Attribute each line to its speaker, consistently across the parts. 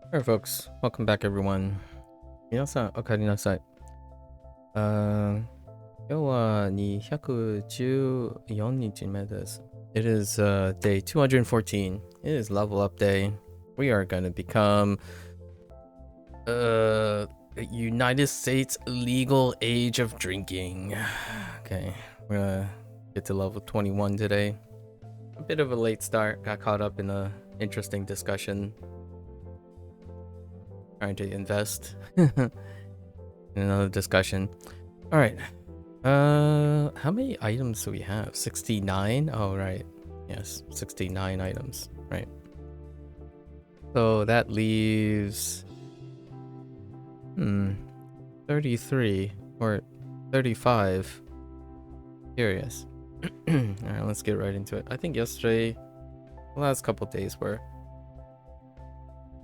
Speaker 1: Alright, folks, welcome back, everyone. 皆さん、お帰りなさい。今日は214日目です。It is day 214. It is level up day. We are gonna become United States legal age of drinking. Okay, we're gonna get to level 21 today. A bit of a late start. Got caught up in a interesting discussion. Trying to invest in another discussion. All right. How many items do we have? 69? Oh, right. Yes, 69 items. Right. So that leaves 33 or 35. Curious. All right, let's get right into it. I think yesterday, the last couple days were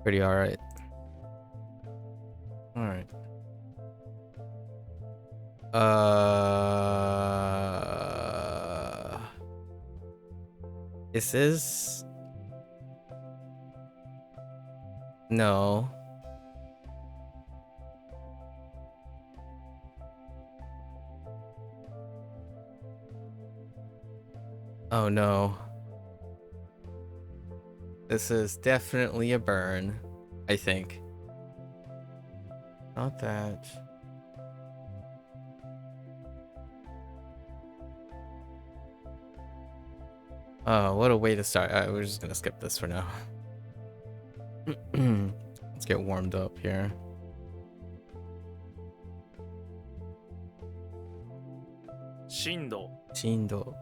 Speaker 1: pretty all right. All right. Is this? No. Oh no. This is definitely a burn, I think. Not that. Oh, what a way to start. We're just gonna skip this for now. Let's get warmed up here.
Speaker 2: Shindo.
Speaker 1: Shindo.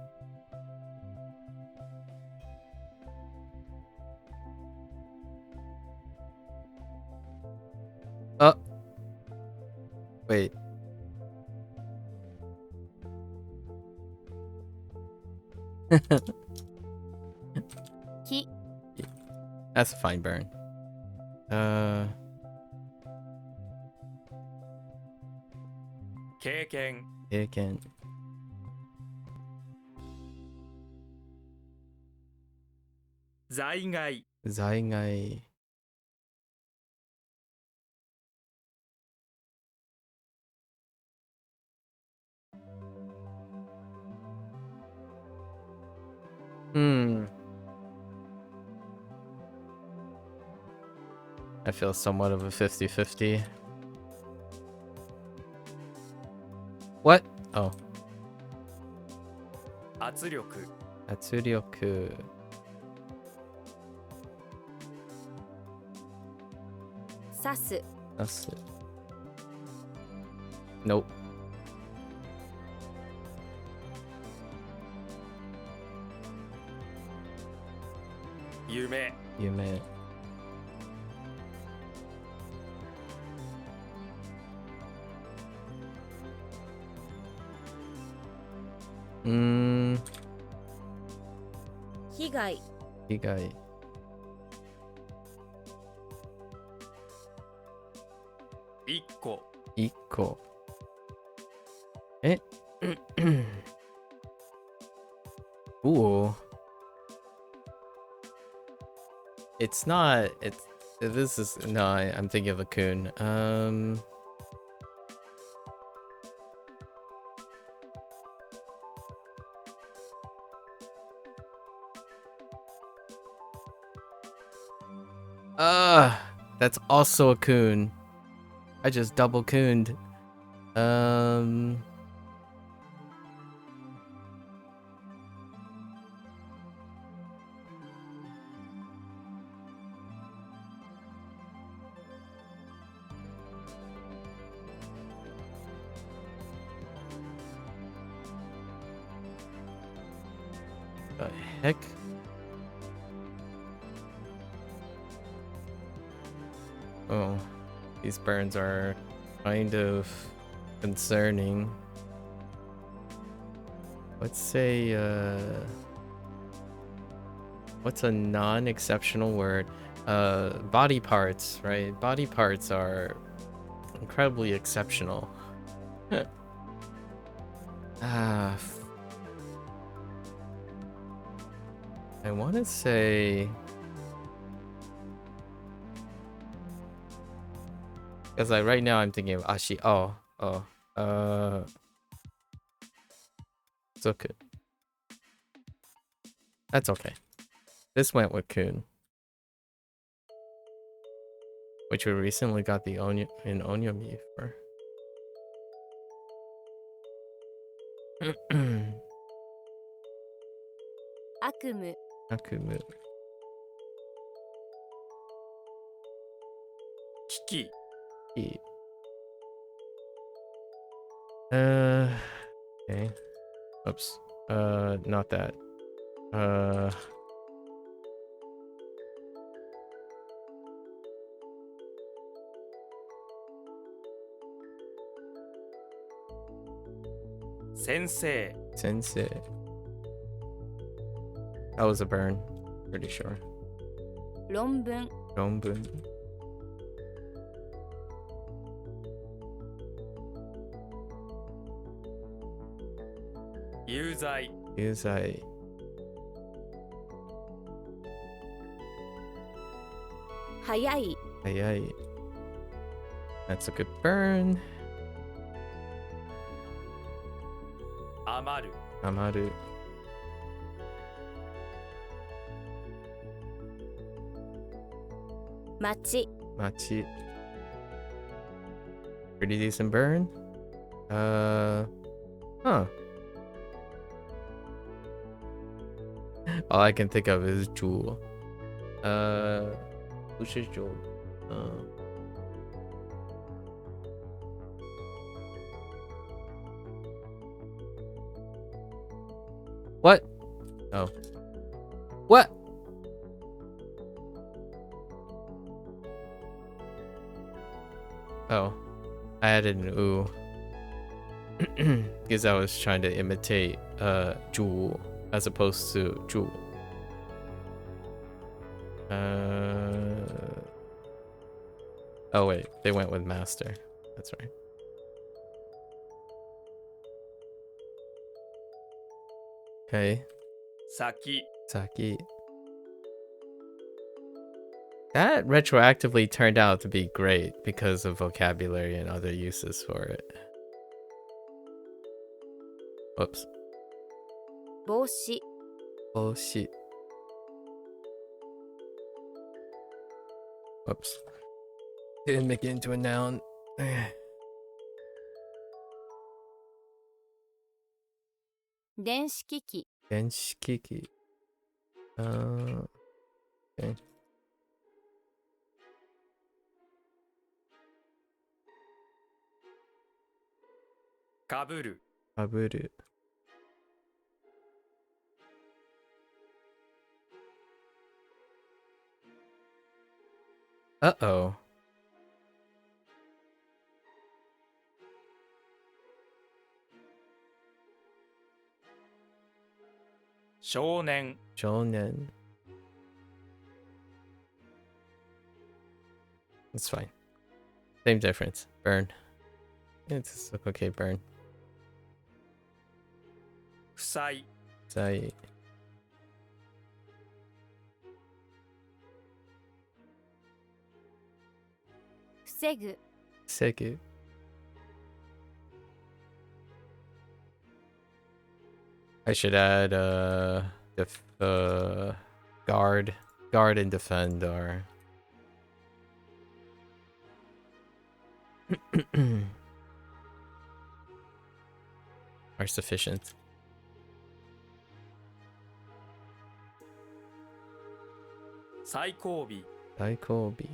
Speaker 1: Oh. Wait.
Speaker 3: Ki.
Speaker 1: That's a fine burn.
Speaker 2: Keiken.
Speaker 1: Again.
Speaker 2: Zaigai.
Speaker 1: Zaigai. I feel somewhat of a 50-50. What? Oh.
Speaker 2: 圧力。
Speaker 1: 圧力.
Speaker 3: Sasu.
Speaker 1: That's it. Nope.
Speaker 2: Yume.
Speaker 1: Yume.
Speaker 3: Higai.
Speaker 1: Higai.
Speaker 2: Ikko.
Speaker 1: Ikko. Eh? Ooh. It's not. This is. No, I'm thinking of a coon. That's also a coon. I just double cooned. The heck? Oh, these burns are kind of concerning. Let's say, what's a non-exceptional word? Body parts, right? Body parts are incredibly exceptional. I want to say Because like right now I'm thinking of ashi. Zoku. That's okay. This went with kun, which we recently got the onion onyomi for.
Speaker 3: Akumu.
Speaker 1: Akumu.
Speaker 2: 危機
Speaker 1: E. Okay. Oops. Not that.
Speaker 2: Sensei
Speaker 1: Sensei. That was a burn. Pretty sure.
Speaker 3: 論文
Speaker 1: Ronbun.
Speaker 2: Yuzai
Speaker 1: Yuzai.
Speaker 3: Hayai
Speaker 1: Ayai. That's a good burn.
Speaker 2: 余る
Speaker 1: Amaru.
Speaker 3: Machi
Speaker 1: Machi. Pretty decent burn. Huh. All I can think of is Jewel. Which is Jewel? What? Oh. What? Oh. I added an ooh. Because I was trying to imitate Jewel as opposed to Jewel. Oh wait, they went with master. That's right. Okay,
Speaker 2: 先
Speaker 1: Saki. That retroactively turned out to be great because of vocabulary and other uses for it. Whoops.
Speaker 3: 帽子
Speaker 1: Oh shit. Whoops. Didn't make it into a noun.
Speaker 3: 電子機器
Speaker 1: Denshikiki. Okay.
Speaker 2: かぶる
Speaker 1: Kaburu. Uh-oh.
Speaker 2: 少年
Speaker 1: Shonen. It's fine. Same difference. Burn. It's okay, burn.
Speaker 2: 負債
Speaker 1: Sai.
Speaker 3: Segu
Speaker 1: Segu. I should add guard and defend are are sufficient.
Speaker 2: 最後尾
Speaker 1: Daikobi.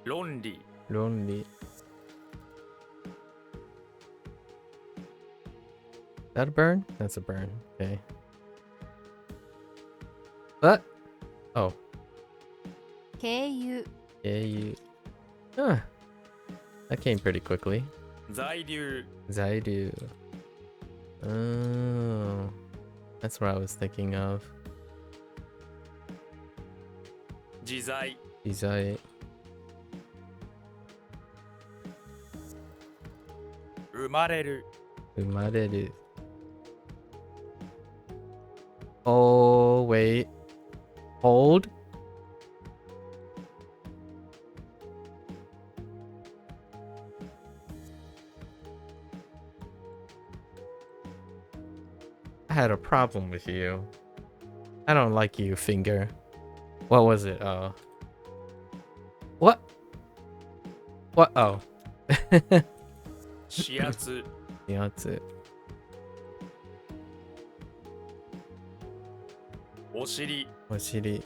Speaker 2: 論理
Speaker 1: Lonely. That a burn? That's a burn. Okay. What? Oh.
Speaker 3: 経由
Speaker 1: Yeah, you. Huh. That came pretty quickly.
Speaker 2: 在留
Speaker 1: Zaidu. Oh. That's what I was thinking of.
Speaker 2: 自在
Speaker 1: Izai.
Speaker 2: 生まれる
Speaker 1: Umareru. Oh, wait. Hold. I had a problem with you. I don't like you, finger. What was it? What? What? Oh.
Speaker 2: 指圧
Speaker 1: Yeah, that's it.
Speaker 2: お尻
Speaker 1: Oshiri.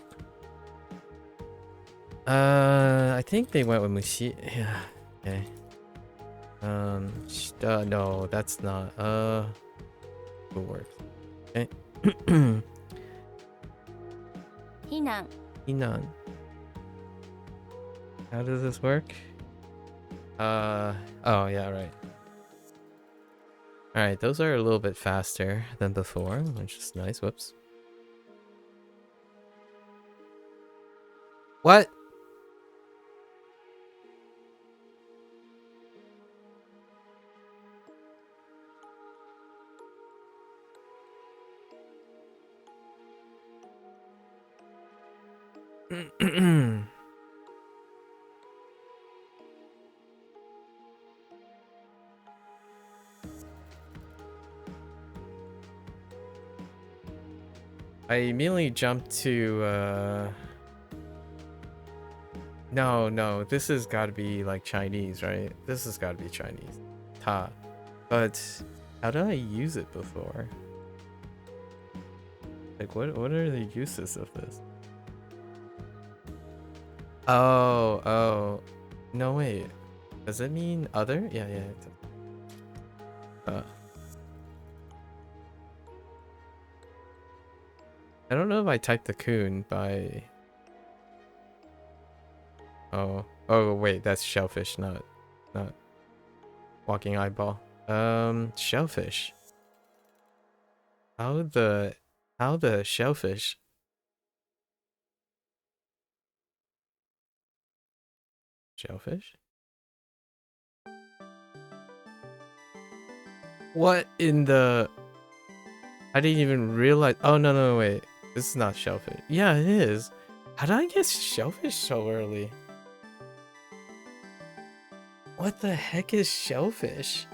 Speaker 1: I think they went with mushi. Yeah. Okay. Shita. No, that's not. Good works. Okay.
Speaker 3: 避難
Speaker 1: Inan. How does this work? Oh yeah, right. All right, those are a little bit faster than before, which is nice. Whoops. What? I immediately jumped to no, this has got to be like Chinese, right? This has got to be Chinese. Ta. But how did I use it before? Like what are the uses of this? Oh. No, wait. Does it mean other? Yeah. It does. I don't know if I typed the coon by... Oh, wait, that's shellfish, not walking eyeball. Shellfish. How the shellfish? Shellfish? What in the... I didn't even realize... Oh, no, wait. This is not shellfish. Yeah, it is. How did I get shellfish so early? What the heck is shellfish?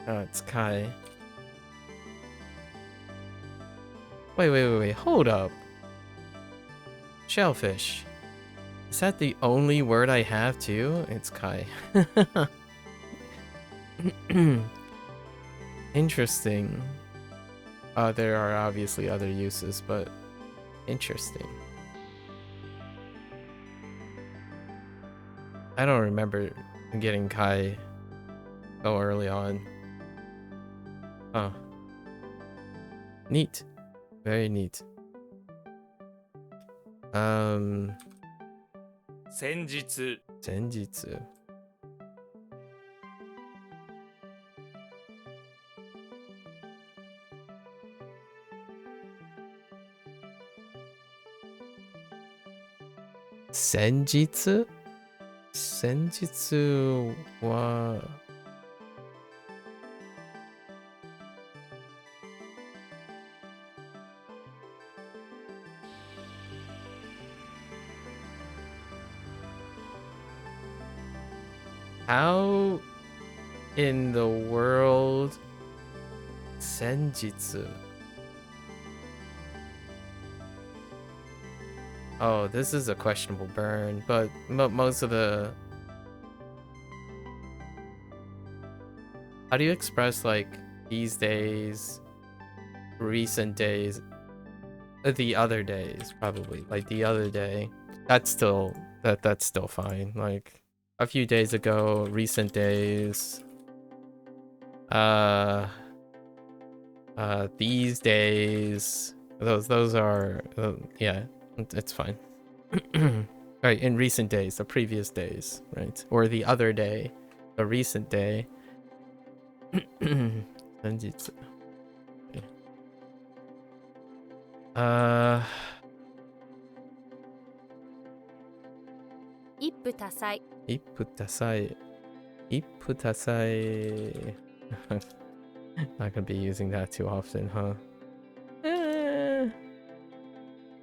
Speaker 1: Oh, it's Kai. Wait. Hold up. Shellfish. Is that the only word I have too? It's Kai. Interesting. There are obviously other uses, but interesting. I don't remember getting Kai so early on. Oh. Neat. Very neat.
Speaker 2: 先日
Speaker 1: 前日 先日は How in the world 先日 Oh, this is a questionable burn, but most of the... How do you express like these days, recent days, the other days, probably like the other day? That's still that's still fine. Like a few days ago, recent days. These days. Those are yeah, it's fine. Right, in recent days, the previous days, right? Or the other day, the recent day. 先日
Speaker 3: 一夫多妻
Speaker 1: 一夫多妻一夫多妻 Not gonna be using that too often, huh?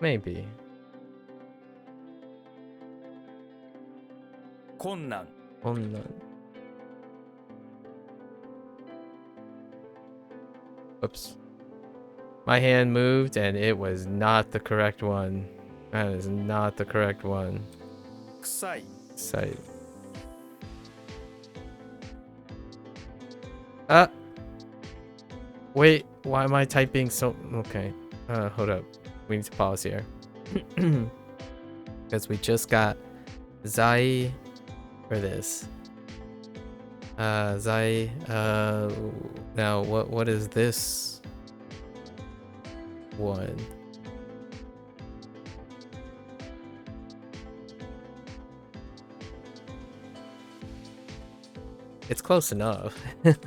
Speaker 1: Maybe.
Speaker 2: 困難
Speaker 1: Whoops. My hand moved and it was not the correct one. That is not the correct one.
Speaker 2: 臭い
Speaker 1: Site. Ah! Wait, why am I typing so... Okay. Hold up. We need to pause here. Because we just got Zai for this. Zai, now what is this one? It's close enough. Okay.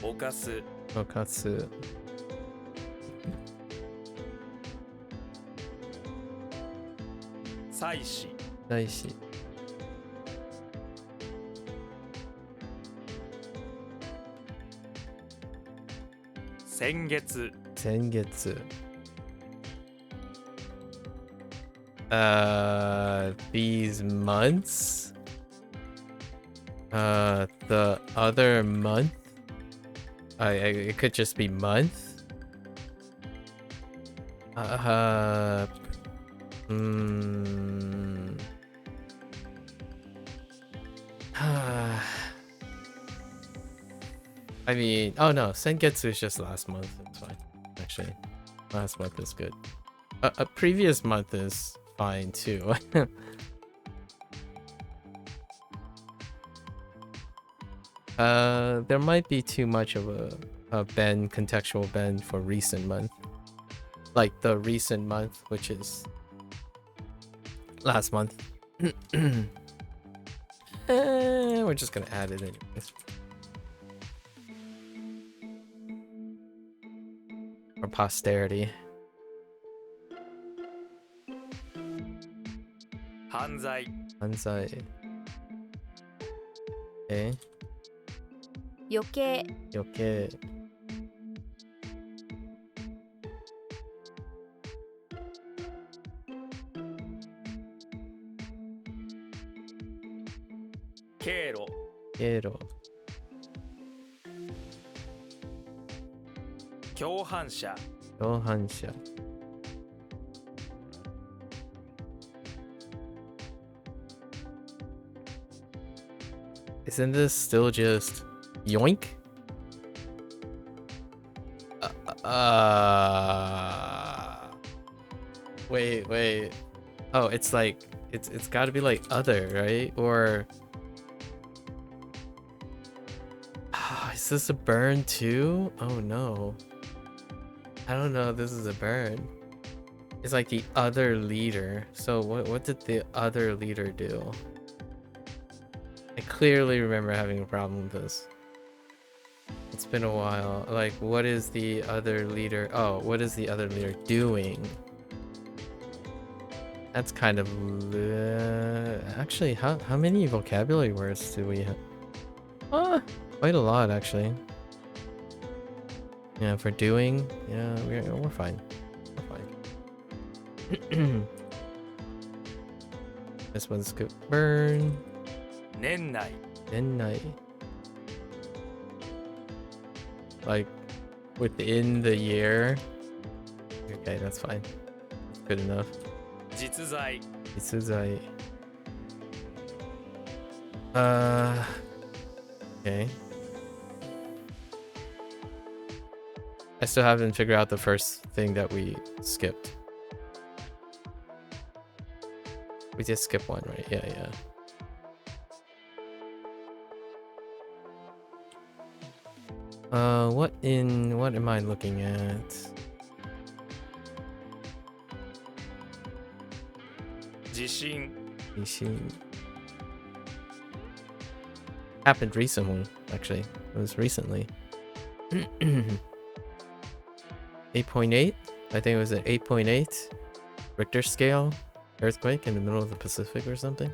Speaker 2: おかす
Speaker 1: Okatsu.
Speaker 2: 祭祀
Speaker 1: Daishi.
Speaker 2: 先月
Speaker 1: Sengetsu. These months? The other month? It could just be month? I mean, oh no, Sengetsu is just last month. It's fine. Actually, last month is good. A previous month is fine too. There might be too much of a bend, contextual bend for recent month. Like the recent month, which is last month. We're just gonna add it anyways. For posterity.
Speaker 2: 犯罪
Speaker 1: Anzai. Okay.
Speaker 3: 余計
Speaker 1: Okay.
Speaker 2: 経路
Speaker 1: Kero.
Speaker 2: 共犯者
Speaker 1: Yohansha. Isn't this still just yoink? Wait. Oh, it's like it's got to be like other, right? Or is this a burn too? Oh no. I don't know if this is a burn. It's like the other leader. So what did the other leader do? I clearly remember having a problem with this. It's been a while. Like, what is the other leader? Oh, what is the other leader doing? That's kind of... actually, how many vocabulary words do we have? Quite a lot, actually. Yeah, for doing, yeah, we're fine. We're fine. This one's good. Burn.
Speaker 2: 年内
Speaker 1: Midnight. Like, within the year. Okay, that's fine. That's good enough.
Speaker 2: 実在
Speaker 1: Itsuzai. Okay. I still haven't figured out the first thing that we skipped. We did skip one, right? Yeah. What am I looking at?
Speaker 2: 地震
Speaker 1: Ishin. Happened recently, actually. It was recently. 8.8. I think it was an 8.8 Richter scale earthquake in the middle of the Pacific or something.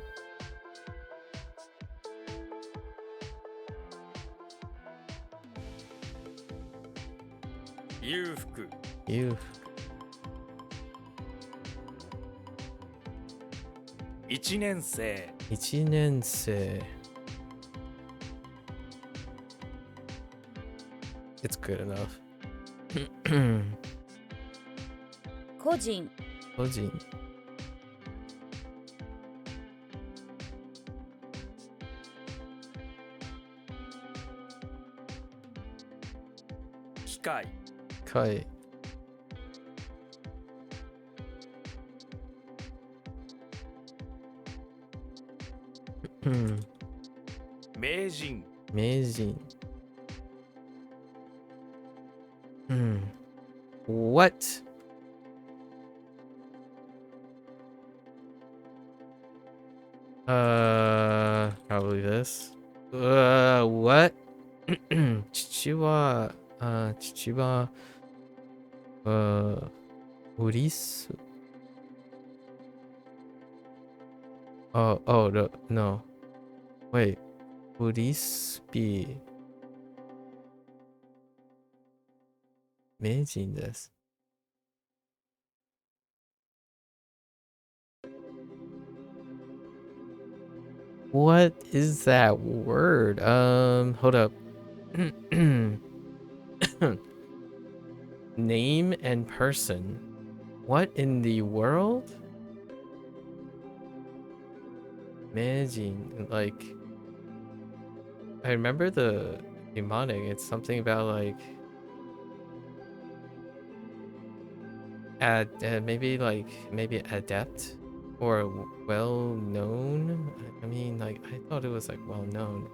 Speaker 2: Yufuku.
Speaker 1: You.
Speaker 2: 1年生。
Speaker 1: 1年生. It's good enough.
Speaker 3: 個人、
Speaker 1: 個人。
Speaker 2: 機械。
Speaker 1: 会。
Speaker 2: 名人。
Speaker 1: 名人。What? Probably this. What? 父は、父は、ウリス。Oh, no. Wait. ウリスピー。名人です。What is that word? Hold up. Name and person. What in the world? Meijin, like, I remember the mnemonic. It's something about like maybe adept or well known. I mean, like, I thought it was like well known.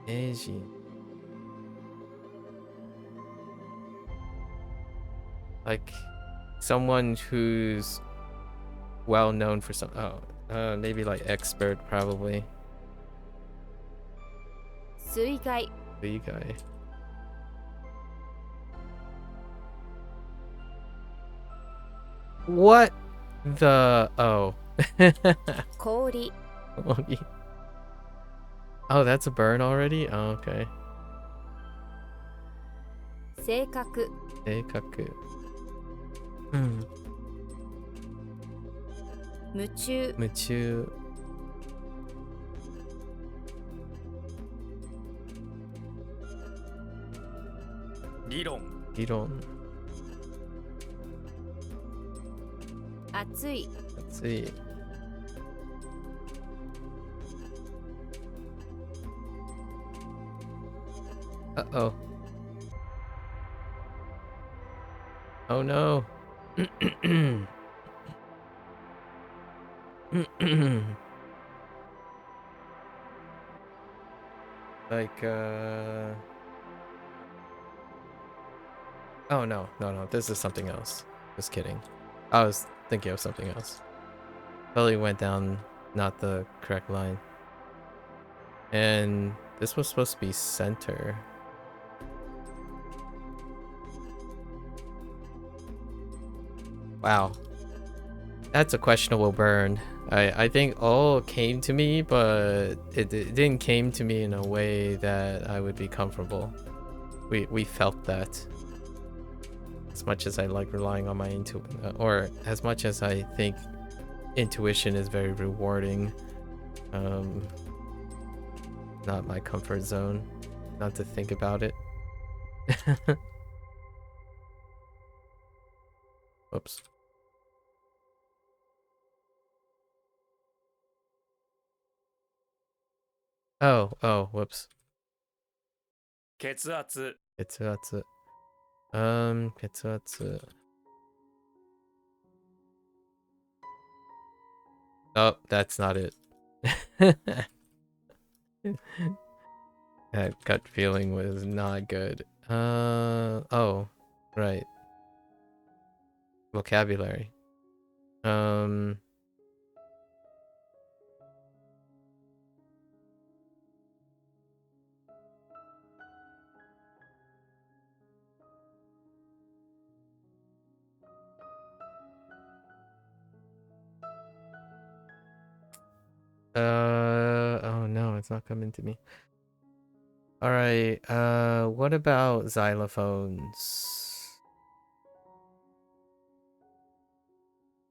Speaker 1: Meijin. Like someone who's well known for some. Maybe like expert, probably.
Speaker 3: 水害、
Speaker 1: The guy. What the? Oh.
Speaker 3: 氷、
Speaker 1: Oh, that's a burn already? Oh, okay.
Speaker 3: 性格、
Speaker 1: 性格.
Speaker 3: 夢中、
Speaker 1: 夢中.
Speaker 2: 理論。
Speaker 1: 理論.
Speaker 3: 熱い、
Speaker 1: 熱い. Uh-oh. Oh no. Like, oh no, this is something else. Just kidding. I was thinking of something else. Totally went down not the correct line. And this was supposed to be center. Wow. That's a questionable burn. I think all came to me, but it didn't came to me in a way that I would be comfortable. We felt that. As much as I like relying on my or as much as I think intuition is very rewarding, not my comfort zone, not to think about it. Whoops. Oh, whoops.
Speaker 2: 血圧。
Speaker 1: 血圧.血圧. Oh, that's not it. That gut feeling was not good. Oh, right. Vocabulary. Oh no, it's not coming to me. All right. What about xylophones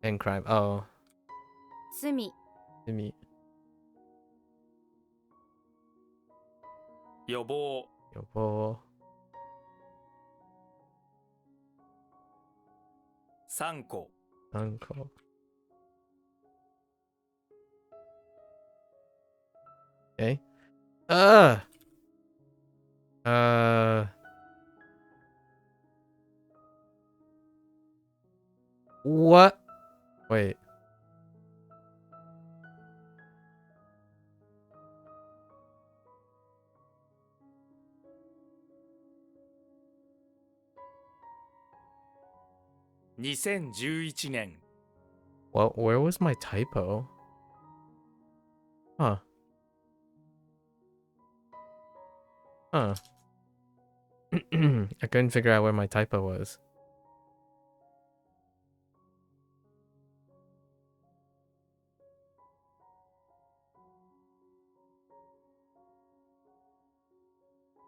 Speaker 1: and crime? Oh,
Speaker 3: 罪
Speaker 1: me.
Speaker 2: 予防
Speaker 1: 여보.
Speaker 2: 3個
Speaker 1: Uncle. Okay. Uh. What? Wait.2011
Speaker 2: 年
Speaker 1: Well, where was my typo? Huh. Huh. I couldn't figure out where my typo was.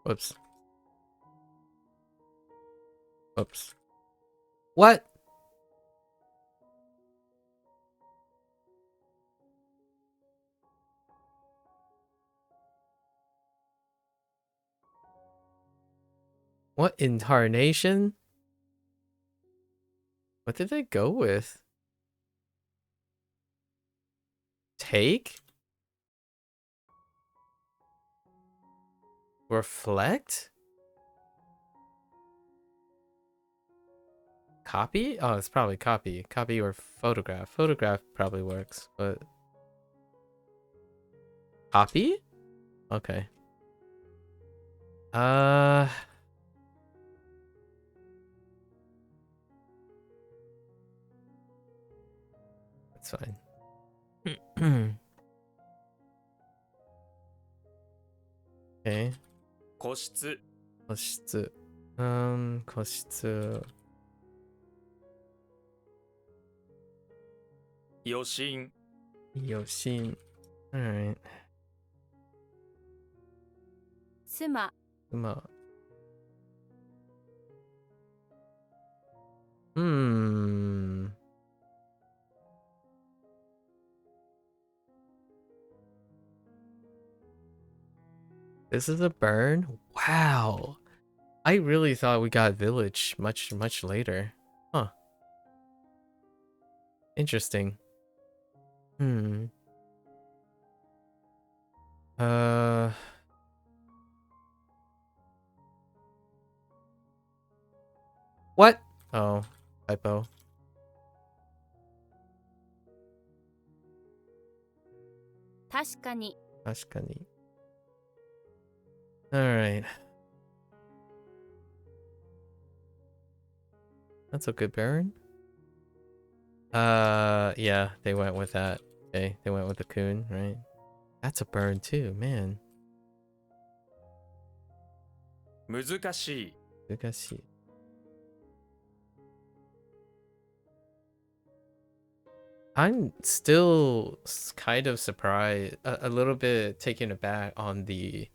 Speaker 1: Whoops. Whoops. What? What incarnation? What did they go with? Take? Reflect? Copy? Oh, it's probably copy. Copy or photograph. Photograph probably works, but... Copy? Okay. That's fine. え
Speaker 2: 個室
Speaker 1: 個室。個室。
Speaker 2: 余震
Speaker 1: 有心。Alright.
Speaker 3: 妻
Speaker 1: まあ。Hmm. This is a burn? Wow. I really thought we got village much later. Huh. Interesting. Hmm. What? Oh, typo.
Speaker 3: 確かに
Speaker 1: 確かに. Alright. That's a good burn. Yeah, they went with that. Okay, they went with the coon, right? That's a burn too, man.
Speaker 2: 難しい
Speaker 1: 難しい. I'm still kind of surprised, a little bit taken aback on the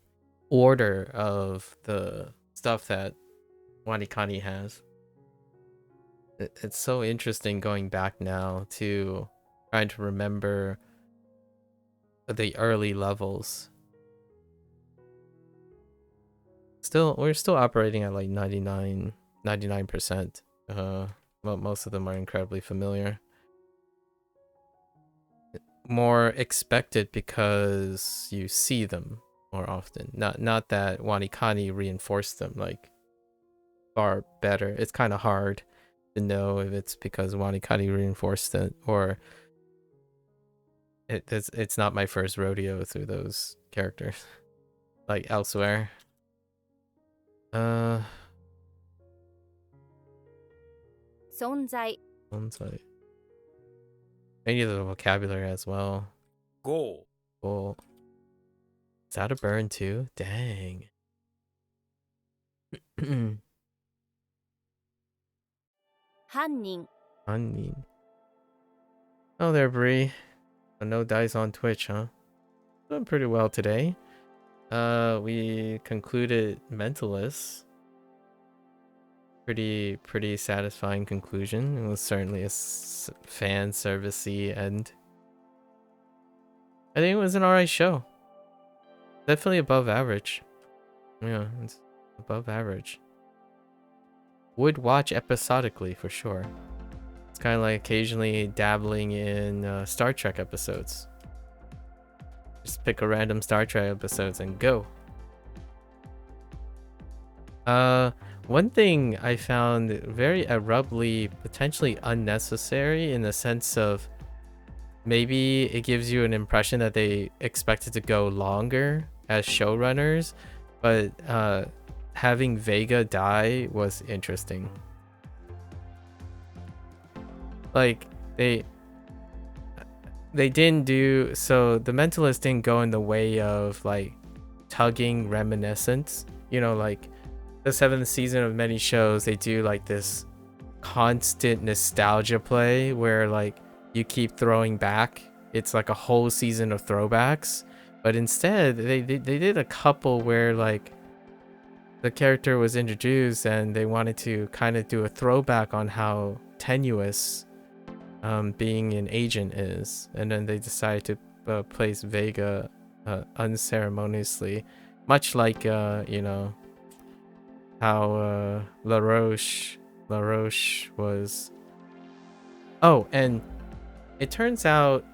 Speaker 1: order of the stuff that WaniKani has. It's so interesting going back now to trying to remember the early levels. We're still operating at like 99%. Well, most of them are incredibly familiar. More expected because you see them more often. Not that WaniKani reinforced them like far better. It's kind of hard to know if it's because WaniKani reinforced it or it's not my first rodeo through those characters like elsewhere.
Speaker 3: 存在
Speaker 1: Onsite. Maybe the vocabulary as well.
Speaker 2: 5
Speaker 1: Cool. Is that a burn too? Dang.
Speaker 3: 犯人
Speaker 1: Onion. Oh there, Bree. Oh, no dice on Twitch, huh? doing pretty well today. We concluded Mentalist. Pretty satisfying conclusion. It was certainly a fan servicey end. I think it was an alright show. Definitely above average. Yeah, it's above average. Would watch episodically for sure. It's kind of like occasionally dabbling in Star Trek episodes. Just pick a random Star Trek episodes and go. One thing I found very abruptly, potentially unnecessary in the sense of maybe it gives you an impression that they expected to go longer as showrunners, but having Vega die was interesting. Like they didn't do so. The Mentalist didn't go in the way of like tugging reminiscence. You know, like the 7th season of many shows, they do like this constant nostalgia play where like you keep throwing back. It's like a whole season of throwbacks. But instead, they did a couple where like the character was introduced and they wanted to kind of do a throwback on how tenuous being an agent is, and then they decided to place Vega unceremoniously, much like you know how LaRoche was. Oh, and it turns out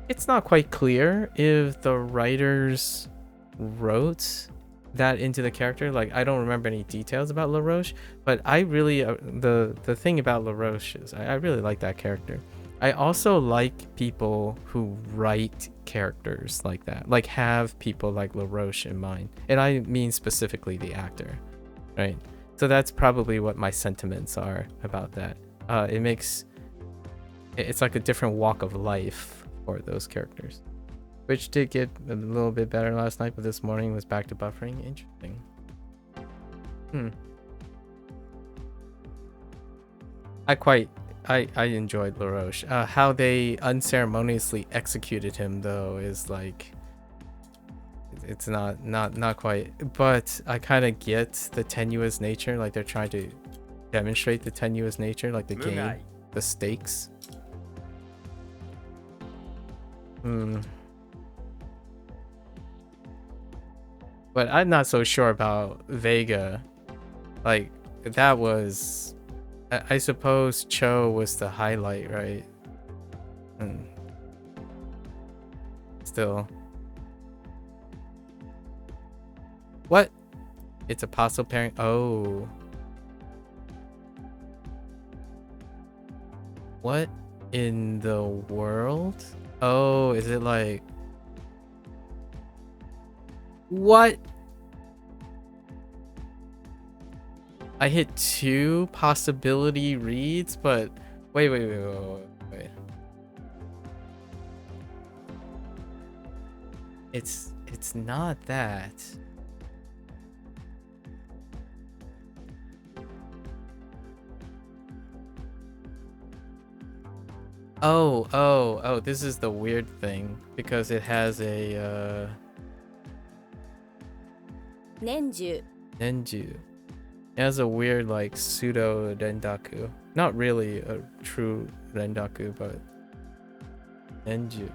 Speaker 1: it's not quite clear if the writers wrote that into the character. Like, I don't remember any details about LaRoche, but I really the thing about LaRoche is I really like that character. I also like people who write characters like that, like have people like LaRoche in mind, and I mean specifically the actor, right? So that's probably what my sentiments are about that. It's like a different walk of life for those characters, which did get a little bit better last night, but this morning was back to buffering. Interesting. I enjoyed LaRoche. How they unceremoniously executed him though is like, it's not quite, but I kind of get the tenuous nature. Like they're trying to demonstrate the tenuous nature, like the game, the stakes. But I'm not so sure about Vega. Like that was, I suppose Cho was the highlight, right? Still. What? It's a possible pairing. Oh. What in the world? Oh, is it like... What? I hit 2 possibility reads, but wait. It's not that. Oh, this is the weird thing because it has a
Speaker 3: Nenju.
Speaker 1: Nenju. It has a weird like pseudo rendaku. Not really a true rendaku, but Nenju.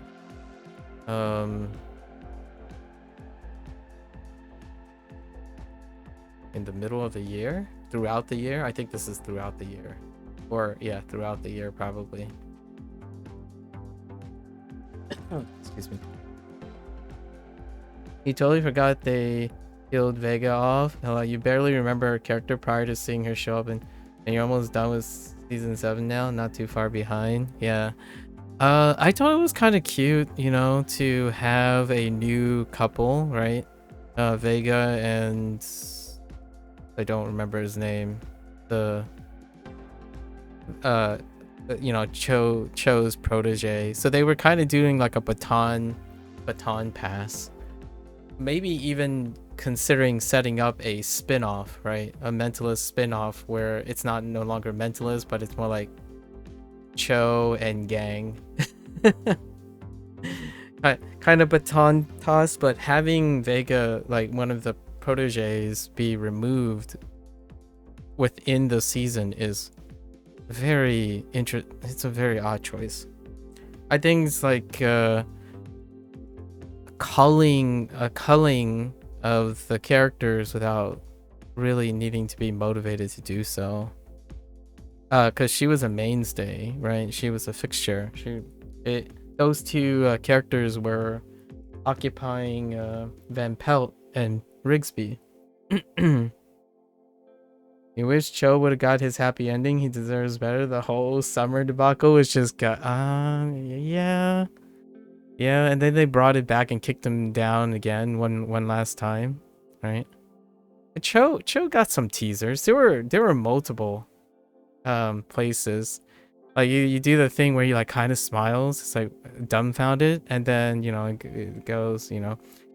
Speaker 1: In the middle of the year? Throughout the year? I think this is throughout the year. Or yeah, throughout the year probably. Excuse me. He totally forgot they killed Vega off. You barely remember her character prior to seeing her show up, and you're almost done with season 7 now. Not too far behind. Yeah. I thought it was kind of cute, you know, to have a new couple, right? Vega and I don't remember his name. The you know, Cho's protege. So they were kind of doing like a baton pass. Maybe even considering setting up a spin-off, right? A Mentalist spin-off where it's no longer Mentalist, but it's more like Cho and gang. kind of baton toss, but having Vega, like one of the proteges, be removed within the season is very it's a very odd choice. I think it's like culling of the characters without really needing to be motivated to do so. Because she was a mainstay, right? She was a fixture. Those two characters were occupying Van Pelt and Rigsby. You wish Cho would have got his happy ending. He deserves better. The whole summer debacle was just yeah. And then they brought it back and kicked him down again one last time, right? Cho got some teasers. There were multiple places. Like you do the thing where he like kind of smiles. It's like dumbfounded, and then it goes. He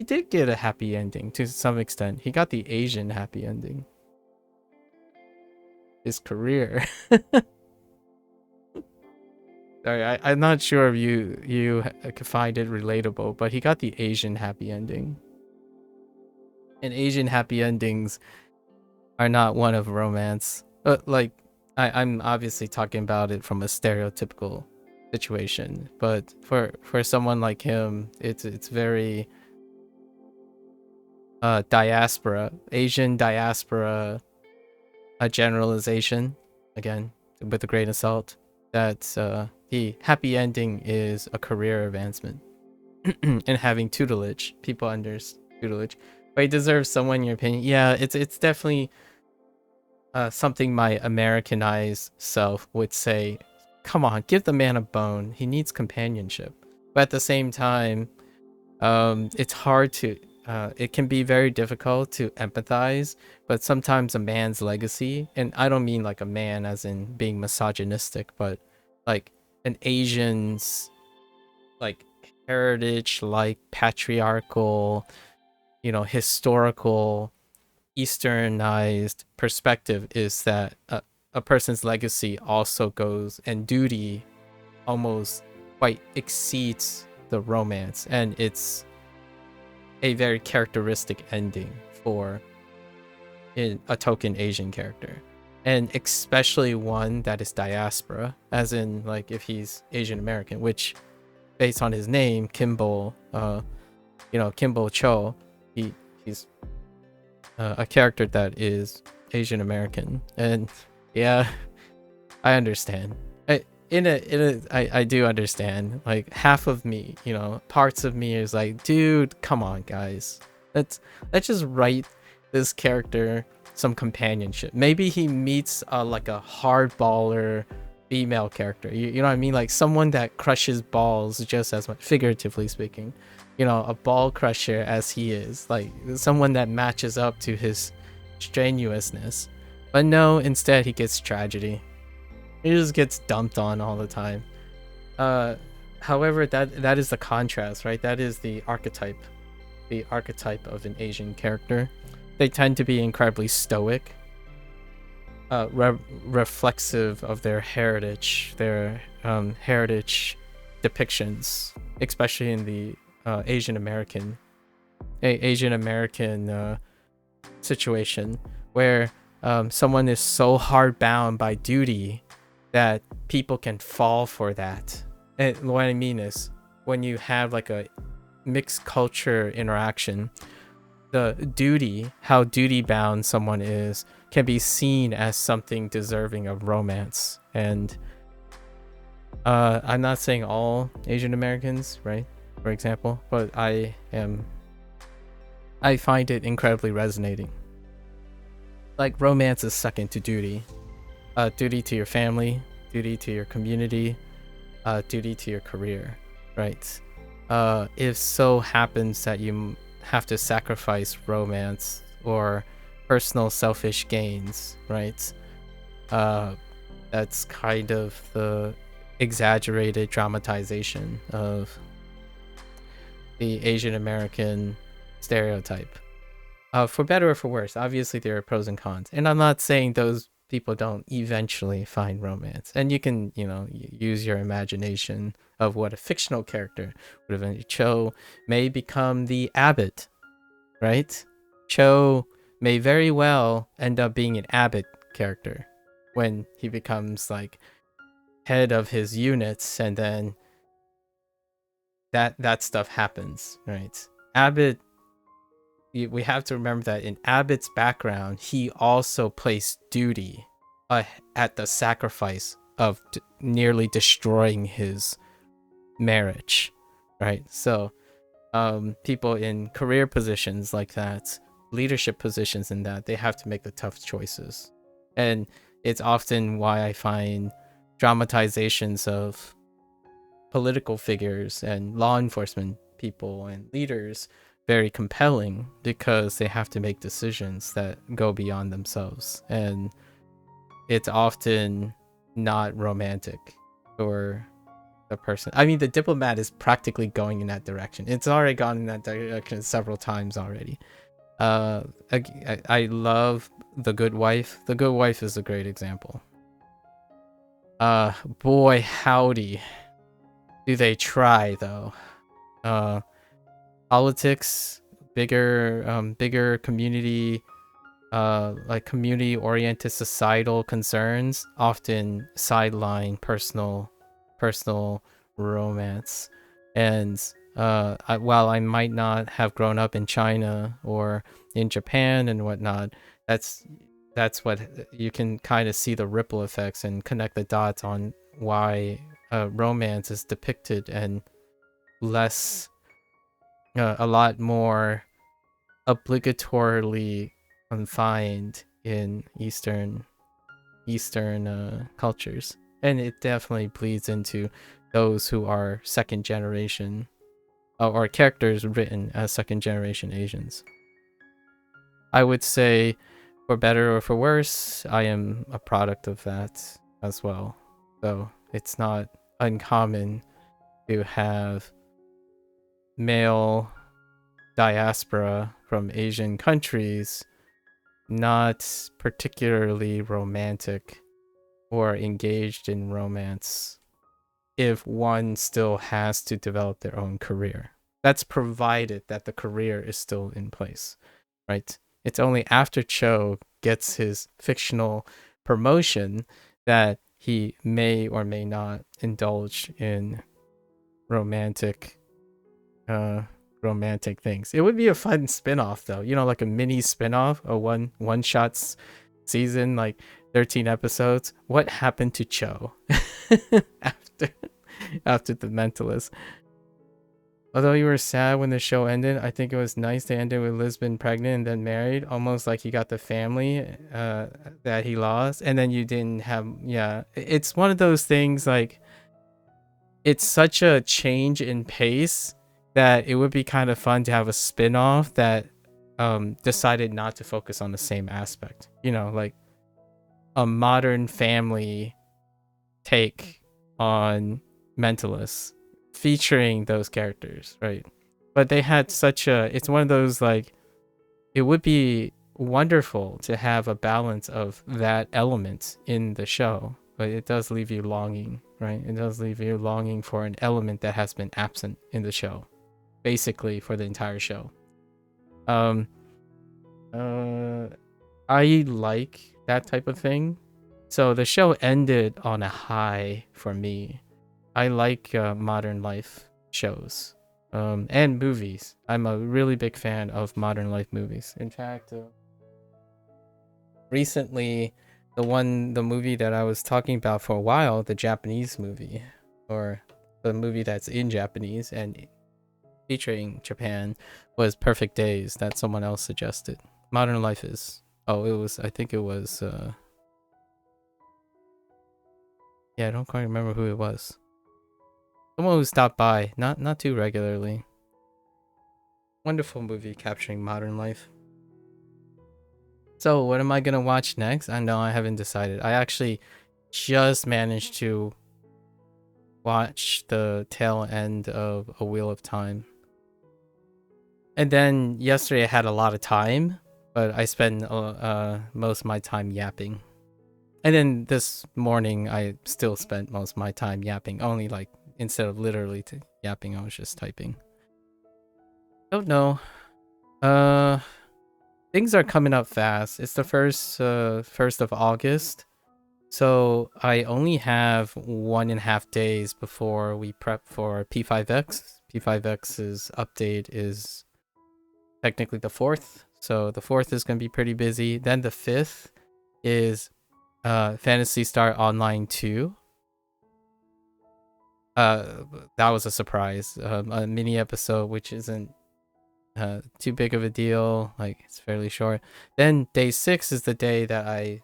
Speaker 1: did get a happy ending to some extent. He got the Asian happy ending. His career. Sorry, I'm not sure if you could find it relatable, but he got the Asian happy ending. And Asian happy endings are not one of romance. Like I'm obviously talking about it from a stereotypical situation, but for someone like him, it's very diaspora, Asian diaspora, a generalization, again with a grain of salt, that the happy ending is a career advancement and having tutelage, people under tutelage. But he deserves someone, in your opinion? Yeah, it's definitely something my Americanized self would say, come on, give the man a bone. He needs companionship. But at the same time, it's hard to it can be very difficult to empathize, but sometimes a man's legacy, and I don't mean like a man as in being misogynistic, but like an Asian's like heritage, like patriarchal, historical Easternized perspective is that a person's legacy also goes, and duty almost quite exceeds the romance, and it's a very characteristic ending for a token Asian character, and especially one that is diaspora, as in like if he's Asian American, which based on his name, Kimball, Kimball Cho, he's a character that is Asian American. And yeah, I understand. I do understand. Like half of me, parts of me is like, dude, come on, guys. Let's just write this character some companionship. Maybe he meets like a hardballer female character. You know what I mean? Like someone that crushes balls just as much, figuratively speaking. A ball crusher as he is. Like someone that matches up to his strenuousness. But no, instead he gets tragedy. He just gets dumped on all the time. However, that is the contrast, right? That is the archetype of an Asian character. They tend to be incredibly stoic, reflexive of their heritage depictions, especially in the Asian American situation, where someone is so hard bound by duty that people can fall for that. And what I mean is, when you have like a mixed culture interaction, the duty, how duty bound someone is, can be seen as something deserving of romance. And I'm not saying all Asian Americans, right, for example, but I find it incredibly resonating. Like romance is second to duty. Duty to your family, duty to your community, duty to your career, right? If so happens that you have to sacrifice romance or personal selfish gains, right? That's kind of the exaggerated dramatization of the Asian American stereotype. For better or for worse, obviously there are pros and cons, and I'm not saying those people don't eventually find romance. And you can, use your imagination of what a fictional character would eventually. Cho may become the abbot, right? Cho may very well end up being an abbot character when he becomes like head of his units, and then that stuff happens, right? Abbott, we have to remember that in Abbott's background, he also placed duty at the sacrifice of nearly destroying his marriage, right? So people in career positions like that, leadership positions in that, they have to make the tough choices. And it's often why I find dramatizations of political figures and law enforcement people and leaders very compelling, because they have to make decisions that go beyond themselves, and it's often not romantic for the person. I mean, The Diplomat is practically going in that direction. It's already gone in that direction several times already. I love The Good Wife. The Good Wife is a great example. Boy howdy, do they try though. Politics, bigger community, like community-oriented societal concerns often sideline personal romance. And while I might not have grown up in China or in Japan and whatnot, that's what you can kind of see the ripple effects and connect the dots on why romance is depicted and less, a lot more obligatorily confined in Eastern cultures. And it definitely bleeds into those who are second generation, or characters written as second generation Asians. I would say, for better or for worse, I am a product of that as well. So it's not uncommon to have male diaspora from Asian countries not particularly romantic or engaged in romance if one still has to develop their own career. That's provided that the career is still in place, right? It's only after Cho gets his fictional promotion that he may or may not indulge in romantic things. It would be a fun spin-off though, like a mini spin-off, a one shots season, like 13 episodes. What happened to Cho after The Mentalist? Although you were sad when the show ended, I think it was nice they ended with Lisbon pregnant and then married, almost like he got the family that he lost, and then you didn't have. Yeah, it's one of those things, like, it's such a change in pace that it would be kind of fun to have a spin-off that decided not to focus on the same aspect. Like a Modern Family take on Mentalists, featuring those characters, right? But they had it's one of those, like, it would be wonderful to have a balance of that element in the show, but it does leave you longing, right? It does leave you longing for an element that has been absent in the show, basically for the entire show. I like that type of thing. So the show ended on a high for me. I like modern life shows and movies. I'm a really big fan of modern life movies. In fact, recently, the movie that I was talking about for a while, the Japanese movie, or the movie that's in Japanese and featuring Japan, was Perfect Days, that someone else suggested. Modern Life is, I think it was, I don't quite remember who it was. Someone who stopped by, not too regularly. Wonderful movie capturing modern life. So what am I gonna watch next? I know I haven't decided. I actually just managed to watch the tail end of A Wheel of Time. And then yesterday I had a lot of time, but I spent most of my time yapping. And then this morning, I still spent most of my time yapping. Only like instead of literally yapping, I was just typing. Don't know. Things are coming up fast. It's the first of August, so I only have 1.5 days before we prep for P5X. P5X's update is technically the 4th, so the 4th is going to be pretty busy. Then the 5th is Phantasy Star Online 2. That was a surprise. A mini episode, which isn't too big of a deal. Like, it's fairly short. Then day 6 is the day that I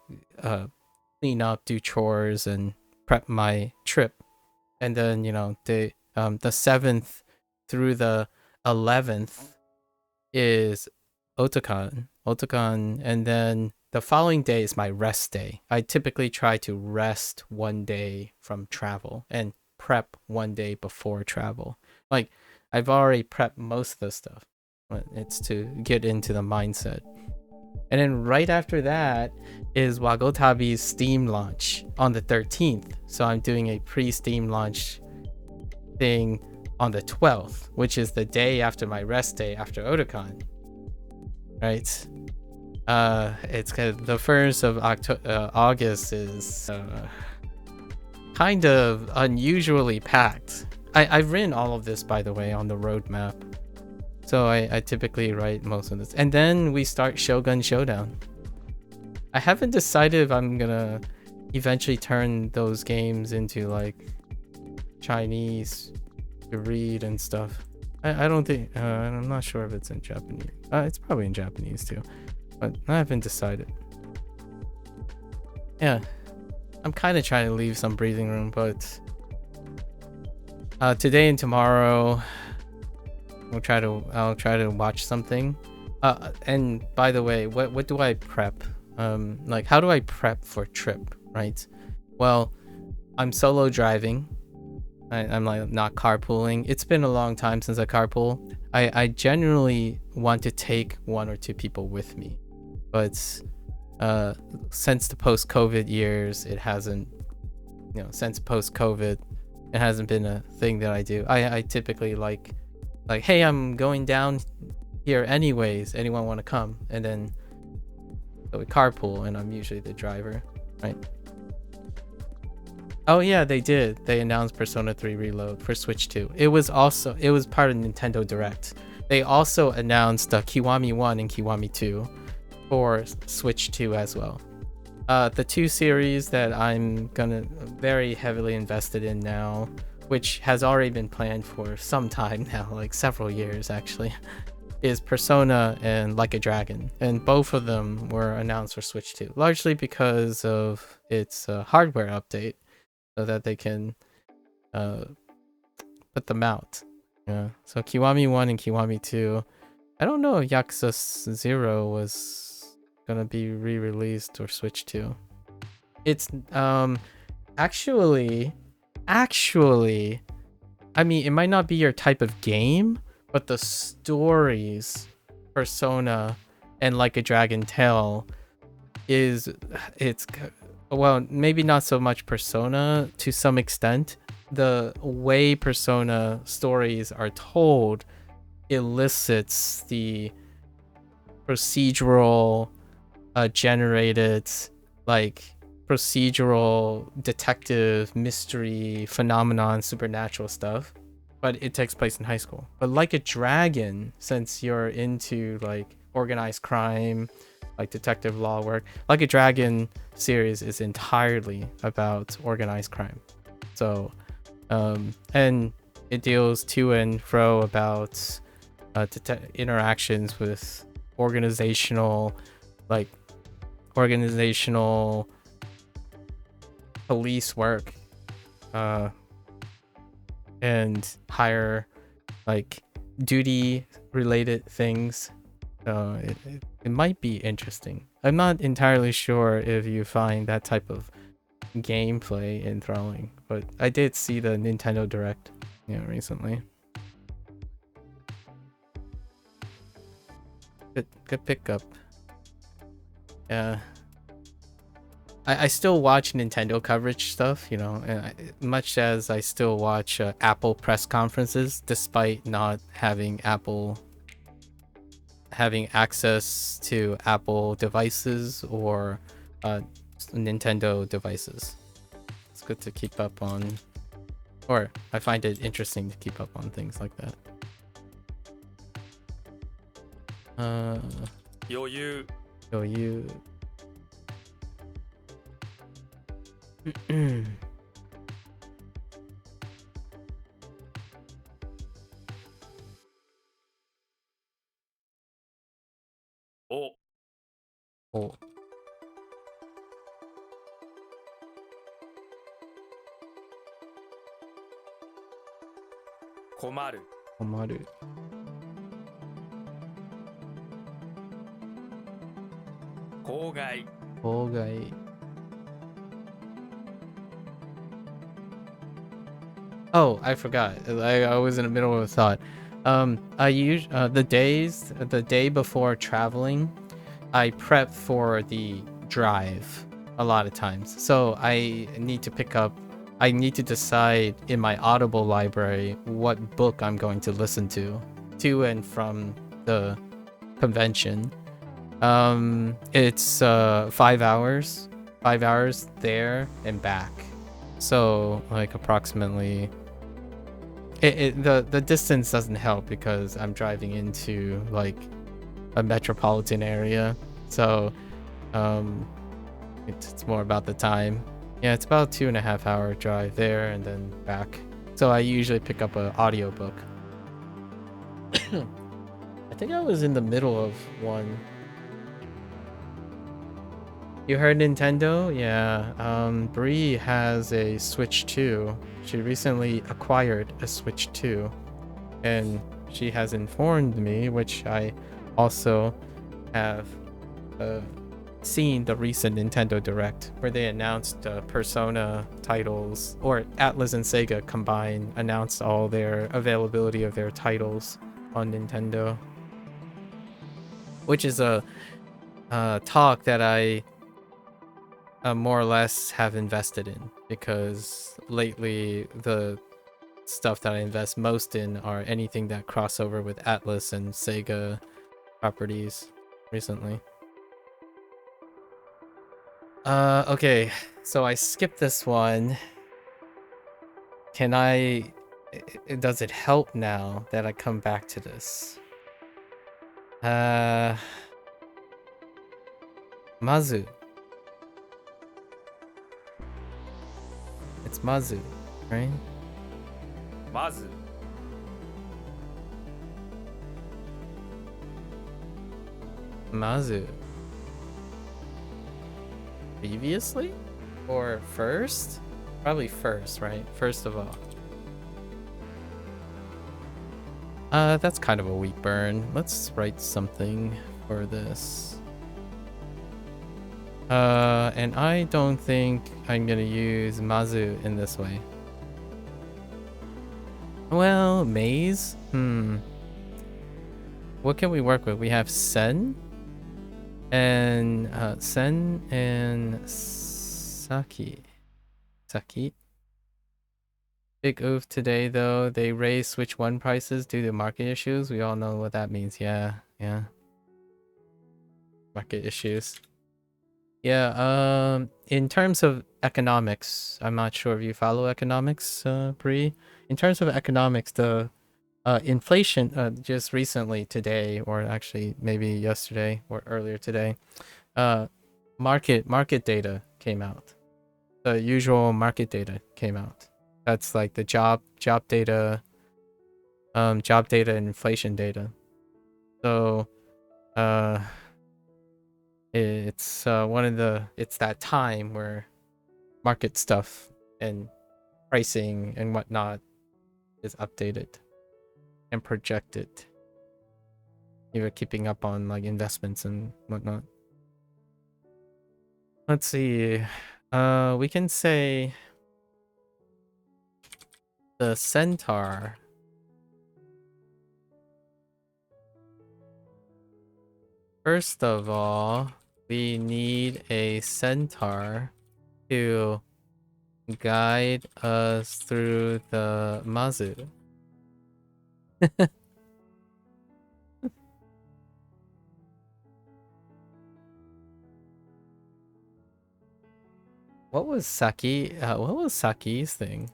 Speaker 1: clean up, do chores, and prep my trip. And then, you know, the 7th through the 11th is Otakon, and then the following day is my rest day. I typically try to rest one day from travel and prep one day before travel. Like, I've already prepped most of the stuff, but it's to get into the mindset. And then right after that is Wagotabi's Steam launch on the 13th. So I'm doing a pre-Steam launch thing on the 12th, which is the day after my rest day after Otakon. Right? It's the 1st of August is kind of unusually packed. I've written all of this, by the way, on the roadmap. So I typically write most of this. And then we start Shogun Showdown. I haven't decided if I'm gonna eventually turn those games into like Chinese to read and stuff. I don't think, I'm not sure if it's in Japanese. It's probably in Japanese too, but I haven't decided. Yeah, I'm kind of trying to leave some breathing room, but today and tomorrow I'll try to watch something. And by the way, what do I prep? Like, how do I prep for trip, right? Well, I'm solo driving. I'm like not carpooling. It's been a long time since I carpool. I generally want to take 1 or 2 people with me, but since the post-COVID years, it hasn't, since post-COVID, it hasn't been a thing that I do. I typically like, hey, I'm going down here anyways. Anyone want to come? And then so we carpool, and I'm usually the driver, right? Oh yeah, they did. They announced Persona 3 Reload for Switch 2. It was part of Nintendo Direct. They also announced Kiwami 1 and Kiwami 2 for Switch 2 as well. The 2 series that I'm very heavily invested in now, which has already been planned for some time now, like several years actually, is Persona and Like a Dragon. And both of them were announced for Switch 2, largely because of its hardware update, so that they can put them out. Yeah. So Kiwami 1 and Kiwami 2. I don't know if Yakuza 0 was gonna be re-released or Switch 2. It's actually, I mean, it might not be your type of game, but the stories Persona and Like a Dragon tell well, maybe not so much Persona to some extent. The way Persona stories are told elicits the procedural generated, like, procedural detective mystery phenomenon supernatural stuff, but it takes place in high school. But Like a Dragon, since you're into like organized crime, like detective law work, Like a Dragon series is entirely about organized crime. So and it deals to and fro about interactions with organizational police work, and higher like duty related things. It might be interesting. I'm not entirely sure if you find that type of gameplay enthralling, but I did see the Nintendo Direct, recently. Good pickup. Yeah. I still watch Nintendo coverage stuff, you know, much as I still watch Apple press conferences, despite not having access to Apple devices or Nintendo devices. It's good to keep up on, or I find it interesting to keep up on things like that.
Speaker 2: 余裕
Speaker 1: So you
Speaker 2: お
Speaker 1: oh,
Speaker 2: 困る
Speaker 1: Komaru.
Speaker 2: 公害
Speaker 1: Kogai. Oh, I forgot. I was in the middle of a thought. The day before traveling, I prep for the drive a lot of times. So I need to decide in my Audible library what book I'm going to listen to and from the convention. It's 5 hours there and back. So like approximately the distance doesn't help because I'm driving into like a metropolitan area. So it's more about the time. Yeah, it's about 2.5 hour drive there and then back. So I usually pick up an audiobook. I think I was in the middle of one. You heard Nintendo? Yeah. Bree has a Switch 2. She recently acquired a Switch 2. And she has informed me, which I also have seen the recent Nintendo Direct, where they announced Persona titles, or Atlas and Sega combined announced all their availability of their titles on Nintendo. Which is a talk that I more or less have invested in, because lately the stuff that I invest most in are anything that cross over with Atlas and Sega properties recently. Okay, so I skipped this one. Does it help now that I come back to this? Mazu. It's Mazu, right?
Speaker 2: まず
Speaker 1: Mazu. Previously? Or first? Probably first, right? First of all. That's kind of a weak burn. Let's write something for this. And I don't think I'm gonna use Mazu in this way. Well, maze? What can we work with? We have Sen and Saki. Big oof today though. They raised Switch 1 prices due to market issues. We all know what that means. Yeah. Market issues. Yeah, in terms of economics, I'm not sure if you follow economics, Bree. In terms of economics, the inflation just recently today, or actually maybe yesterday or earlier today, market data came out. The usual market data came out. That's like the job data, and inflation data. So it's it's that time where market stuff and pricing and whatnot is updated and projected. You're keeping up on like investments and whatnot. Let's see. We can say the centaur. First of all, we need a centaur to guide us through the Mazu. What was Saki? What was Saki's thing?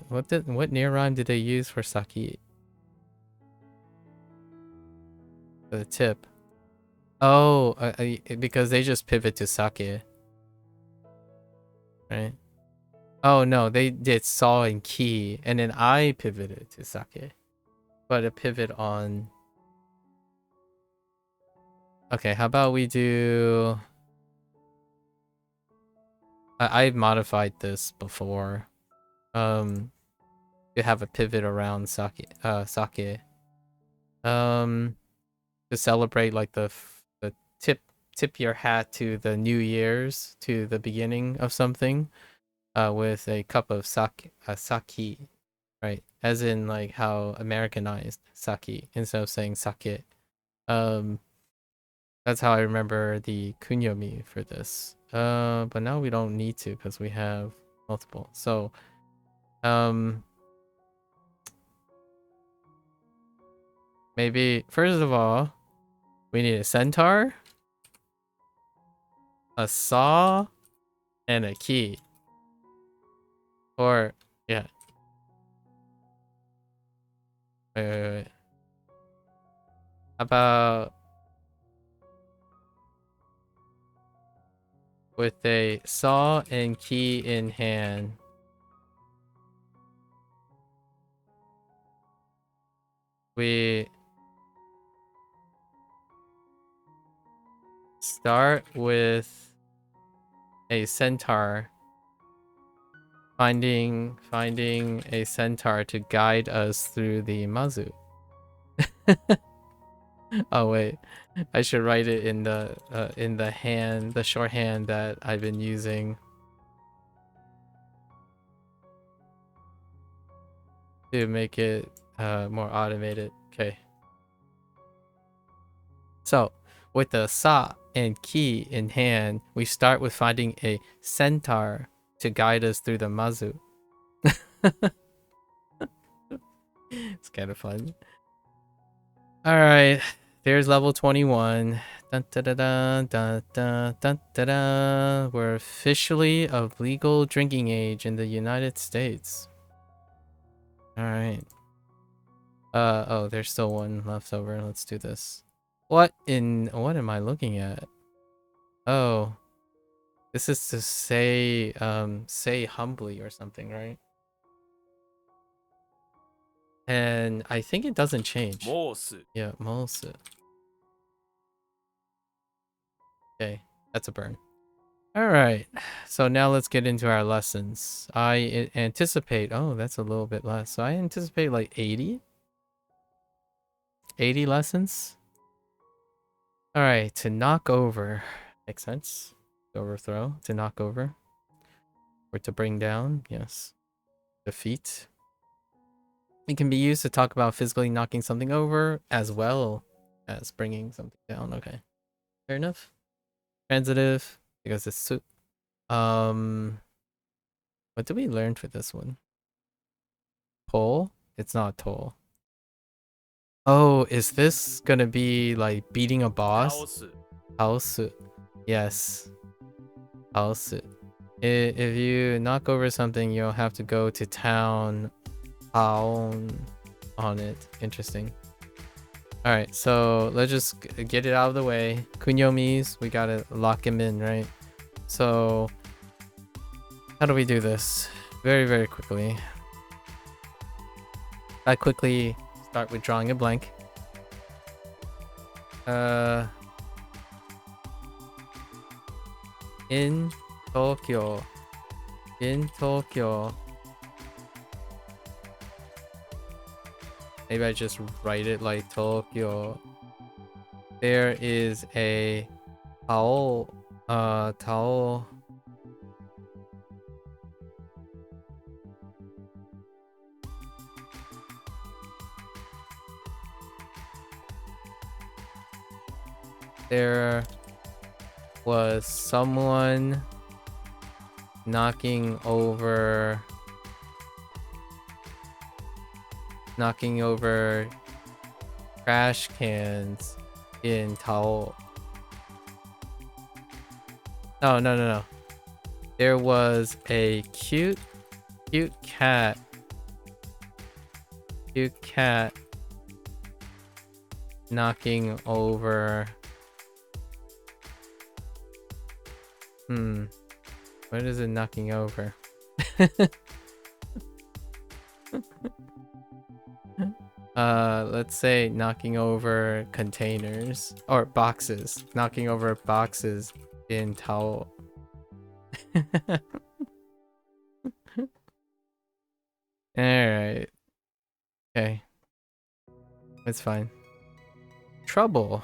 Speaker 1: What near rhyme did they use for Saki? For the tip. Oh, because they just pivot to sake, right? Oh no, they did saw and ki, and then I pivoted to sake, but a pivot on. Okay, how about we do? I've modified this before, to have a pivot around sake, to celebrate like the tip your hat to the New Year's, to the beginning of something, with a cup of sake, right? As in like how Americanized sake instead of saying sake. That's how I remember the kunyomi for this. But now we don't need to because we have multiple. So, maybe first of all, we need a centaur, a saw, and a key. Or yeah. Wait. How about with a saw and key in hand? We start with a centaur. Finding a centaur to guide us through the Mazu. Oh wait, I should write it in the shorthand that I've been using to make it more automated. Okay. So with the sa and ki in hand, we start with finding a centaur to guide us through the Mazu. It's kind of fun. All right, there's level 21. Dun, da, da, da, da, da, da, da, da. We're officially of legal drinking age in the United States. All right. Oh, there's still one left over. Let's do this. What am I looking at? Oh, this is to say humbly or something, right? And I think it doesn't change. Yeah, Mosu. Okay, that's a burn. All right, so now let's get into our lessons. I anticipate, oh, that's a little bit less. So I anticipate like 80 lessons. All right, to knock over. Makes sense. Overthrow, to knock over. Or to bring down, yes. Defeat. It can be used to talk about physically knocking something over as well as bringing something down. Okay, fair enough. Transitive, because it's what did we learn for this one? Toll? It's not toll. Oh, is this gonna be like beating a boss? House. Yes. House. If you knock over something, you'll have to go to town on it. Interesting. All right, so let's just get it out of the way. Kunyomis, we gotta lock him in, right? So how do we do this? Very, very quickly. I quickly start with drawing a blank. In Tokyo. Maybe I just write it like Tokyo. There is a towel. there was someone knocking over trash cans in Tao. No. There was a cute cat knocking over what is it knocking over? Let's say knocking over containers or boxes. Knocking over boxes in Tao. Alright. Okay. It's fine. Trouble.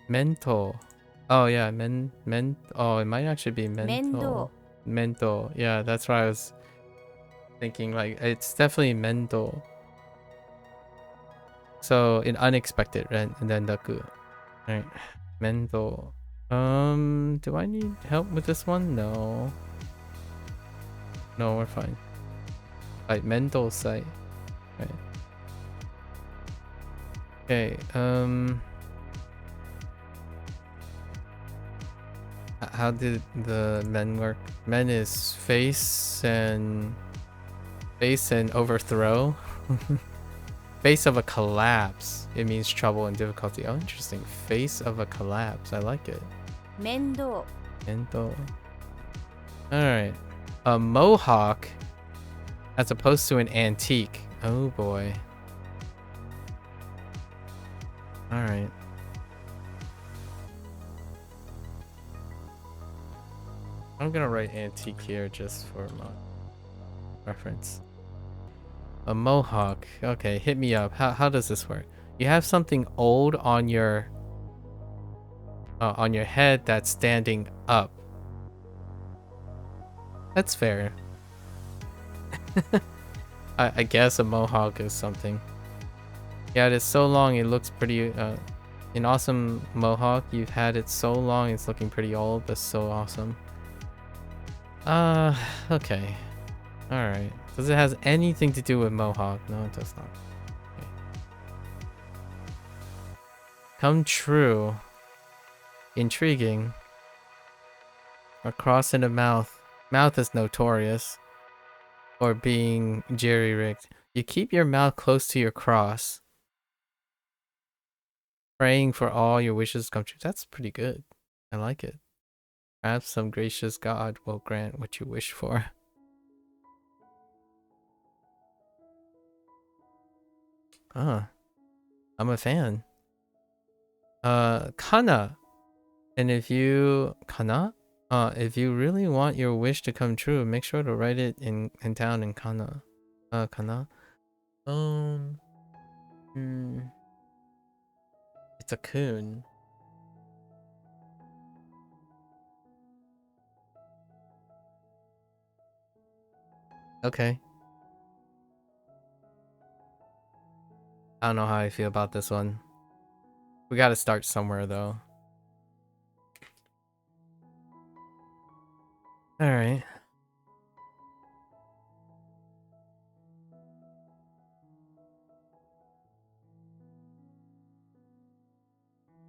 Speaker 1: Mental. Oh yeah, oh, it might actually be mental. Mental. Yeah, that's what I was thinking. Like, it's definitely mental. So, in unexpected, and then daku. Alright. Mental. Do I need help with this one? No. No, we're fine. Like, mental sight. Right. Okay, how did the men work? Men is face and overthrow. Face of a collapse. It means trouble and difficulty. Oh, interesting. Face of a collapse. I like it.
Speaker 3: 面倒
Speaker 1: Mendo. Alright. A mohawk as opposed to an antique. Oh boy. Alright. I'm gonna write antique here just for my reference. A mohawk. Okay, hit me up. How does this work? You have something old on your head that's standing up. That's fair. I guess a mohawk is something. Yeah, it is so long it looks pretty an awesome mohawk. You've had it so long it's looking pretty old, but so awesome. Okay. Alright. Does it has anything to do with mohawk? No, it does not. Okay. Come true. Intriguing. A cross in the mouth. Mouth is notorious. Or being jerry-rigged. You keep your mouth close to your cross. Praying for all your wishes come true. That's pretty good. I like it. Perhaps some gracious God will grant what you wish for. Ah, I'm a fan. Kana. And if you if you really want your wish to come true, make sure to write it in down in kana. Kana. It's a kun. Okay. I don't know how I feel about this one. We gotta start somewhere though. Alright.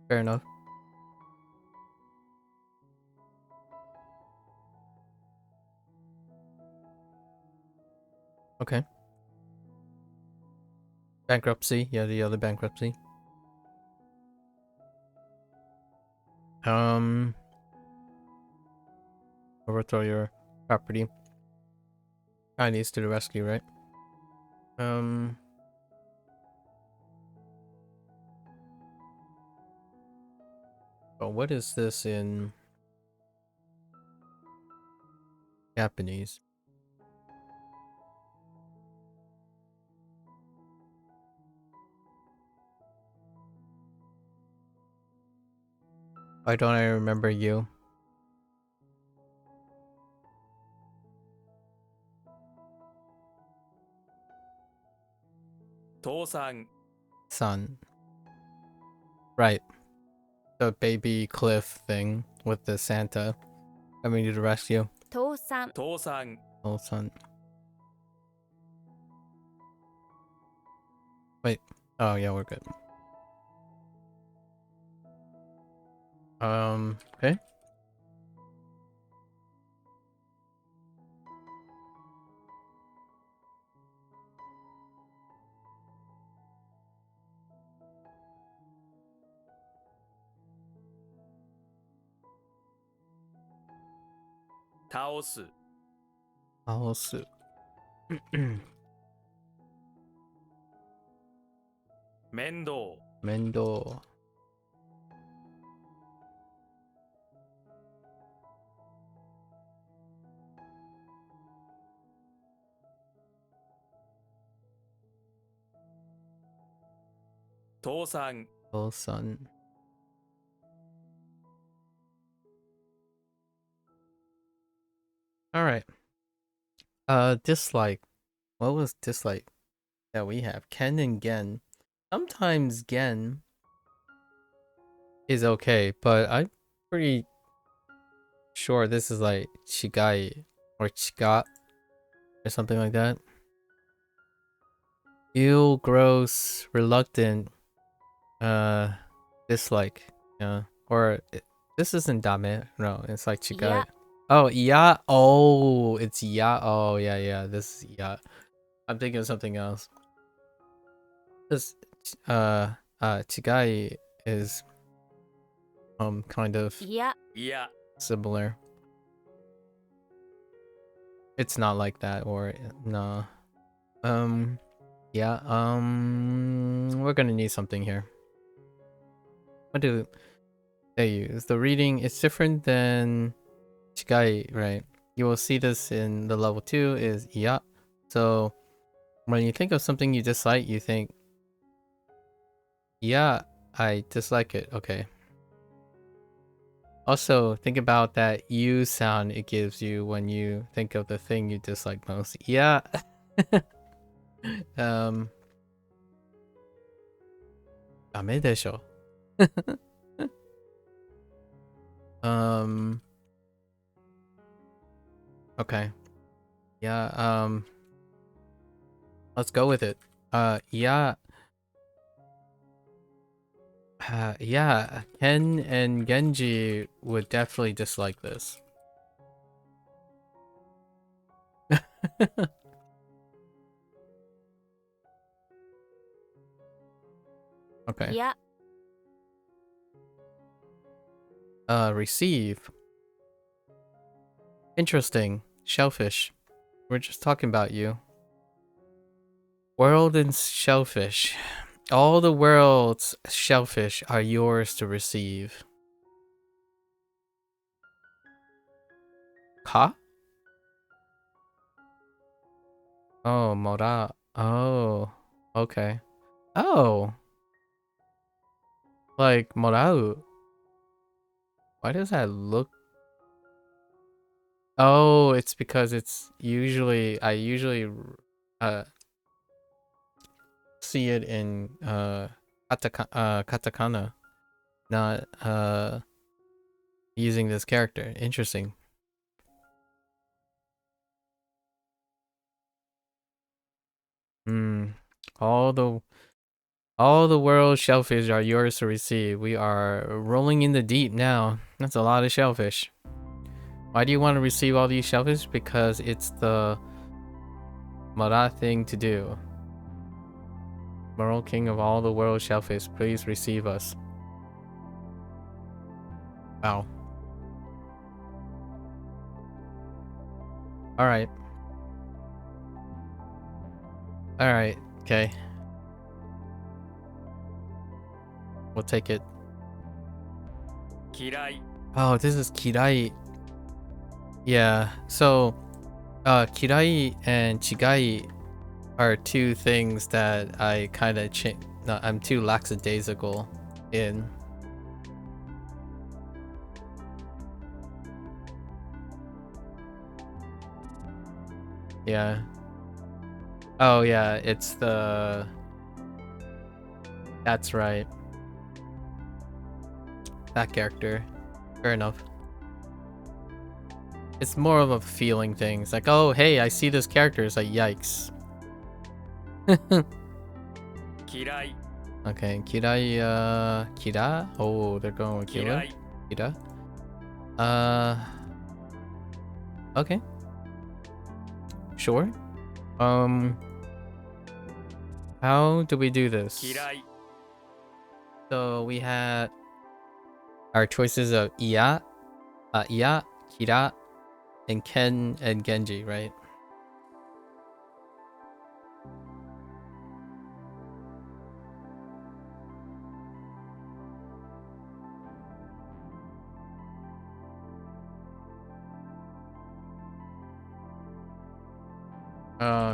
Speaker 1: Fair enough. Okay. Bankruptcy. Yeah, the other bankruptcy. Overthrow your property. Chinese to the rescue, right? But what is this in Japanese? Why don't I remember you?
Speaker 2: Tosan.
Speaker 1: Son. Right. The baby cliff thing with the Santa coming to the rescue.
Speaker 3: 倒産
Speaker 2: 倒産
Speaker 1: Oh, son. Wait. Oh, yeah, we're good. Okay.
Speaker 2: 倒す
Speaker 1: Also.
Speaker 2: 面倒
Speaker 1: Mendo.
Speaker 2: 倒産
Speaker 1: Oh, son. All right. Dislike. What was dislike that we have? Ken and Gen. Sometimes Gen is okay, but I'm pretty sure this is like Chigai or Chiga or something like that. Ew, gross, reluctant, dislike. Yeah. Or this isn't dame. No, it's like Chigai.
Speaker 3: Yeah.
Speaker 1: Oh, yeah. Oh, it's yeah. Oh, yeah, yeah. This is yeah. I'm thinking of something else. This Chigai is kind of
Speaker 3: いや
Speaker 2: いや
Speaker 1: similar. It's not like that or no. Yeah, we're gonna need something here. What do they use? The reading is different than Chigai, right? You will see this in the level 2 is yeah. So when you think of something you dislike, you think, yeah, I dislike it. Okay. Also, think about that U sound it gives you when you think of the thing you dislike most. Yeah. um. ダメでしょ. Okay. Yeah, let's go with it. Yeah. Yeah, Ken and Genji would definitely dislike this. Okay.
Speaker 3: いや
Speaker 1: Receive. Interesting. Shellfish. We're just talking about you. World and shellfish. All the world's shellfish are yours to receive. Ka? Oh, Mora. Oh, okay. Oh. Like, Morau. Why does that look? Oh, it's because it's usually, I usually, see it in, katakana, not, using this character. Interesting. All the world shellfish are yours to receive. We are rolling in the deep now. That's a lot of shellfish. Why do you want to receive all these shellfish? Because it's the Mara thing to do. Moral king of all the world shellfish, please receive us. Wow. Alright. Alright, okay. We'll take it.
Speaker 2: 嫌い
Speaker 1: Oh, this is kirai. Yeah, so kirai and chigai are two things that I kind of I'm too lackadaisical in. Yeah. Oh yeah, it's the... That's right. that character. Fair enough. It's more of a feeling thing. It's like, oh, hey, I see this character. It's like, yikes.
Speaker 2: 嫌い
Speaker 1: Okay, Kirai, Kira? Oh, they're going with
Speaker 2: 嫌
Speaker 1: Kira.
Speaker 2: い
Speaker 1: Kira. Okay. Sure. How do we do this?
Speaker 2: 嫌い
Speaker 1: So we had our choices of Iya, Kira, and Ken and Genji, right?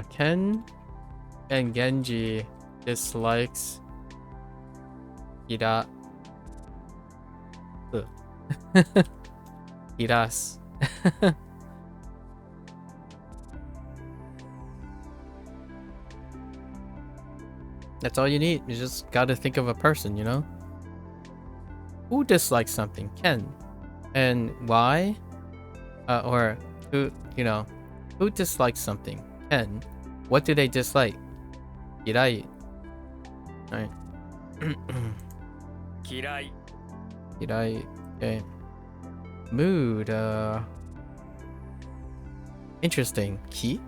Speaker 1: Ken and Genji dislikes Kira. Ugh. Kiras. That's all you need. You just gotta think of a person, you know? Who dislikes something? Ken. And why? Or who, you know, who dislikes something? Ken. What do they dislike? Kirai. Alright.
Speaker 2: 嫌い
Speaker 1: Kirai. Okay. Mood. Interesting. Ki?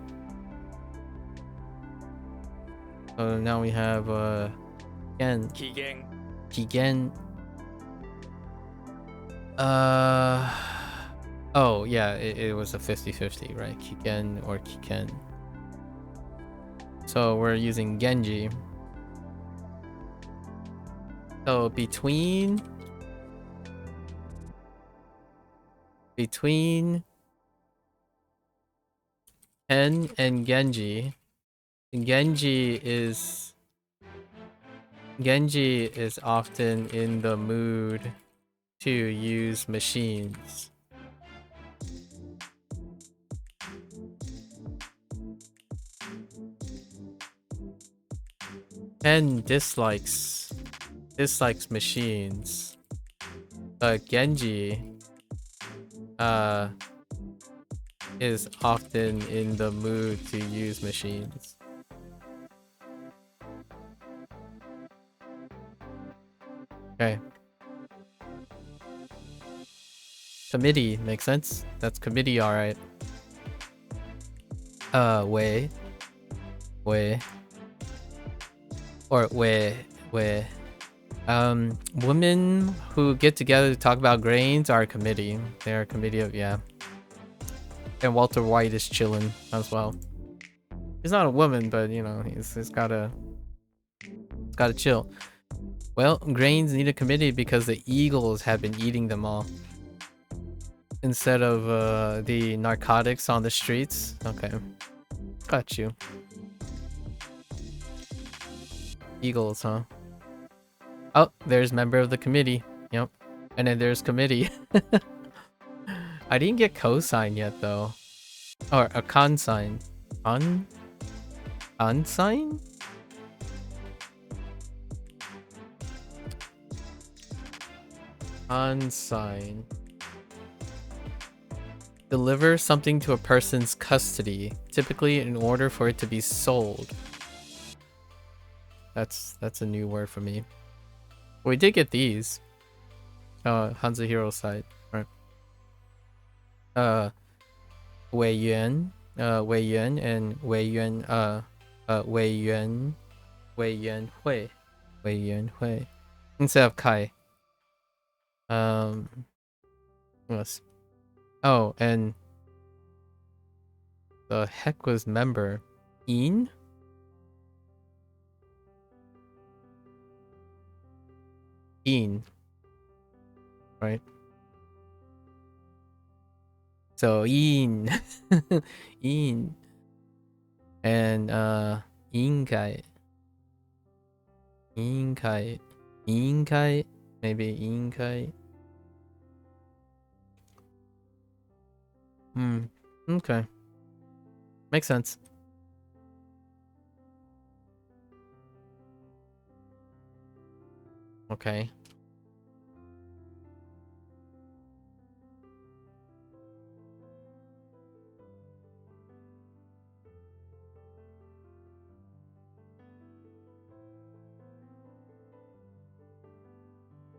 Speaker 1: So now we have Ken.
Speaker 2: 機嫌
Speaker 1: Kigen. Oh yeah, it was a 50-50, right? Kigen or Kiken. So we're using Genji. So between Ken and Genji, Genji is often in the mood to use machines. Ken dislikes machines, but Genji is often in the mood to use machines. Okay. Committee makes sense. That's committee, all right. Way, or way. Women who get together to talk about grains are a committee. They're a committee of, yeah. And Walter White is chilling as well. He's not a woman, but you know, he's gotta chill. Well, grains need a committee because the eagles have been eating them all. Instead of the narcotics on the streets. Okay. Got you. Eagles, huh? Oh, there's member of the committee. Yep. And then there's committee. I didn't get cosign yet though. Or a consign. Consign? Consign. Deliver something to a person's custody, typically in order for it to be sold. That's a new word for me. We did get these. Hanzuhiro side, right? Wei Yuan and Wei Yuan Hui. Instead of Kai. Yes. Oh, and the heck was member? Right? So In and Inkai, maybe Inkai. Okay, makes sense. Okay.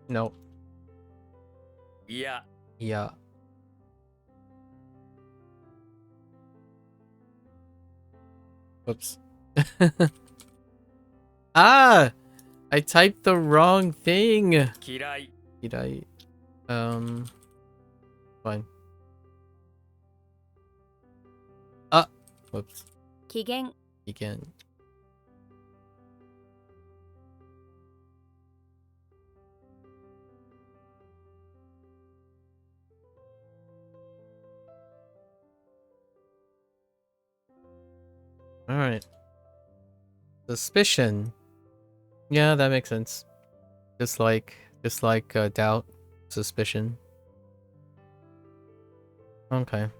Speaker 1: No.
Speaker 2: いや
Speaker 1: Yeah. Whoops. Ah! I typed the wrong thing.
Speaker 2: 嫌い
Speaker 1: Did I? Fine. Ah! Whoops.
Speaker 3: 機嫌
Speaker 1: Again. Alright. Suspicion. Yeah, that makes sense. Just like doubt, suspicion. Okay.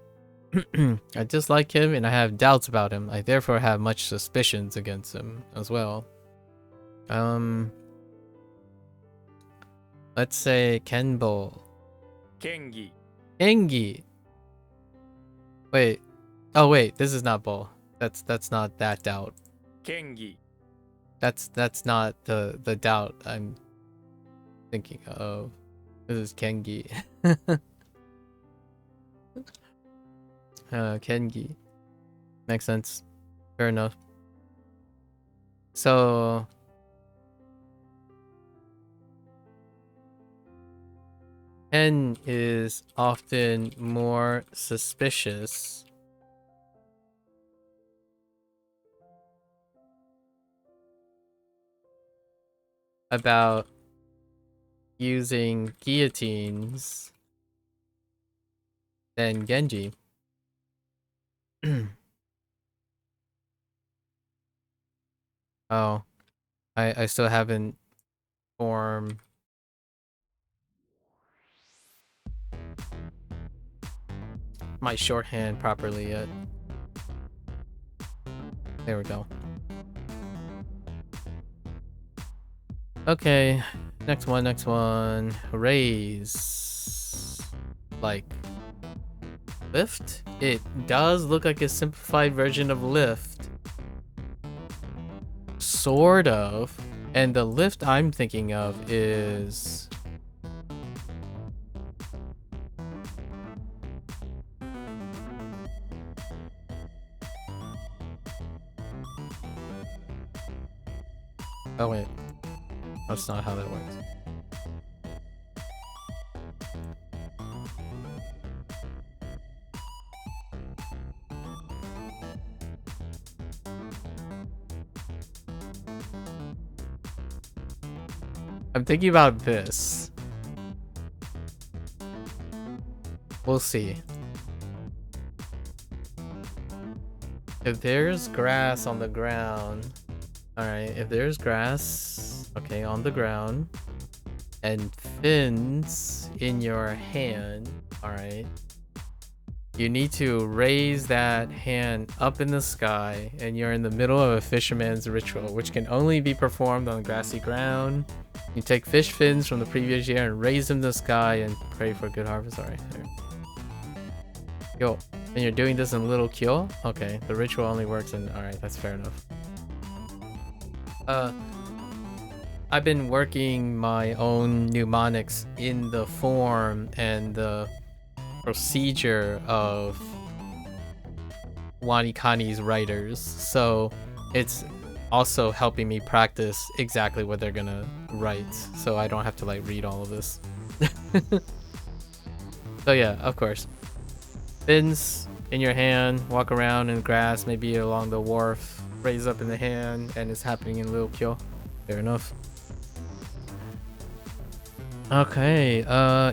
Speaker 1: I dislike him and I have doubts about him. I therefore have much suspicions against him as well. Let's say Kenbo.
Speaker 2: 嫌疑
Speaker 1: Engi. Wait. Oh wait, this is not Bo. That's not that doubt.
Speaker 2: 嫌疑
Speaker 1: That's not the doubt I'm thinking of. This is Kengi. Kengi. Makes sense. Fair enough. So Ken is often more suspicious about using guillotines than Genji. Oh, I still haven't formed my shorthand properly yet. There we go. Okay, next one. Raise. Like lift? It does look like a simplified version of lift. Sort of. And the lift I'm thinking of is... Oh wait. That's not how that works. I'm thinking about this. We'll see. If there's grass on the ground... Alright, if there's grass, okay, on the ground, and fins in your hand, alright, you need to raise that hand up in the sky, and you're in the middle of a fisherman's ritual, which can only be performed on grassy ground. You take fish fins from the previous year and raise them to the sky and pray for a good harvest. Alright, there. Yo, and you're doing this in Little Kyo? Okay, the ritual only works in... Alright, that's fair enough. I've been working my own mnemonics in the form and the procedure of WaniKani's writers, so it's also helping me practice exactly what they're gonna write, so I don't have to like read all of this. So yeah, of course. Fins in your hand, walk around in the grass, maybe along the wharf, raise up in the hand, and it's happening in Little Kyo. Fair enough. Okay,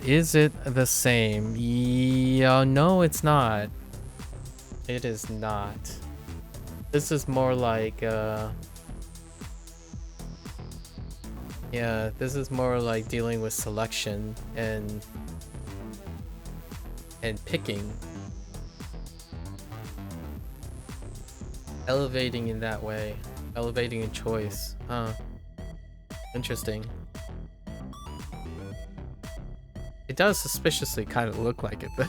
Speaker 1: is it the same? Yeah, no, it's not. It is not. This is more like, yeah, this is more like dealing with selection and picking. Elevating in that way. Elevating in choice. Huh. Interesting. It does suspiciously kind of look like it, but...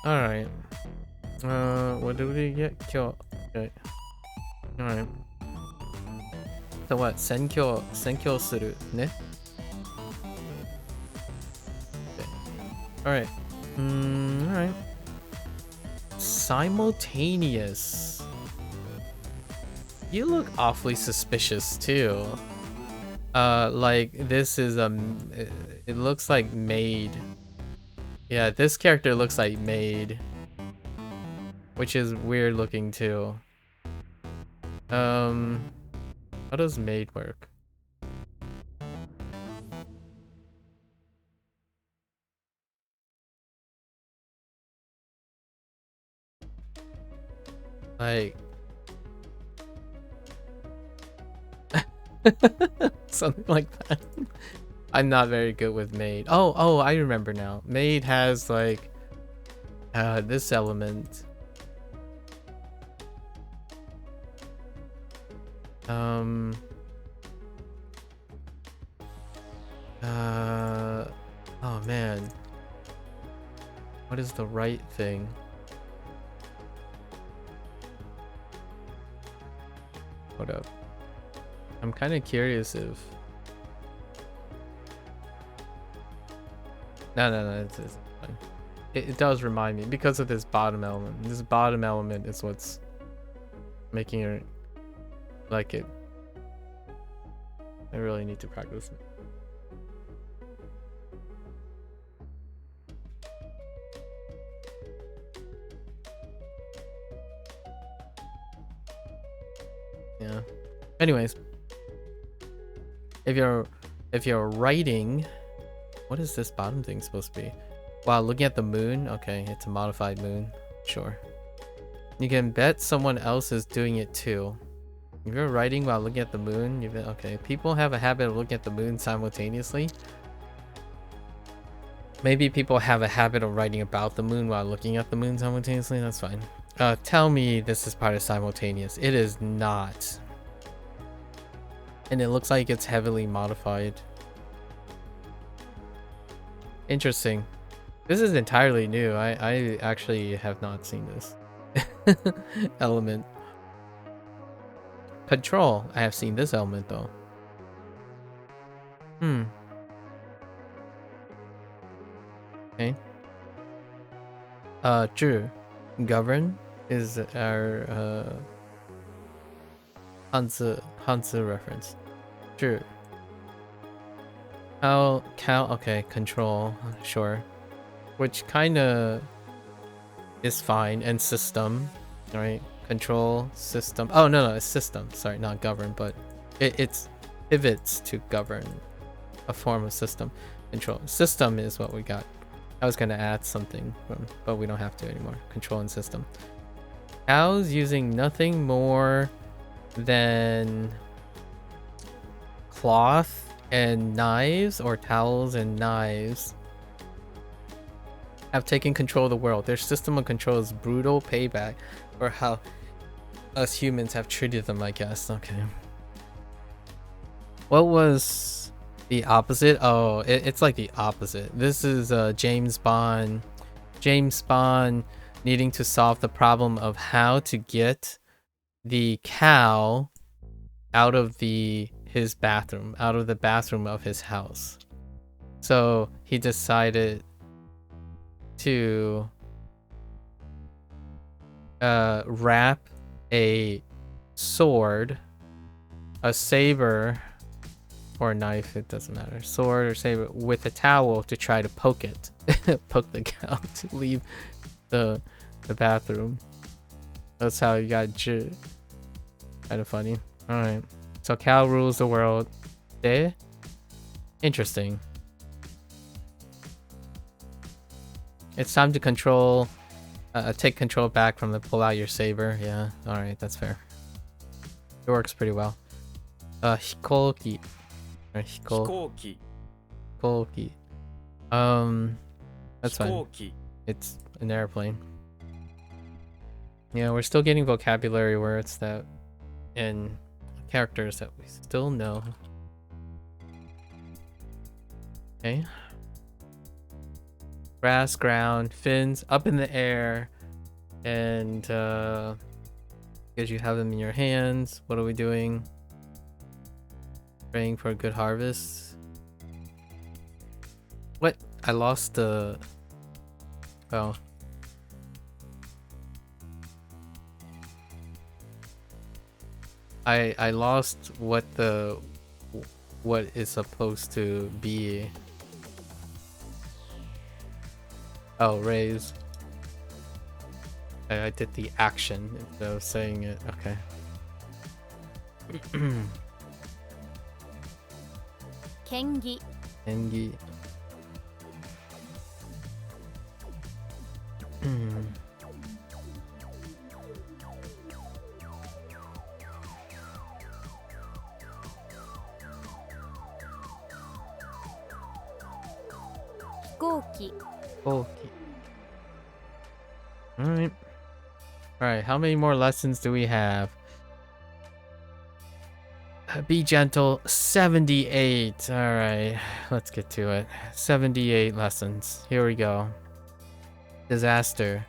Speaker 1: Alright. What do we get? Kill. Okay. Alright. とは宣教するね。Alright. Alright. Simultaneous. You look awfully suspicious too. Like this is it looks like made. Yeah, this character looks like made, which is weird looking too. How does made work? Like something like that. I'm not very good with made. Oh, I remember now. Made has like this element. Oh man. What is the right thing? Hold up. I'm kind of curious if... No, it's fine. It does remind me because of this bottom element. This bottom element is what's making it like it. I really need to practice it. Yeah. Anyways, if you're writing, what is this bottom thing supposed to be? Wow, looking at the moon. Okay, it's a modified moon. Sure. You can bet someone else is doing it too. If you're writing while looking at the moon, okay. People have a habit of looking at the moon simultaneously. Maybe people have a habit of writing about the moon while looking at the moon simultaneously. That's fine. Tell me this is part of simultaneous. It is not. And it looks like it's heavily modified. Interesting. This is entirely new. I actually have not seen this element. Control. I have seen this element though. Okay. 治 govern is our Hanzi reference. 治 cow okay, control, sure. Which kinda is fine. And system, right? Control, system. Oh no, it's system. Sorry, not govern, but it's pivots to govern, a form of system. Control. System is what we got. I was gonna add something, but we don't have to anymore. Control and system. Cows using nothing more than cloth and knives, or towels and knives, have taken control of the world. Their system of control is brutal payback for how us humans have treated them, I guess. Okay. What was the opposite? Oh, it's like the opposite. This is James Bond needing to solve the problem of how to get the cow out of his bathroom, out of the bathroom of his house. So he decided to wrap a sword, a saber, or a knife, it doesn't matter, sword or saber, with a towel to try to poke it. Poke the cow to leave the bathroom. That's how you got kind of funny. Alright, so cow rules the world. There. Interesting. It's time to control, take control back from the pull out your saber. Yeah, alright, that's fair. It works pretty well. Hikoki. Or
Speaker 2: Hikoki.
Speaker 1: Hikoki. That's fine. It's an airplane. Yeah, we're still getting vocabulary words that, and characters that we still know. Okay. Grass, ground, fins, up in the air, and because you have them in your hands, what are we doing? Praying for a good harvest. What? I lost the... Oh. I lost what is supposed to be. Oh, raise. I did the action instead of saying it. Okay.
Speaker 3: Kengi.
Speaker 1: Engi.
Speaker 3: Hikouki.
Speaker 1: Okay. Alright. Alright, how many more lessons do we have? Be gentle, 78. Alright, let's get to it. 78 lessons. Here we go. Disaster.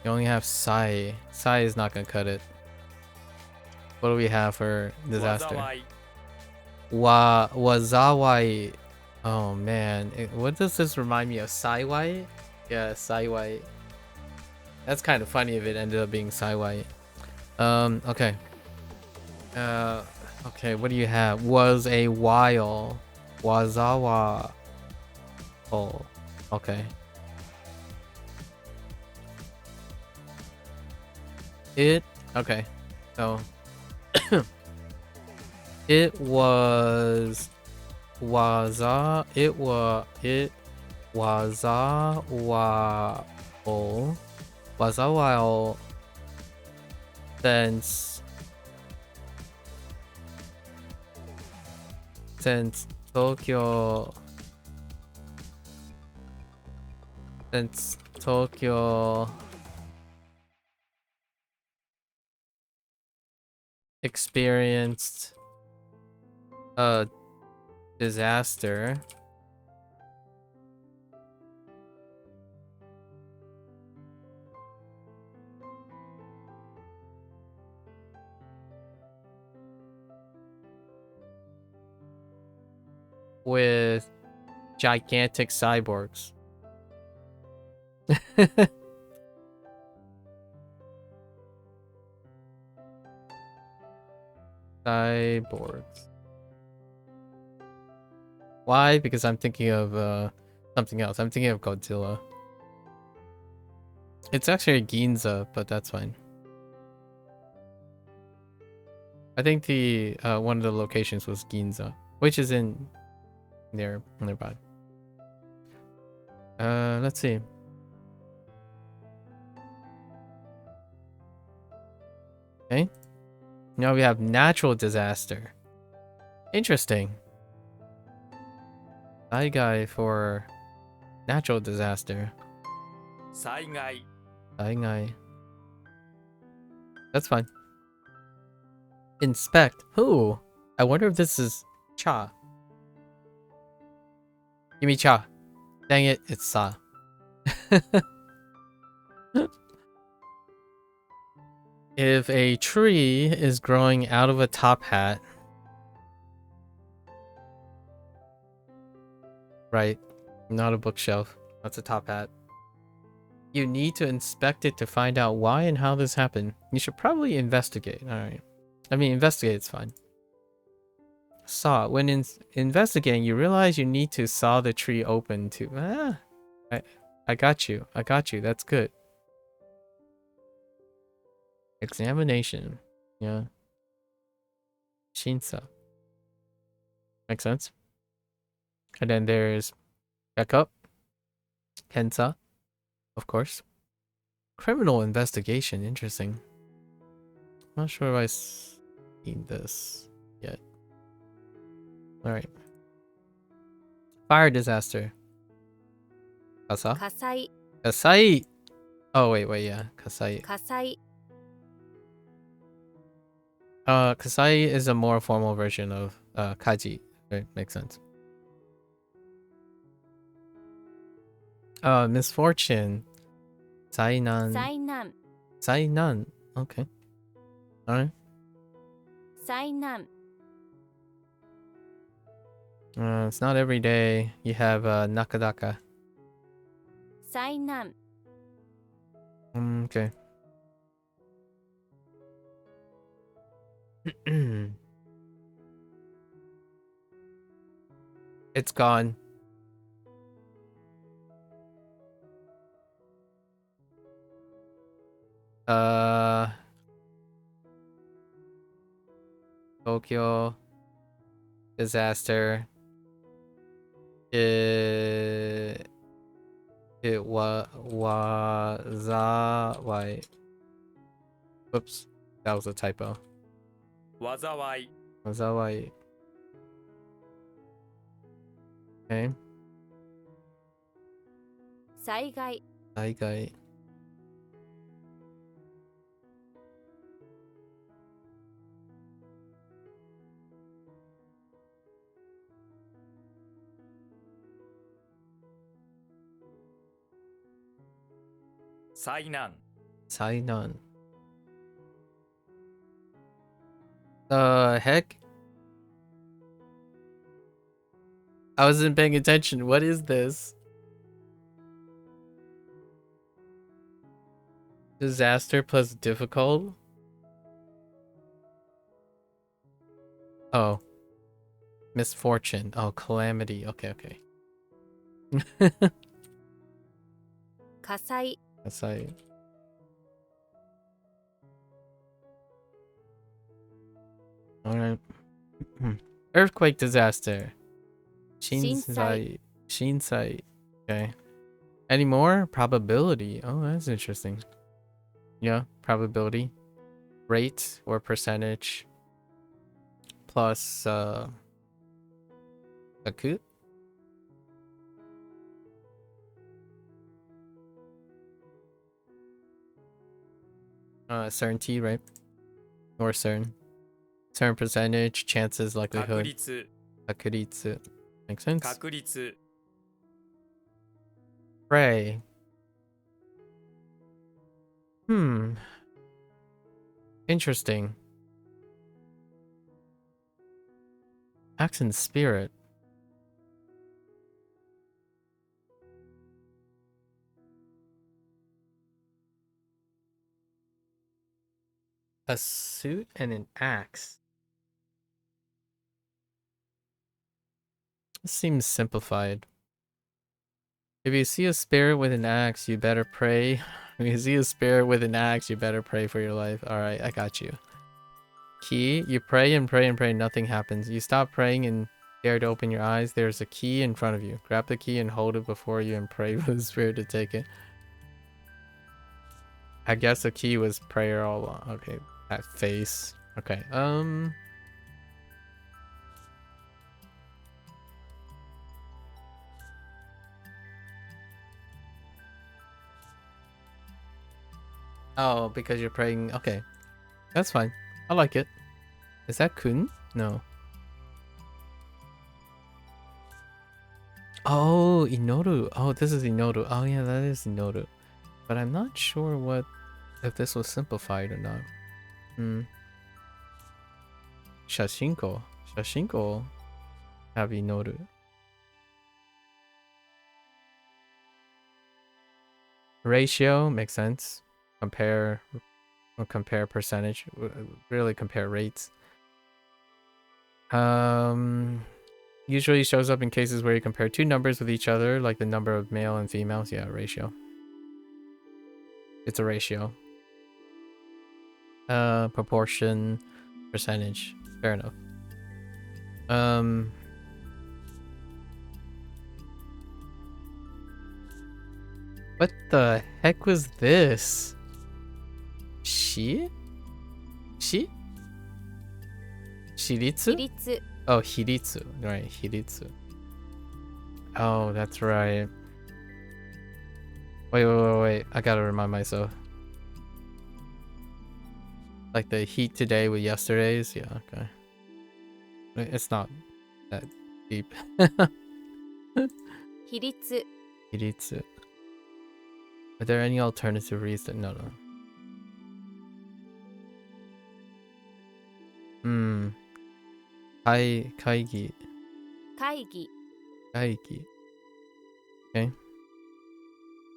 Speaker 1: You only have Sai. Sai is not gonna cut it. What do we have for disaster?
Speaker 2: 災い
Speaker 1: Wazawai. Oh man. What does this remind me of? Saiwai? Yeah, Saiwai. That's kind of funny if it ended up being Saiwai. Okay. Okay, what do you have? Was a while. Wazawa. Oh, okay. Okay. So it was waza a while since Tokyo experienced a disaster with gigantic cyborgs. Cyborgs. Why? Because I'm thinking of something else. I'm thinking of Godzilla. It's actually Ginza, but that's fine. I think the one of the locations was Ginza, which is nearby. Let's see. Okay. Now we have natural disaster. Interesting. Guy for natural disaster.
Speaker 2: 災害
Speaker 1: That's fine. Inspect. Who? I wonder if this is Cha. Give me Cha. Dang it, it's Sa. If a tree is growing out of a top hat, right, not a bookshelf, that's a top hat, you need to inspect it to find out why and how this happened. You should probably investigate. All right. I mean, investigate is fine. Saw. When investigating, you realize you need to saw the tree open to... I got you. I got you. That's good. Examination. Yeah. Shinsa. Makes sense. And then there's backup. Kensa. Of course. Criminal investigation. Interesting. Not sure if I've seen this yet. Alright. Fire disaster. Kasa?
Speaker 3: Kasai.
Speaker 1: Kasai! Oh, wait, yeah. Kasai.
Speaker 3: Kasai.
Speaker 1: Kasai is a more formal version of Kaji. Right? Makes sense. Misfortune. Sainan.
Speaker 3: Sainan.
Speaker 1: Sainan. Okay. Alright.
Speaker 3: 災難
Speaker 1: It's not every day you have nakadaka.
Speaker 3: 災難
Speaker 1: Okay. It's gone. Tokyo disaster. It was why? Whoops, that was a typo.
Speaker 2: 災い
Speaker 1: Wazawai. Okay.
Speaker 3: 災害
Speaker 1: Saigai. Sainan. The heck? I wasn't paying attention. What is this? Disaster plus difficult? Oh. Misfortune. Oh, calamity. Okay, okay.
Speaker 3: 火災
Speaker 1: That's like... Alright. Earthquake disaster. Shinsai. Shinsai. Okay. Any more? Probability. Oh, that's interesting. Yeah, probability. Rate or percentage. Plus, MAKU. Certainty, right? Or certain. Certain percentage, chances,
Speaker 2: 確
Speaker 1: likelihood.
Speaker 2: 率
Speaker 1: Hakuritsu. Makes sense.
Speaker 2: 確率
Speaker 1: Pray. Interesting. Acts in spirit. A suit and an axe. This seems simplified. If you see a spirit with an axe, you better pray. If you see a spirit with an axe, you better pray for your life. Alright, I got you. Key, you pray and pray and pray, nothing happens. You stop praying and dare to open your eyes. There's a key in front of you. Grab the key and hold it before you and pray for the spirit to take it. I guess the key was prayer all along. Okay, that face. Okay, oh, because you're praying. Okay, that's fine. I like it. Is that kun? No. Oh, Inoru. Oh, this is Inoru. Oh, yeah, that is Inoru. But I'm not sure what if this was simplified or not. Shashinko. Shashinko have Inoru. Ratio makes sense. Compare percentage. Really compare rates. Usually shows up in cases where you compare two numbers with each other, like the number of male and females. Yeah, ratio. It's a ratio. Proportion, percentage. Fair enough. What the heck was this? Shi? Shiritsu?
Speaker 3: 比率
Speaker 1: Oh, Hiritsu. Right, Hiritsu. Oh, that's right. Wait. I gotta remind myself. Like the heat today with yesterday's? Yeah, okay. It's not that deep.
Speaker 3: 比率
Speaker 1: Hiritsu. Are there any alternative reasons? No. Kaigi.
Speaker 3: Kaigi.
Speaker 1: Kaigi. Okay.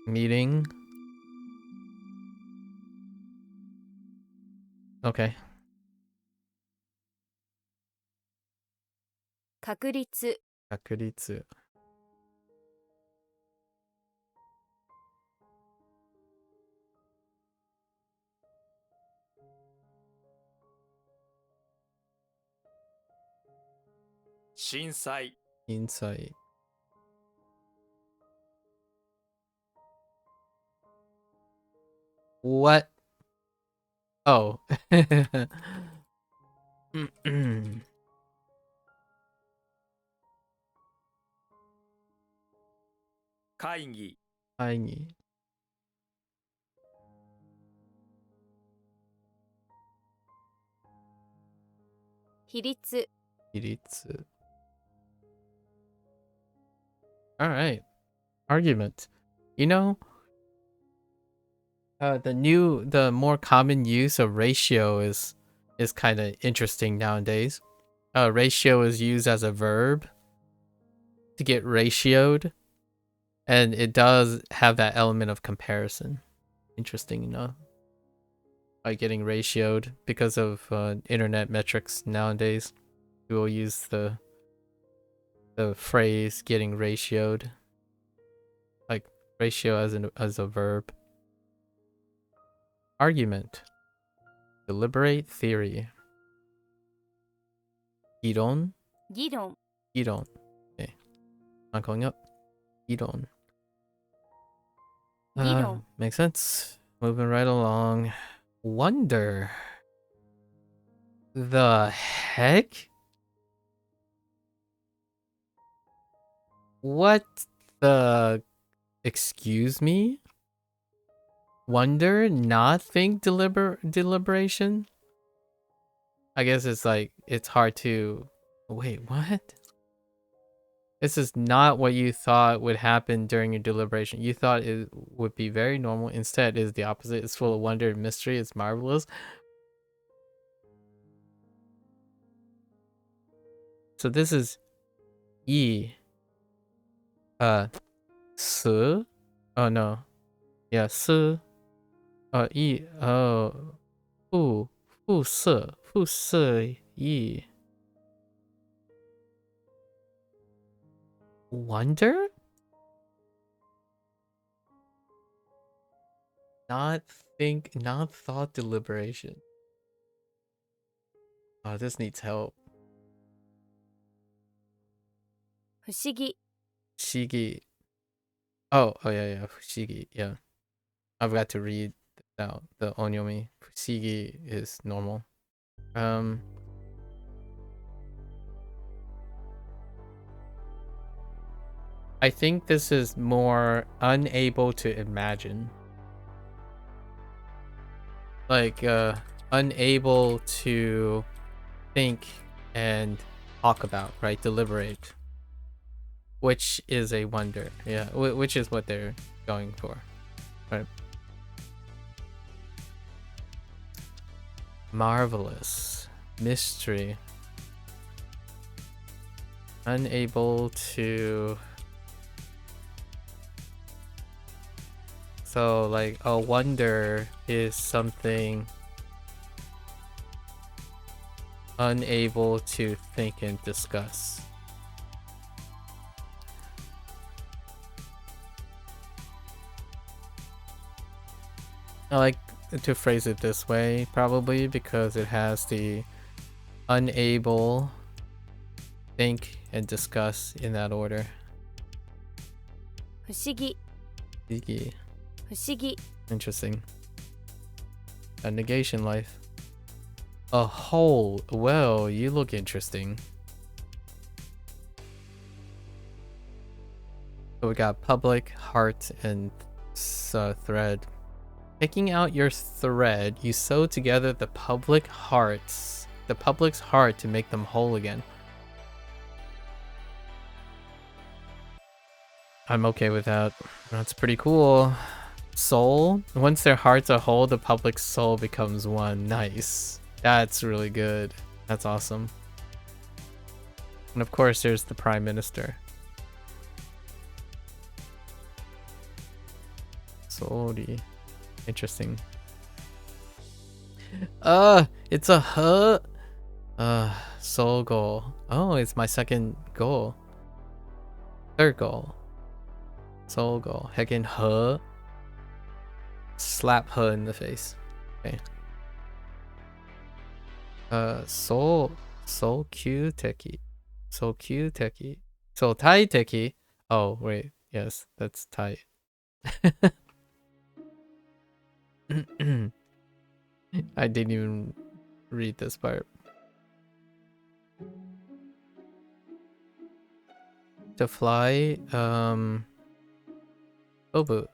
Speaker 1: Meeting. Okay.
Speaker 3: 確率。
Speaker 1: 確率。
Speaker 2: 震災
Speaker 1: Insight. What? Oh.
Speaker 2: 会議
Speaker 1: 会議。
Speaker 3: 比率。
Speaker 1: 比率。Alright. Argument. You know, the more common use of ratio is kind of interesting nowadays. Ratio is used as a verb to get ratioed, and it does have that element of comparison. Interesting enough. By getting ratioed because of internet metrics nowadays, we will use the phrase getting ratioed, like ratio as a verb. Argument. Deliberate theory. 議論
Speaker 3: 議論。
Speaker 1: 議論 Okay. Not going up. 議論
Speaker 3: 議論。
Speaker 1: Makes sense. Moving right along. Wonder. The heck? What the... Excuse me? Wonder, not think deliberation? I guess it's like, it's hard to... Wait, what? This is not what you thought would happen during your deliberation. You thought it would be very normal. Instead, it is the opposite. It's full of wonder and mystery. It's marvelous. So this is... E. S. Oh, no. Yeah, S. E. Oh. Fu se. E. Wonder? Not thought deliberation. Oh, this needs help.
Speaker 3: 不思議。
Speaker 1: Shigi. Oh yeah. Fushigi, yeah. I forgot to read out the onyomi. Fushigi is normal. I think this is more unable to imagine. Like, unable to think and talk about, right? Deliberate. Which is a wonder. Yeah, which is what they're going for. Right. Marvelous. Mystery. Unable to... So, like, a wonder is something unable to think and discuss. I like to phrase it this way, probably, because it has the unable, think, and discuss in that order.
Speaker 3: 不思議。
Speaker 1: Iki.
Speaker 3: 不思議。
Speaker 1: Interesting. A negation life. A whole. Well, you look interesting. So we got public, heart, and thread. Picking out your thread, you sew together the public's heart to make them whole again. I'm okay with that. That's pretty cool. Soul. Once their hearts are whole, the public's soul becomes one. Nice. That's really good. That's awesome. And of course, there's the Prime Minister. Sorry. Interesting. It's a soul goal. Oh, it's my second goal. Third goal. Soul goal. Heckin' slap in the face. Okay. Soul Q techie. Soul Q techie. Soul Tai techie. Oh wait, yes, that's Tai. I didn't even read this part. To fly, Tobu.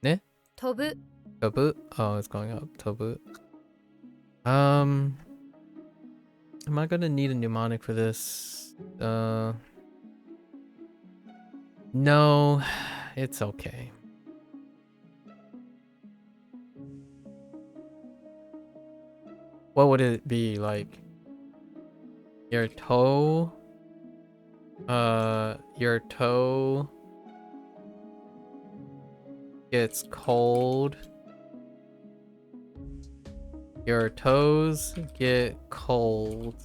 Speaker 1: Ne?
Speaker 3: 飛ぶ
Speaker 1: Tobu. Oh, it's going up. Tobu. Am I gonna need a mnemonic for this? No, it's okay. What would it be like? Your toe gets cold. Your toes get cold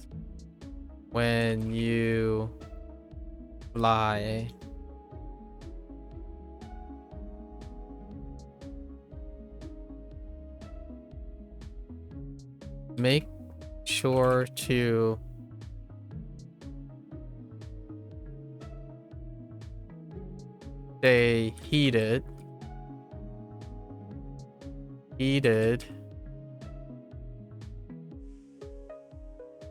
Speaker 1: when you fly. Make sure to stay heated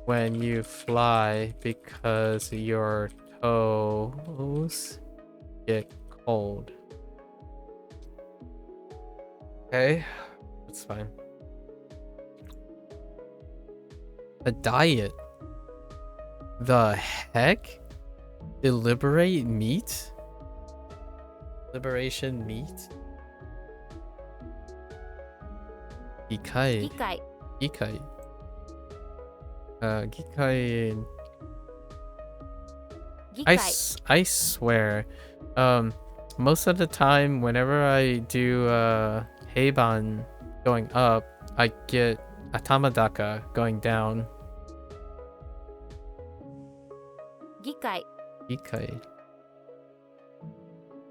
Speaker 1: when you fly because your toes get cold. Okay, that's fine. A diet? The heck? Deliberate meat? Liberation meat? Gikai.
Speaker 3: 議会
Speaker 1: Gikai. Gikai.
Speaker 3: 議
Speaker 1: I,
Speaker 3: 会
Speaker 1: I swear, most of the time whenever I do Heiban going up, I get Atamadaka going down.
Speaker 3: 議会
Speaker 1: Gikai.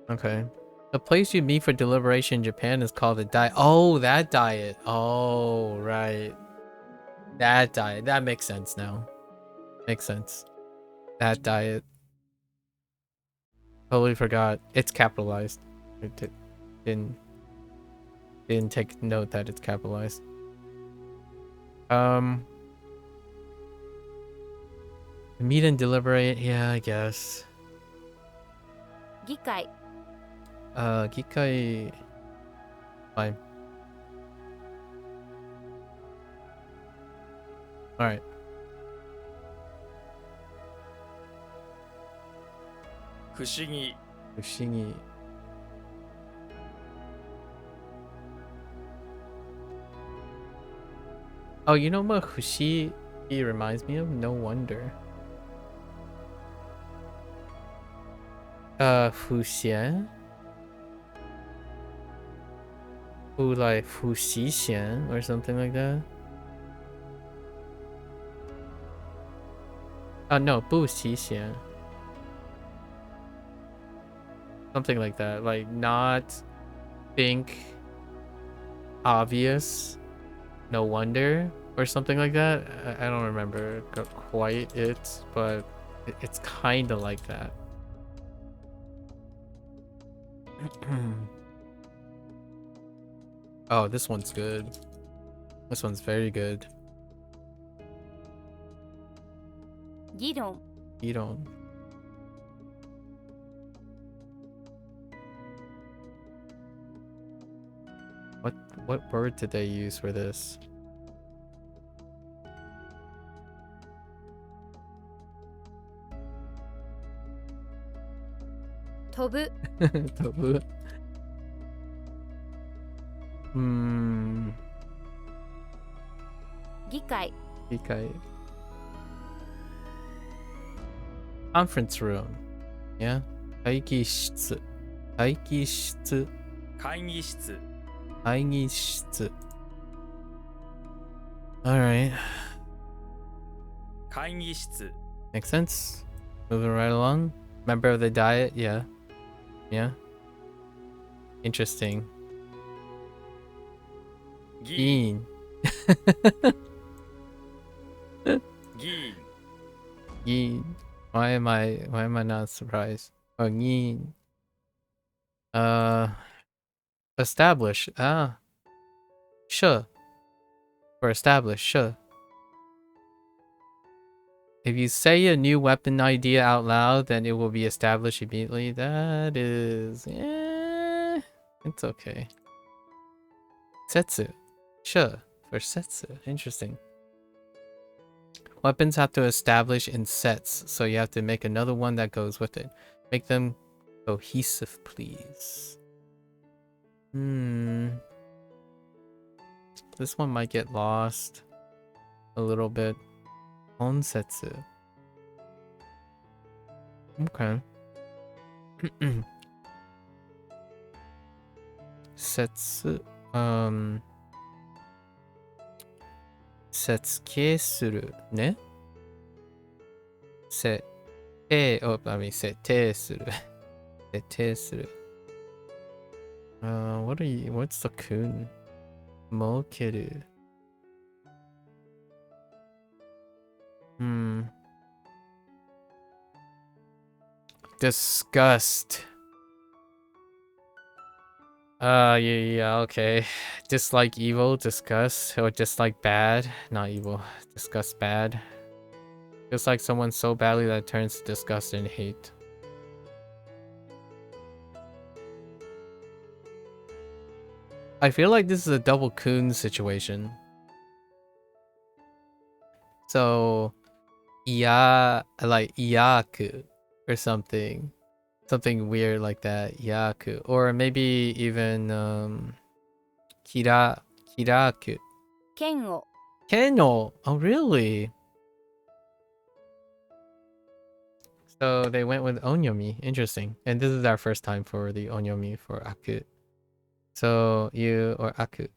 Speaker 1: Okay. The place you meet for deliberation in Japan is called a diet. Oh, that diet. Oh, right. That diet. That makes sense now. Makes sense. That diet. Totally forgot. It's capitalized. Didn't take note that it's capitalized. Meet and deliberate. Yeah, I guess.
Speaker 3: 議会
Speaker 1: Gikai. Fine. All right.
Speaker 2: 不思議
Speaker 1: Fushigi. Oh, you know what Fushigi reminds me of? No wonder. Fuxian? Who like Fuxixian or something like that? Oh no, Buxixian. Something like that. Like not think obvious. No wonder or something like that. I don't remember quite it, but it's kind of like that. Oh, this one's good. This one's very good.
Speaker 3: 議論
Speaker 1: You don't. What word did they use for this?
Speaker 3: 飛ぶ
Speaker 1: Tofu. Hmm.
Speaker 3: 議会
Speaker 1: Gikai. conference room. Yeah. 会議室。会議室。
Speaker 2: 会議室。
Speaker 1: 会議室。Alright.
Speaker 2: 会議室。
Speaker 1: Makes sense. Moving right along. Member of the diet? Yeah. Yeah. Interesting.
Speaker 2: 議員。
Speaker 1: Bean.
Speaker 2: 議員。
Speaker 1: Yin. Why am I not surprised? Oh, yin. Establish. Ah. Sure. Or establish. Sure. If you say a new weapon idea out loud, then it will be established immediately. That is... Eh, it's okay. Setsu. Sure. For setsu. Interesting. Weapons have to establish in sets, so you have to make another one that goes with it. Make them cohesive, please. This one might get lost a little bit. Onsetsu. Okay. Setsu. Setsuke suru ne? Sete. Oh, I mean sete suru. Sete suru. What's the kun? Mokeru. Disgust. Yeah, okay. Dislike evil, disgust, or dislike bad. Not evil. Disgust bad. Dislike someone so badly that it turns to disgust and hate. I feel like this is a double kun situation. So, like yaku or something. Something weird like that. Yaku. Or maybe even kiraku.
Speaker 3: 剣を
Speaker 1: Keno. Oh, really? So they went with onyomi. Interesting. And this is our first time for the onyomi for aku. So you or aku.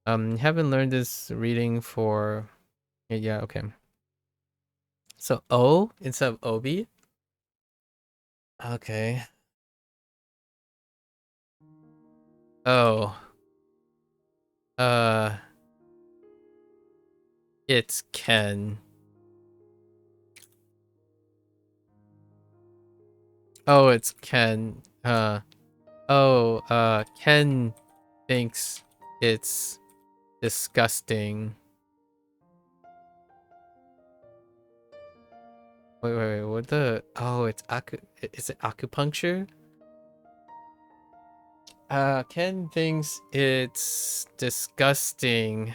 Speaker 1: Haven't learned this reading for... Yeah, okay. So O instead of obi. Okay. Oh. It's Ken. Oh, it's Ken. Ken thinks it's disgusting. Wait, what the... Oh, it's is it acupuncture? Ken thinks it's disgusting.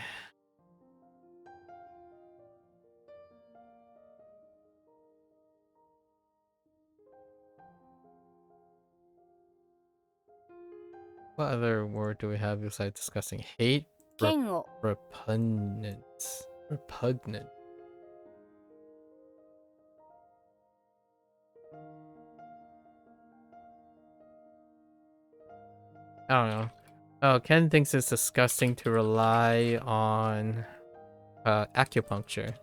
Speaker 1: What other word do we have besides disgusting? Hate?
Speaker 3: 剣を
Speaker 1: Repugnance. Repugnant. I don't know. Oh, Ken thinks it's disgusting to rely on acupuncture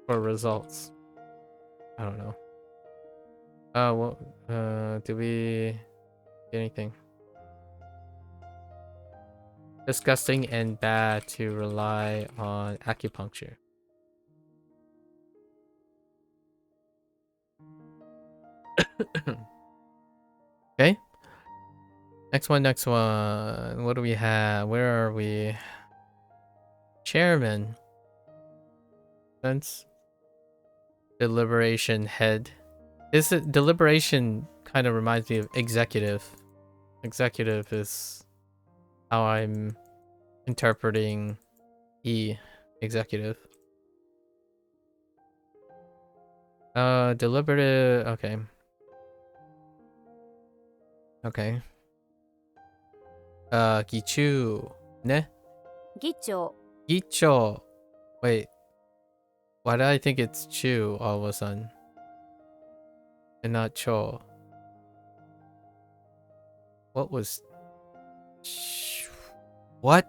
Speaker 1: for results. I don't know. Did we get anything? Disgusting and bad to rely on acupuncture. Okay. Next one. What do we have? Where are we? Chairman. Sense. Deliberation head. This deliberation kind of reminds me of executive. Executive is how I'm interpreting executive. Deliberative. Okay. Okay. Gichu. Ne?
Speaker 3: 議長
Speaker 1: Gicho. Wait. Why did I think it's Chu all of a sudden? And not Cho? What was... What?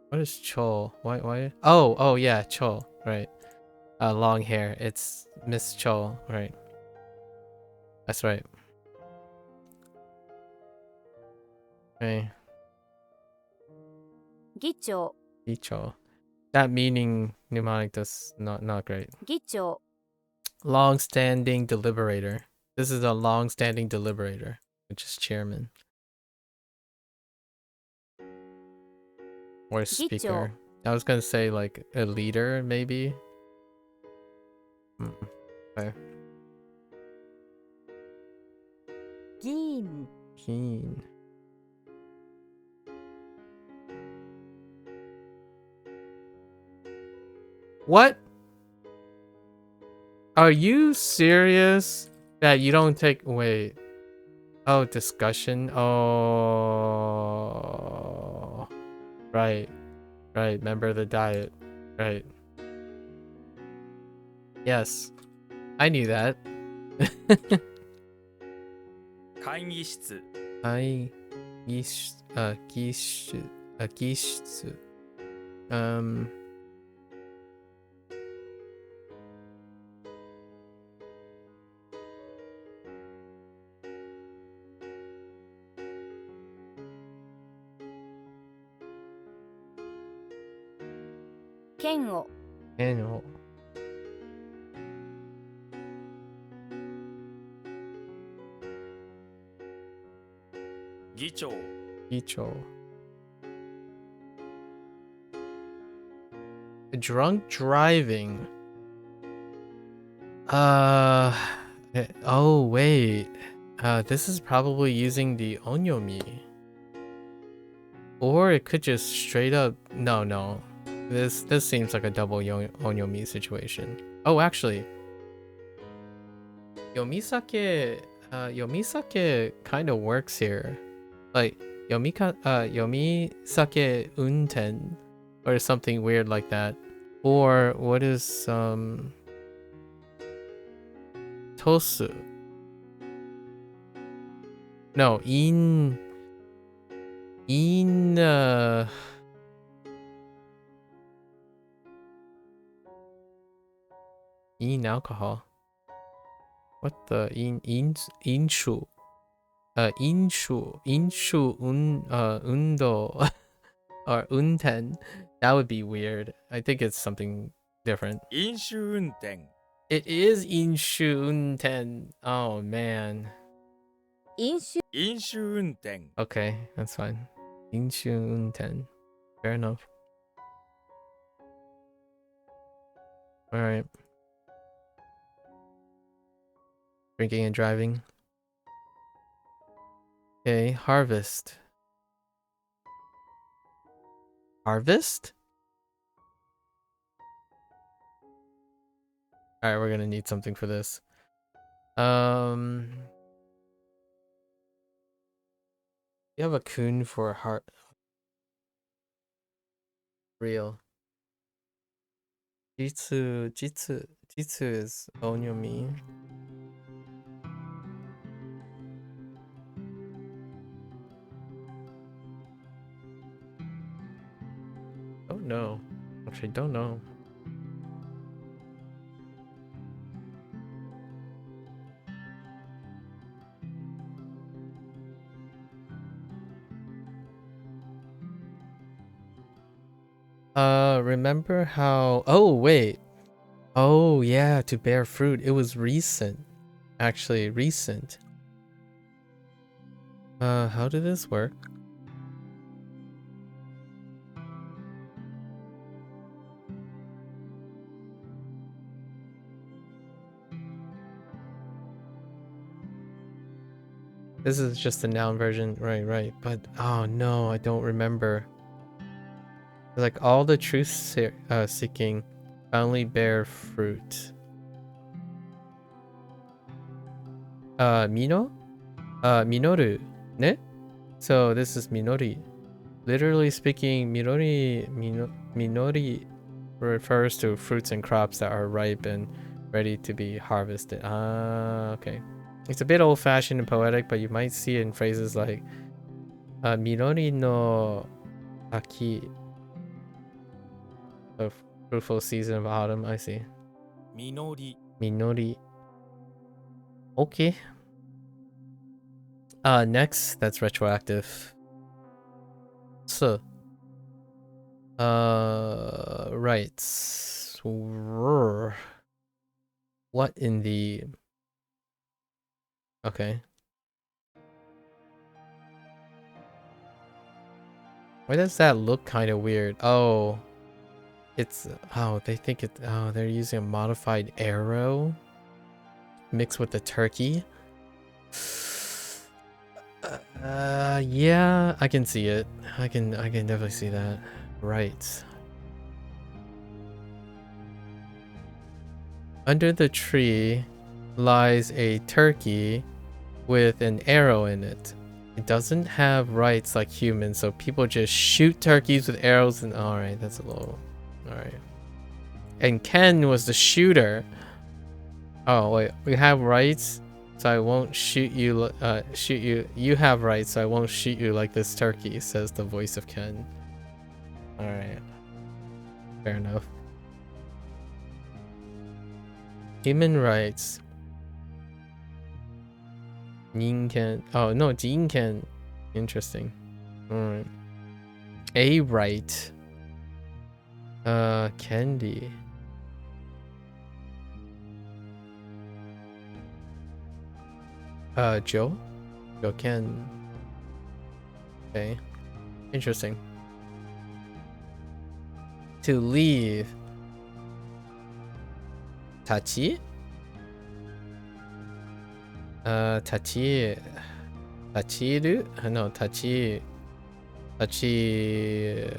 Speaker 1: What is Cho? Why? Oh, yeah, Cho. Right. Long hair. It's Miss Cho. Right. That's right. Okay.
Speaker 3: 議長
Speaker 1: Icho. That meaning mnemonic does not great.
Speaker 3: 議長
Speaker 1: Long-standing deliberator. This is a long-standing deliberator, which is chairman. Or speaker. I was gonna say like a leader, maybe. Okay.
Speaker 3: 議員
Speaker 1: Keen. What? Are you serious that you don't take... Wait. Oh, discussion? Oh. Right. Right. Remember the diet. Right. Yes. I knew that.
Speaker 2: 会議室
Speaker 1: I... Gish... Gish... Gish...
Speaker 3: 剣を
Speaker 1: Annual.
Speaker 2: 議長
Speaker 1: Icho. Drunk driving. Oh wait. This is probably using the onyomi. Or it could just straight up... No. This seems like a double onyomi situation. Oh, actually. Yomisake kind of works here. Like Yomisake unten or something weird like that. Or what is tosu? No, in alcohol. What the inshu? Inshu undo or unten. That would be weird. I think it's something different.
Speaker 2: 飲酒運転
Speaker 1: It is inshu unten. Oh man.
Speaker 3: 飲酒
Speaker 2: 飲酒運転
Speaker 1: Okay, that's fine. Inshu unten. Fair enough. All right. Drinking and driving. Okay, harvest. Harvest? Alright, we're gonna need something for this. You have a kun for heart. Real. Jitsu is onyomi. Don't know. Actually, don't know. Remember how... Oh, wait. Oh, yeah, to bear fruit. It was recent. Actually, recent. How did this work? This is just the noun version. Right. But, oh no, I don't remember. Like, all the truth seeking finally bear fruit. Mino? Minoru. Ne? So this is minori. Literally speaking, minori refers to fruits and crops that are ripe and ready to be harvested. Ah, okay. It's a bit old-fashioned and poetic, but you might see it in phrases like Minori no Aki, the fruitful season of autumn. I see.
Speaker 2: 実り
Speaker 1: Minori. Okay. Next, that's retroactive. So, right. What in the... Okay. Why does that look kind of weird? Oh, it's... Oh, they think it... Oh, they're using a modified arrow mixed with the turkey. Yeah, I can see it. I can definitely see that. Right. Under the tree lies a turkey with an arrow in it. It doesn't have rights like humans, so people just shoot turkeys with arrows and alright, that's a little alright. And Ken was the shooter. Oh wait, we have rights, so I won't shoot you shoot you. You have rights, so I won't shoot you like this turkey, says the voice of Ken. Alright. Fair enough. Human rights. Ninken. Oh no, Jinken. Interesting. Alright. A right. Candy. Joe? Joe Ken. Okay. Interesting. To leave. Tachi? Tachi. Tachiru? No, Tachi. Tachi.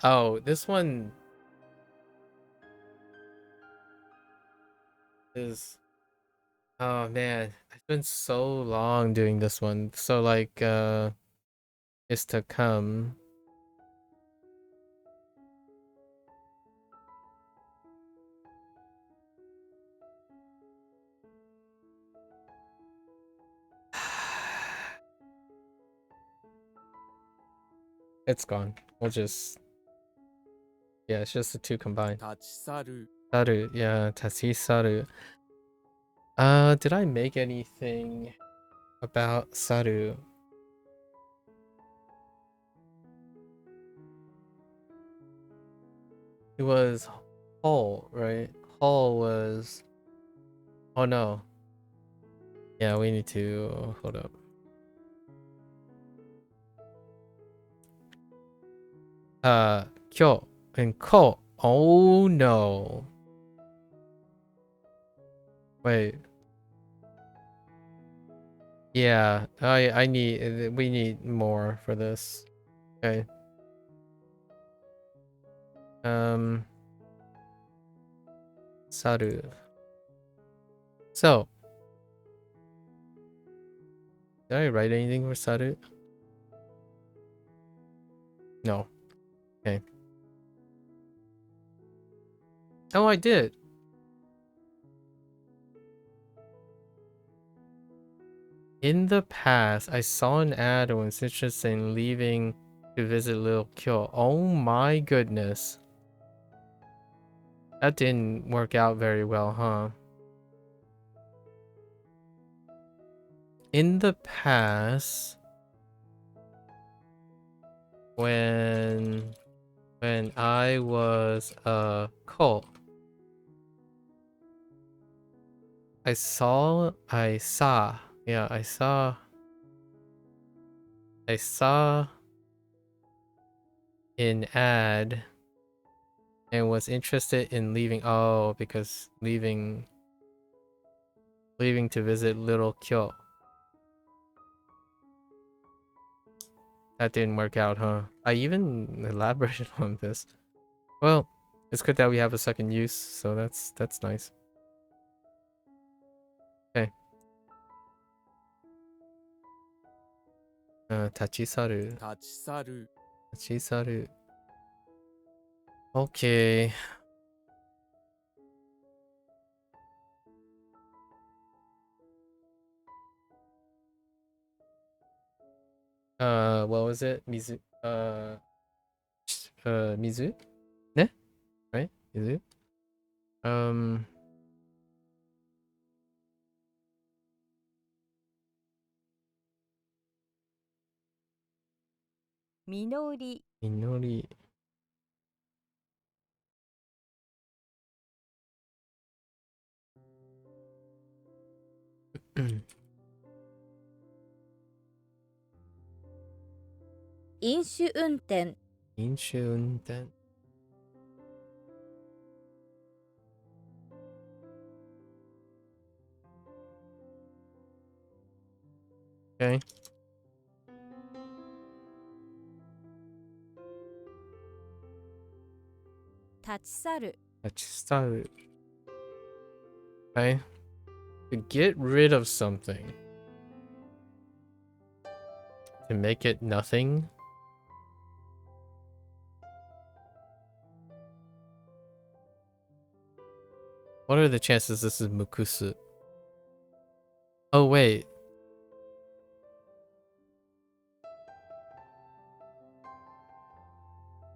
Speaker 1: Oh, this one is. Oh man, I spent so long doing this one. So like, is to come. It's gone. We'll just... Yeah, it's just the two combined.
Speaker 2: 立ち去る
Speaker 1: Saru, yeah, Tachisaru. Did I make anything about Saru? It was Hull, right? Hull was... Oh no. Yeah, we need to... Hold up. Kyo and Ko. Oh no. Wait. Yeah, we need more for this. Okay. Saru. So, did I write anything for Saru? No. Okay. Oh, I did. In the past, I saw an ad and was interested in leaving to visit Little Kyo. Oh my goodness. That didn't work out very well, huh? In the past, when I was a cult, I saw an ad and was interested in leaving. Oh, because leaving to visit Little Kyo. That didn't work out, huh? I even elaborated on this. Well, it's good that we have a second use, so that's nice. Okay. Tachisaru.
Speaker 2: 立ち去る
Speaker 1: Tachisaru. Okay. What was it? Mizu. Mizu? Ne? Right? Mizu?
Speaker 3: 実り
Speaker 1: Minori.
Speaker 3: 飲酒運転
Speaker 1: Inshunten. Okay.
Speaker 3: 立ち去る
Speaker 1: Tachisaru. Okay. To get rid of something. To make it nothing. What are the chances this is Mukusu? Oh, wait.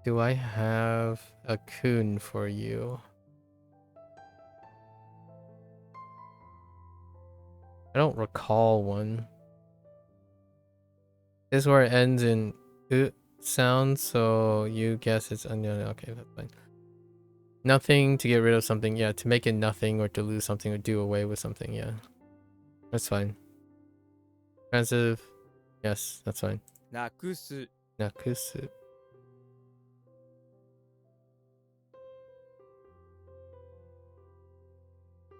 Speaker 1: Do I have a kun for you? I don't recall one. This is where it ends in sound, so you guess it's onion. Okay, that's fine. Nothing to get rid of something. Yeah, to make it nothing or to lose something or do away with something. Yeah, that's fine. Transitive. Yes, that's fine.
Speaker 2: なくす
Speaker 1: Nakusu.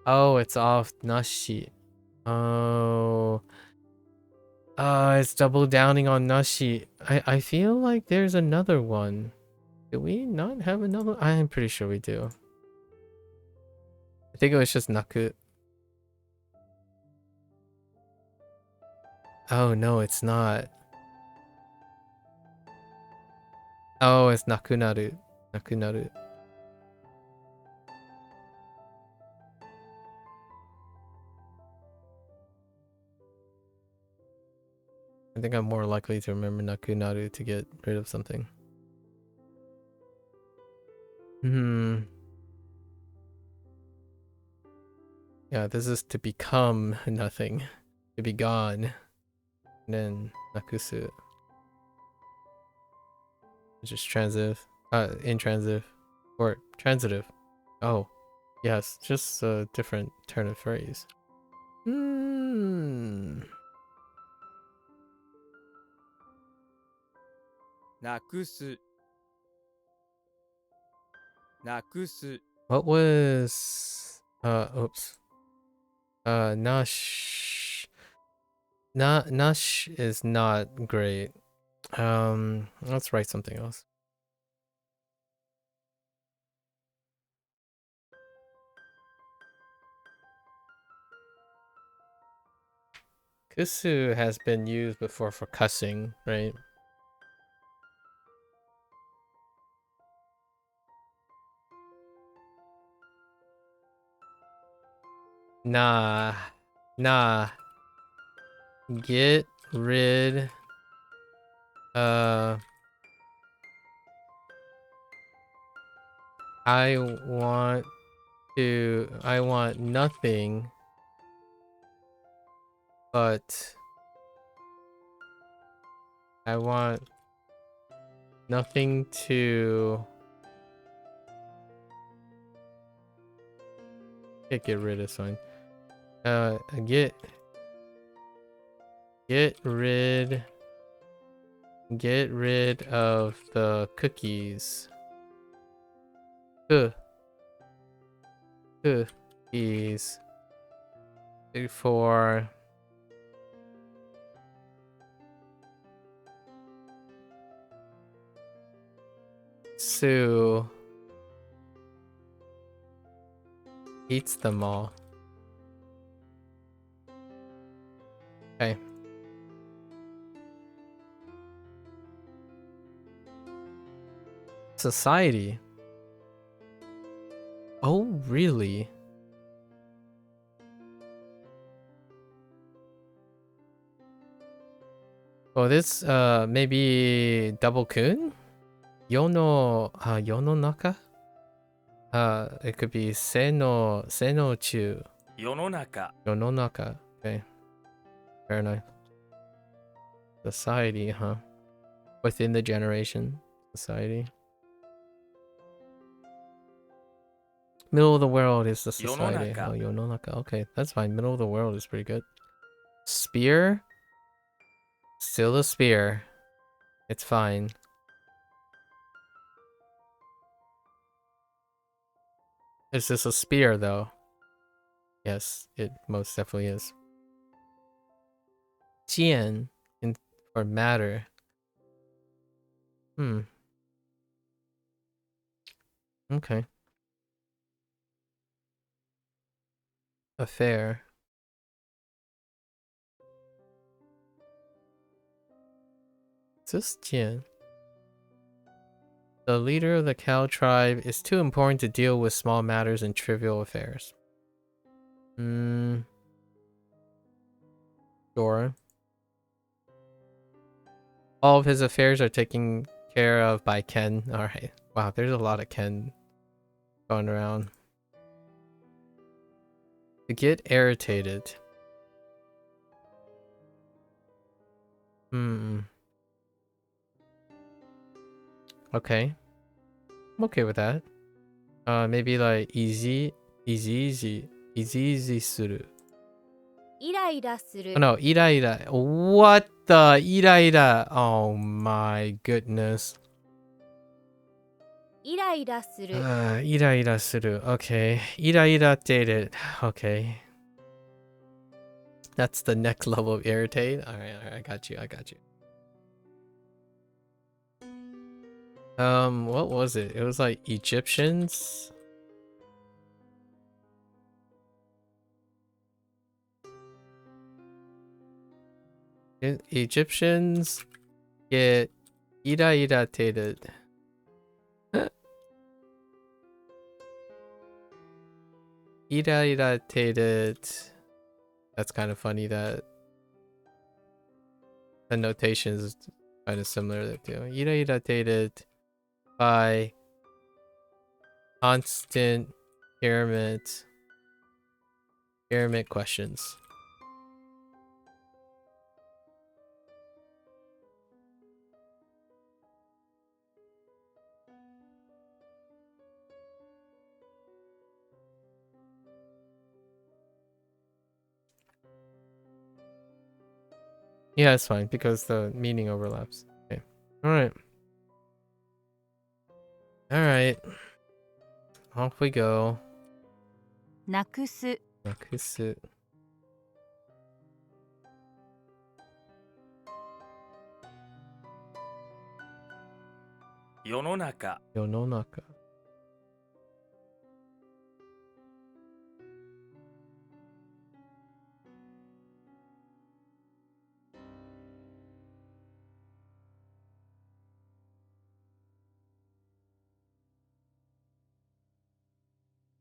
Speaker 1: Oh, it's off nashi. Oh. It's double downing on nashi. I feel like there's another one. Do we not have another? I'm pretty sure we do. I think it was just naku. Oh no, it's not. Oh, it's nakunaru. Nakunaru. I think I'm more likely to remember nakunaru to get rid of something. Yeah, this is to become nothing. To be gone. And then nakusu. Which is transitive. Intransitive. Or transitive. Oh. Yes, just a different turn of phrase. Hmm.
Speaker 2: なくすなくす
Speaker 1: What was oops. Nash. Nash is not great. Let's write something else. Kusu has been used before for cussing, right? Nah. Nah. Get rid. I want nothing but I want nothing to get rid of something. Get rid of the cookies. Cookies before Sue eats them all. Okay. Society. Oh, really? Oh, this maybe double kun? Yononaka? It could be seno chu.
Speaker 2: 世の中
Speaker 1: Yononaka. Okay. Fair enough. Society, huh? Within the generation. Society. Middle of the world is the society.
Speaker 2: Yononaka.
Speaker 1: Oh, Yononaka. Okay, that's fine. Middle of the world is pretty good. Spear? Still a spear. It's fine. Is this a spear, though? Yes, it most definitely is. Jian for matter. Okay. Affair. Is this Jian? The leader of the cow tribe is too important to deal with small matters and trivial affairs. Sure. All of his affairs are taken care of by Ken. Alright. Wow, there's a lot of Ken going around. To get irritated. Okay. I'm okay with that. Maybe like easy suru.
Speaker 3: イライラする
Speaker 1: Oh no, iraira. What the iraira? Oh my goodness.
Speaker 3: イライラする
Speaker 1: Iraira suru. Okay. Irairated. Okay. That's the next level of irritate. Alright, I got you. What was it? It was like Egyptians. Egyptians get irairated. Irairated. That's kind of funny that the notation is kind of similar there too. Irairated by constant pyramid questions. Yeah, it's fine because the meaning overlaps. Okay. Alright. Alright. Off we go.
Speaker 3: なくす
Speaker 1: Nakusu.
Speaker 2: 世の中
Speaker 1: Yononaka.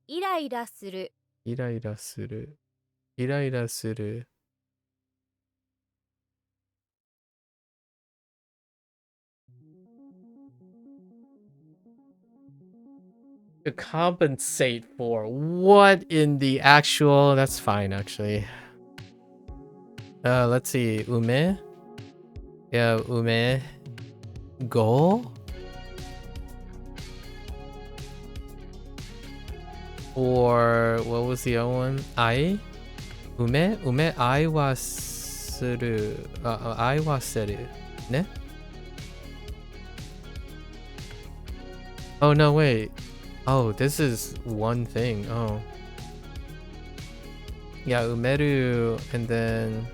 Speaker 3: イライラする
Speaker 1: Iraira suru. Iraira suru. To compensate for what in the actual? That's fine actually. Let's see. Ume? Yeah, ume. Go? Or what was the other one? Ai? Ume? Ume ai wa suru. Ai wa seru. Ne? Oh no, wait. Oh, this is one thing. Oh. Yeah, umeru and then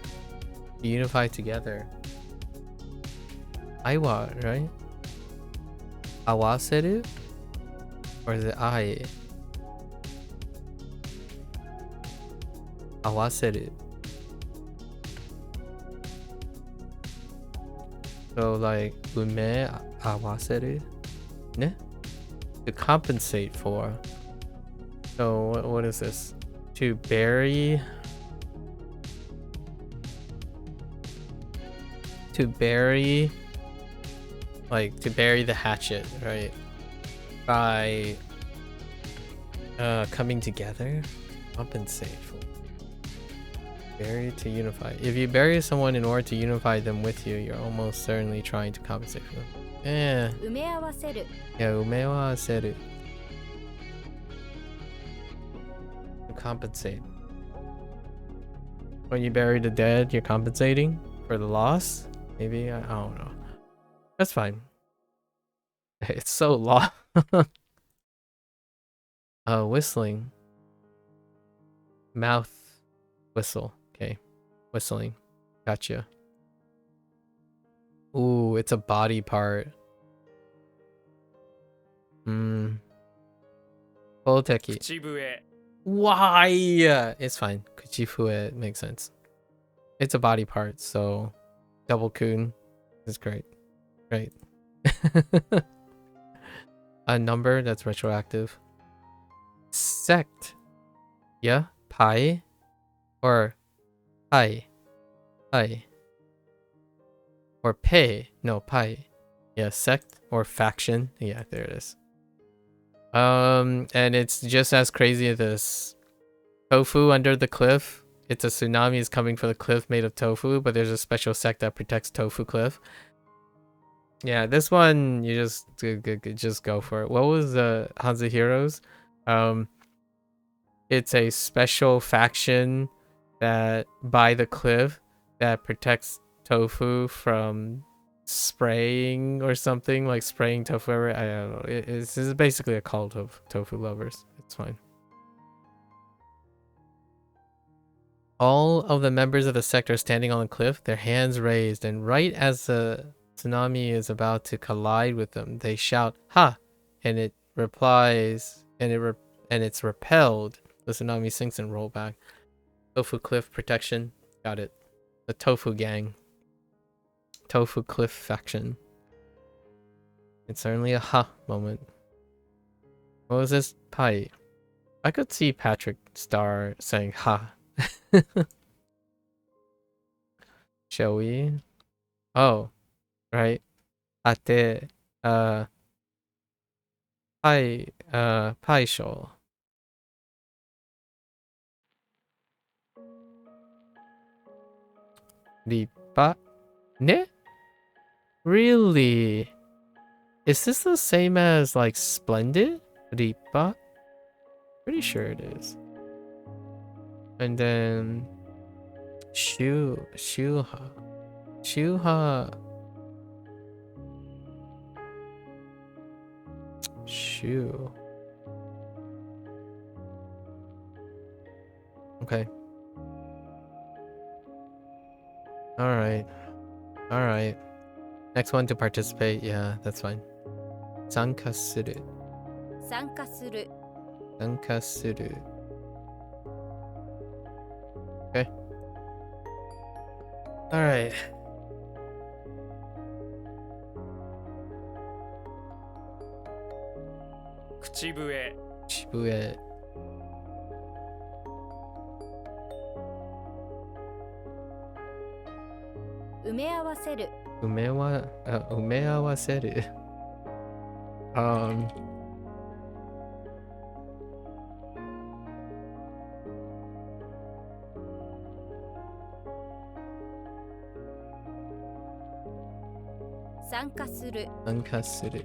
Speaker 1: unify together. Aiwa, right? Awaseru? Or is it ai? Awaseru. So like ume awaseru? Ne? To compensate for. So what is this? To bury. To bury. Like to bury the hatchet, right? By coming together. Compensate for. Bury to unify. If you bury someone in order to unify them with you, you're almost certainly trying to compensate for them. Yeah.
Speaker 3: 埋め合わせる
Speaker 1: Yeah, umewa seru. To compensate. When you bury the dead, you're compensating for the loss? Maybe? I don't know. That's fine. It's so long. Whistling. Mouth whistle. Okay. Whistling. Gotcha. Ooh, it's a body part. Polteki.
Speaker 2: 口笛
Speaker 1: Why? It's fine. Kuchifue makes sense. It's a body part, so double kun is great. Great. A number that's retroactive. Sect. Yeah? Pi? Or pi? Pi. Or pei? No, pi. Yeah, sect or faction. Yeah, there it is. And it's just as crazy as this. Tofu under the cliff. It's a tsunami is coming for the cliff made of tofu, but there's a special sect that protects Tofu Cliff. Yeah, this one you just go for it. What was Hanzo Heroes? It's a special faction that by the cliff that protects tofu from spraying or something, like spraying tofu. I don't know. This is basically a cult of tofu lovers. It's fine. All of the members of the sect are standing on the cliff, their hands raised, and right as the tsunami is about to collide with them, they shout, "Ha!" and it replies, and it's repelled. The tsunami sinks and roll back. Tofu cliff protection. Got it. The Tofu gang. Tofu cliff faction. It's certainly a ha moment. What was this? Pi. I could see Patrick Star saying ha. Shall we? Oh, right. Ate, pai show. Ripa? Ne? Really? Is this the same as like splendid? Ripa? Pretty sure it is. And then Shuha. Shu. Okay. Alright. Next one to participate. Yeah, that's fine. Sankasuru.
Speaker 3: 参加する
Speaker 1: Sankasuru. Okay. Alright.
Speaker 2: Kuchibue.
Speaker 1: Shibue.
Speaker 3: Umeawaseru.
Speaker 1: Umeawaseru.
Speaker 3: Sankasuru.
Speaker 1: Sankasuru.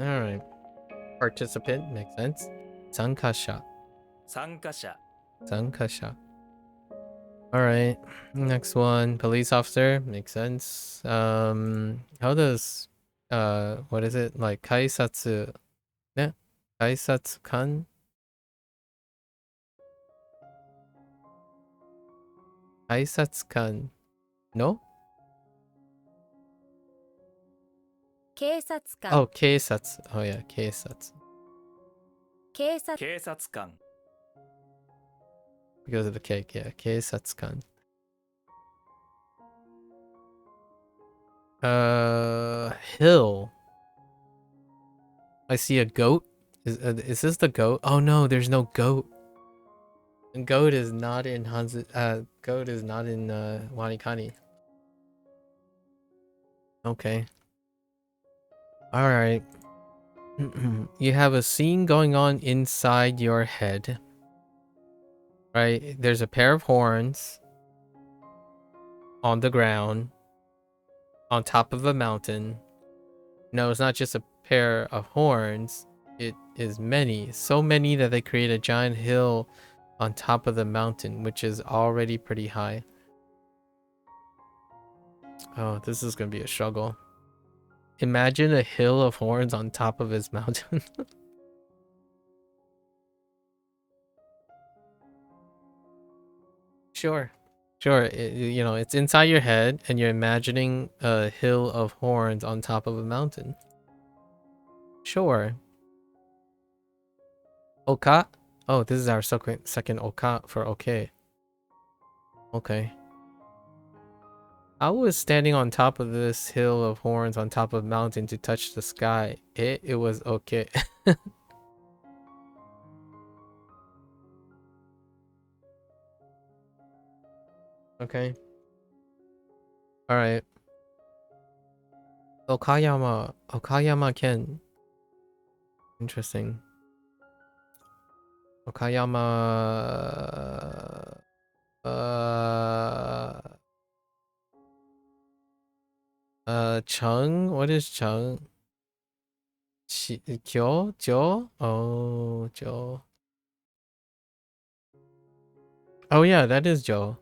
Speaker 1: Alright. Participant makes sense. Sankasha.
Speaker 2: 参加者
Speaker 1: Sankasha. Alright. Next one. Police officer. Makes sense. How does what is it? Like kaisatsu. Yeah. Kaisatsu-kan? Kaisatsu-kan. No?
Speaker 3: 警察官
Speaker 1: Oh, keisatsu. Oh yeah, keisatsu.
Speaker 3: 警察
Speaker 2: 警察官
Speaker 1: Because of the cake, yeah. Keisatsu-kan. Hill. I see a goat. Is this the goat? Oh no, there's no goat. Goat is not in goat is not in WaniKani. Okay. All right. You have a scene going on inside your head. Right? There's a pair of horns on the ground on top of a mountain. No, it's not just a pair of horns. It is many. So many that they create a giant hill on top of the mountain, which is already pretty high. Oh, this is gonna be a struggle. Imagine a hill of horns on top of his mountain. Sure. Sure. You know, it's inside your head and you're imagining a hill of horns on top of a mountain. Sure. Oka? Oh, this is our second oka for okay. Okay. I was standing on top of this hill of horns on top of a mountain to touch the sky. It was okay. Okay. Alright. Okayama. Okayama Ken. Interesting. Okayama... Chung? What is Chung? Kyo? Jo? Oh, Jo. Oh yeah, that is Joe.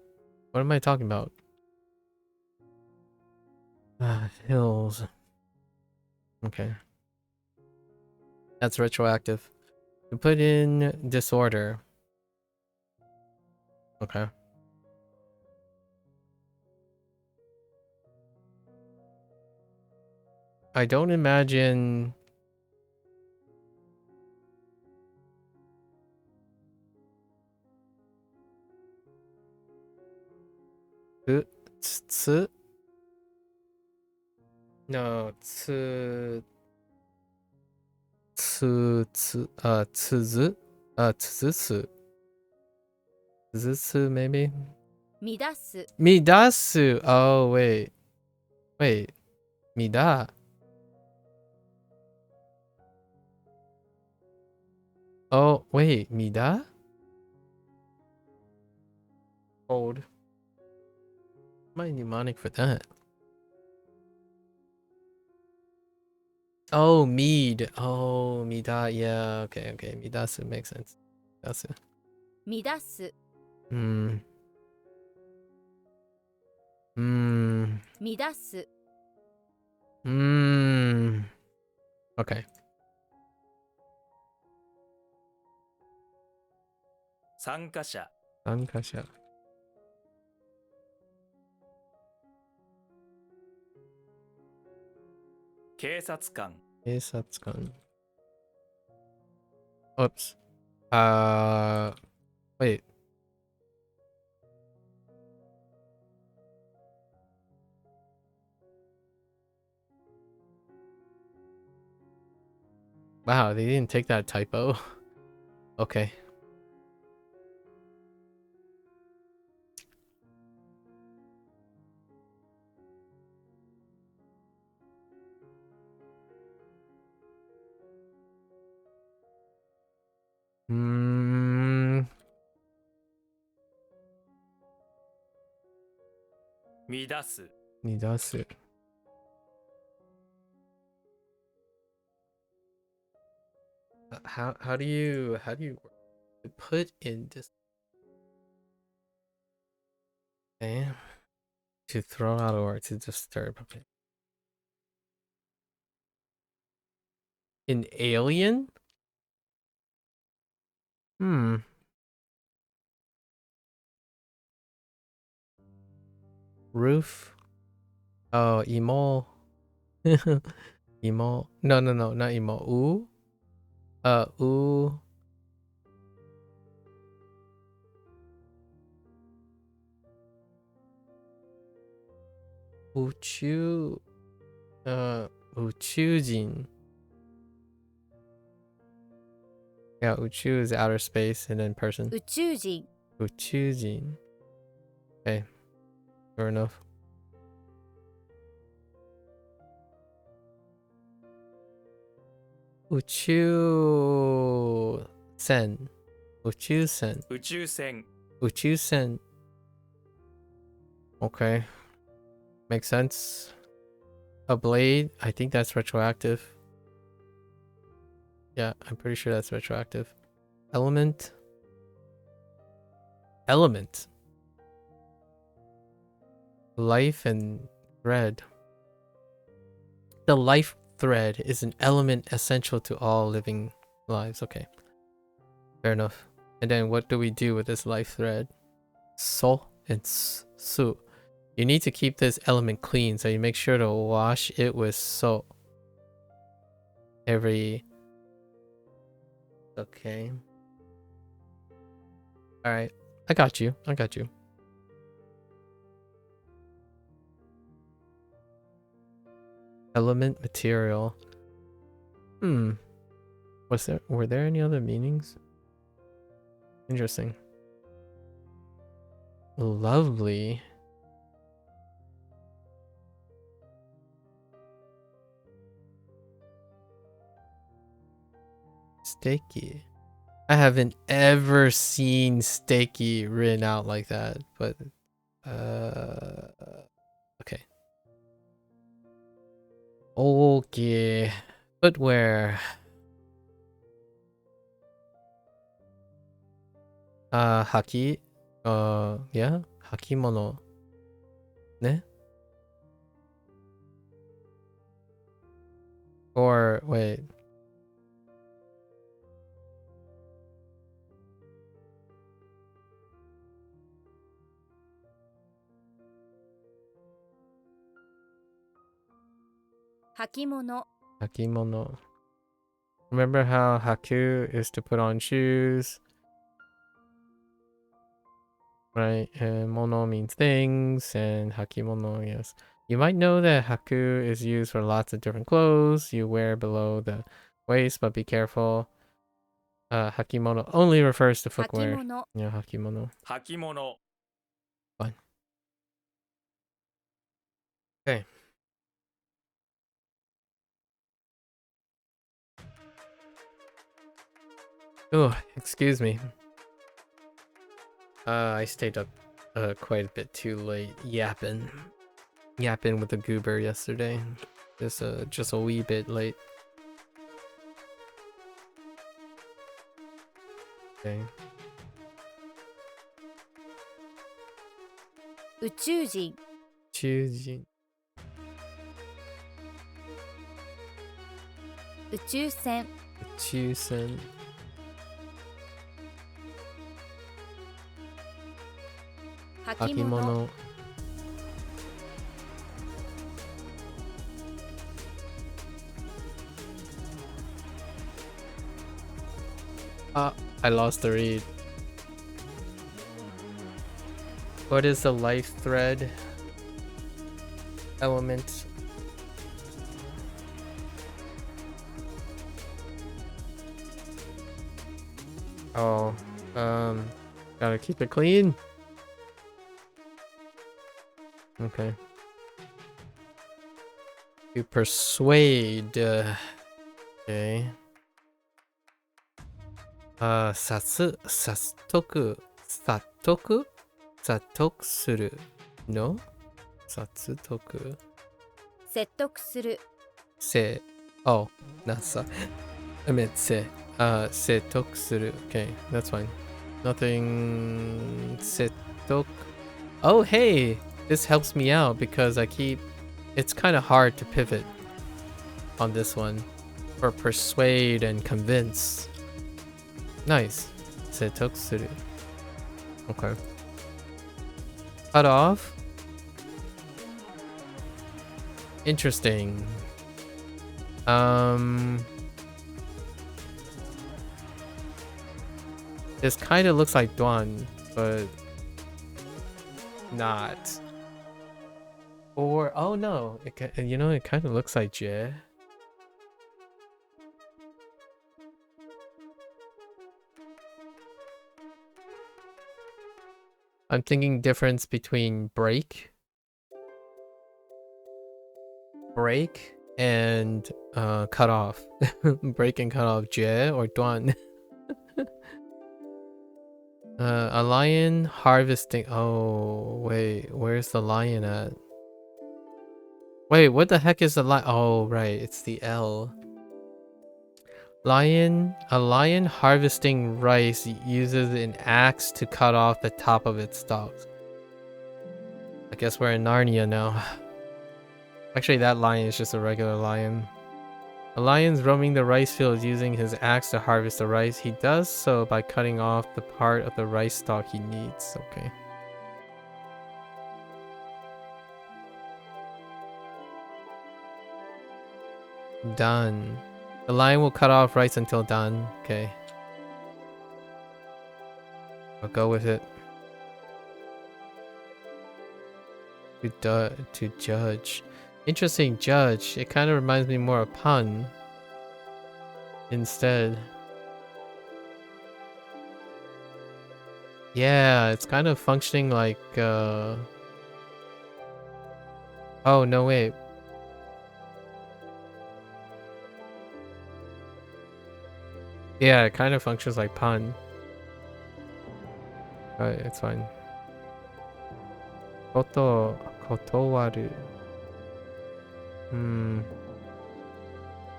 Speaker 1: What am I talking about? Hills. Okay. That's retroactive. You put in disorder. Okay. I don't imagine... Tsu? No, tsu... Tsuzu? Tsuzutsu? Tsuzutsu, maybe?
Speaker 3: 乱す
Speaker 1: Midasu! Oh, wait. Wait. Mida? Oh, wait. Mida? Old. My mnemonic for that. Oh, mead. Oh, Mida. Yeah, okay, okay. Midasu makes sense. Midasu.
Speaker 3: 乱す
Speaker 1: Hmm. Hmm.
Speaker 3: 乱す
Speaker 1: Hmm. Okay.
Speaker 2: 参加者、
Speaker 1: 参加者。
Speaker 2: 警察官、
Speaker 1: 警察官。Oops. Wait. Wow, they didn't take that typo. Okay. Hmm.
Speaker 2: 乱す、
Speaker 1: 乱す。How do you put in this? Okay. To throw out or to disturb. Okay. An alien? Hmm. Roof. Oh, emo. Emo. No, no, no, not emo. Ooh. Ooh. Uchu. Uchujin. Yeah, Uchu is outer space and then person.
Speaker 3: 宇宙人
Speaker 1: Uchujin. Okay, fair enough. Uchu-sen. Uchu-sen.
Speaker 2: 宇宙船
Speaker 1: Uchu-sen. Okay. Makes sense. A blade, I think that's retroactive. Yeah, I'm pretty sure that's retroactive. Element. Element. Life and thread. The life thread is an element essential to all living lives. Okay. Fair enough. And then what do we do with this life thread? So and su. You need to keep this element clean, so you make sure to wash it with soap. Okay. Alright. I got you. Element material. Were there any other meanings? Interesting. Lovely. Steaky. I haven't ever seen steaky written out like that, but okay. Okay. Footwear. Haki. Yeah. Hakimono. Ne? Or wait.
Speaker 3: Hakimono
Speaker 1: Hakimono. Remember how haku is to put on shoes? Right? And mono means things, and hakimono, yes. You might know that haku is used for lots of different clothes you wear below the waist, but be careful. Hakimono only refers to footwear.
Speaker 3: 履物
Speaker 1: Yeah, hakimono.
Speaker 2: 履物
Speaker 1: Fine. Okay. Oh, excuse me. I stayed up quite a bit too late yapping with the goober yesterday. Just a wee bit late. Okay.
Speaker 3: 宇宙人
Speaker 1: Choosing
Speaker 3: 宇宙船
Speaker 1: choosing
Speaker 3: 履物
Speaker 1: hakimono. I lost the read. What is the life thread element? Oh, gotta keep it clean. Okay. To persuade. Okay. Satoku suru. No? Satsutoku.
Speaker 3: 説得する
Speaker 1: Se. Oh, not sa. I meant se. Setoku suru. Okay, that's fine. Nothing. Setok. Oh, hey! This helps me out because it's kind of hard to pivot on this one. For persuade and convince. Nice. Setoku suru. Okay. Cut off. Interesting. This kind of looks like Duan, but not. Or oh no, it kind of looks like Jie. I'm thinking difference between break and cut off. Break and cut off, 绝 or 断. A lion harvesting. Oh, wait, where's the lion at? Wait, what the heck is the lion? Oh, right, it's the L. A lion harvesting rice uses an axe to cut off the top of its stalks. I guess we're in Narnia now. Actually, that lion is just a regular lion. A lion's roaming the rice fields using his axe to harvest the rice. He does so by cutting off the part of the rice stalk he needs. Okay. Done. The lion will cut off rice until done. Okay. I'll go with it. To judge. Interesting, judge. It kind of reminds me more of pun. Instead. Yeah, it's kind of functioning like oh no, wait. Yeah, it kind of functions like pun. Alright, it's fine. Kotowaru.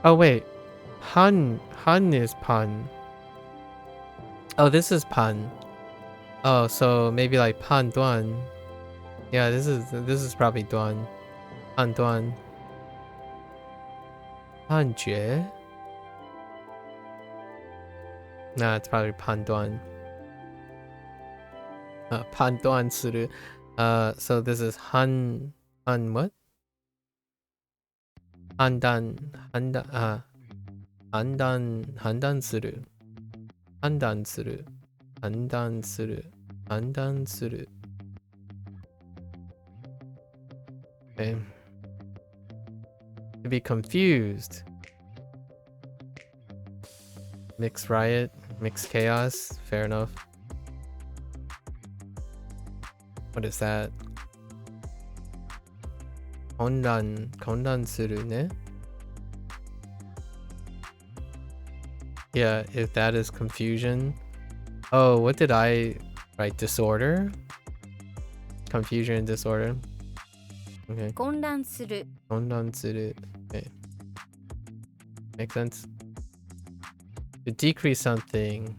Speaker 1: Oh wait. Han is pun. Oh, this is pun. Oh, so maybe like pan duan. Yeah, this is probably duan. Pan duan. Pan jue? Nah, it's probably pan duan. Pan duan suru. So this is han what? Handan suru. Handan suru. Handan suru. Handan suru. Okay. To be confused. Mixed riot, mixed chaos. Fair enough. What is that? Kondan suru ne? Yeah, if that is confusion. Oh, what did I write? Disorder? Confusion and disorder. Okay.
Speaker 3: 混乱する
Speaker 1: Kondan suru. Okay. Makes sense. To decrease something,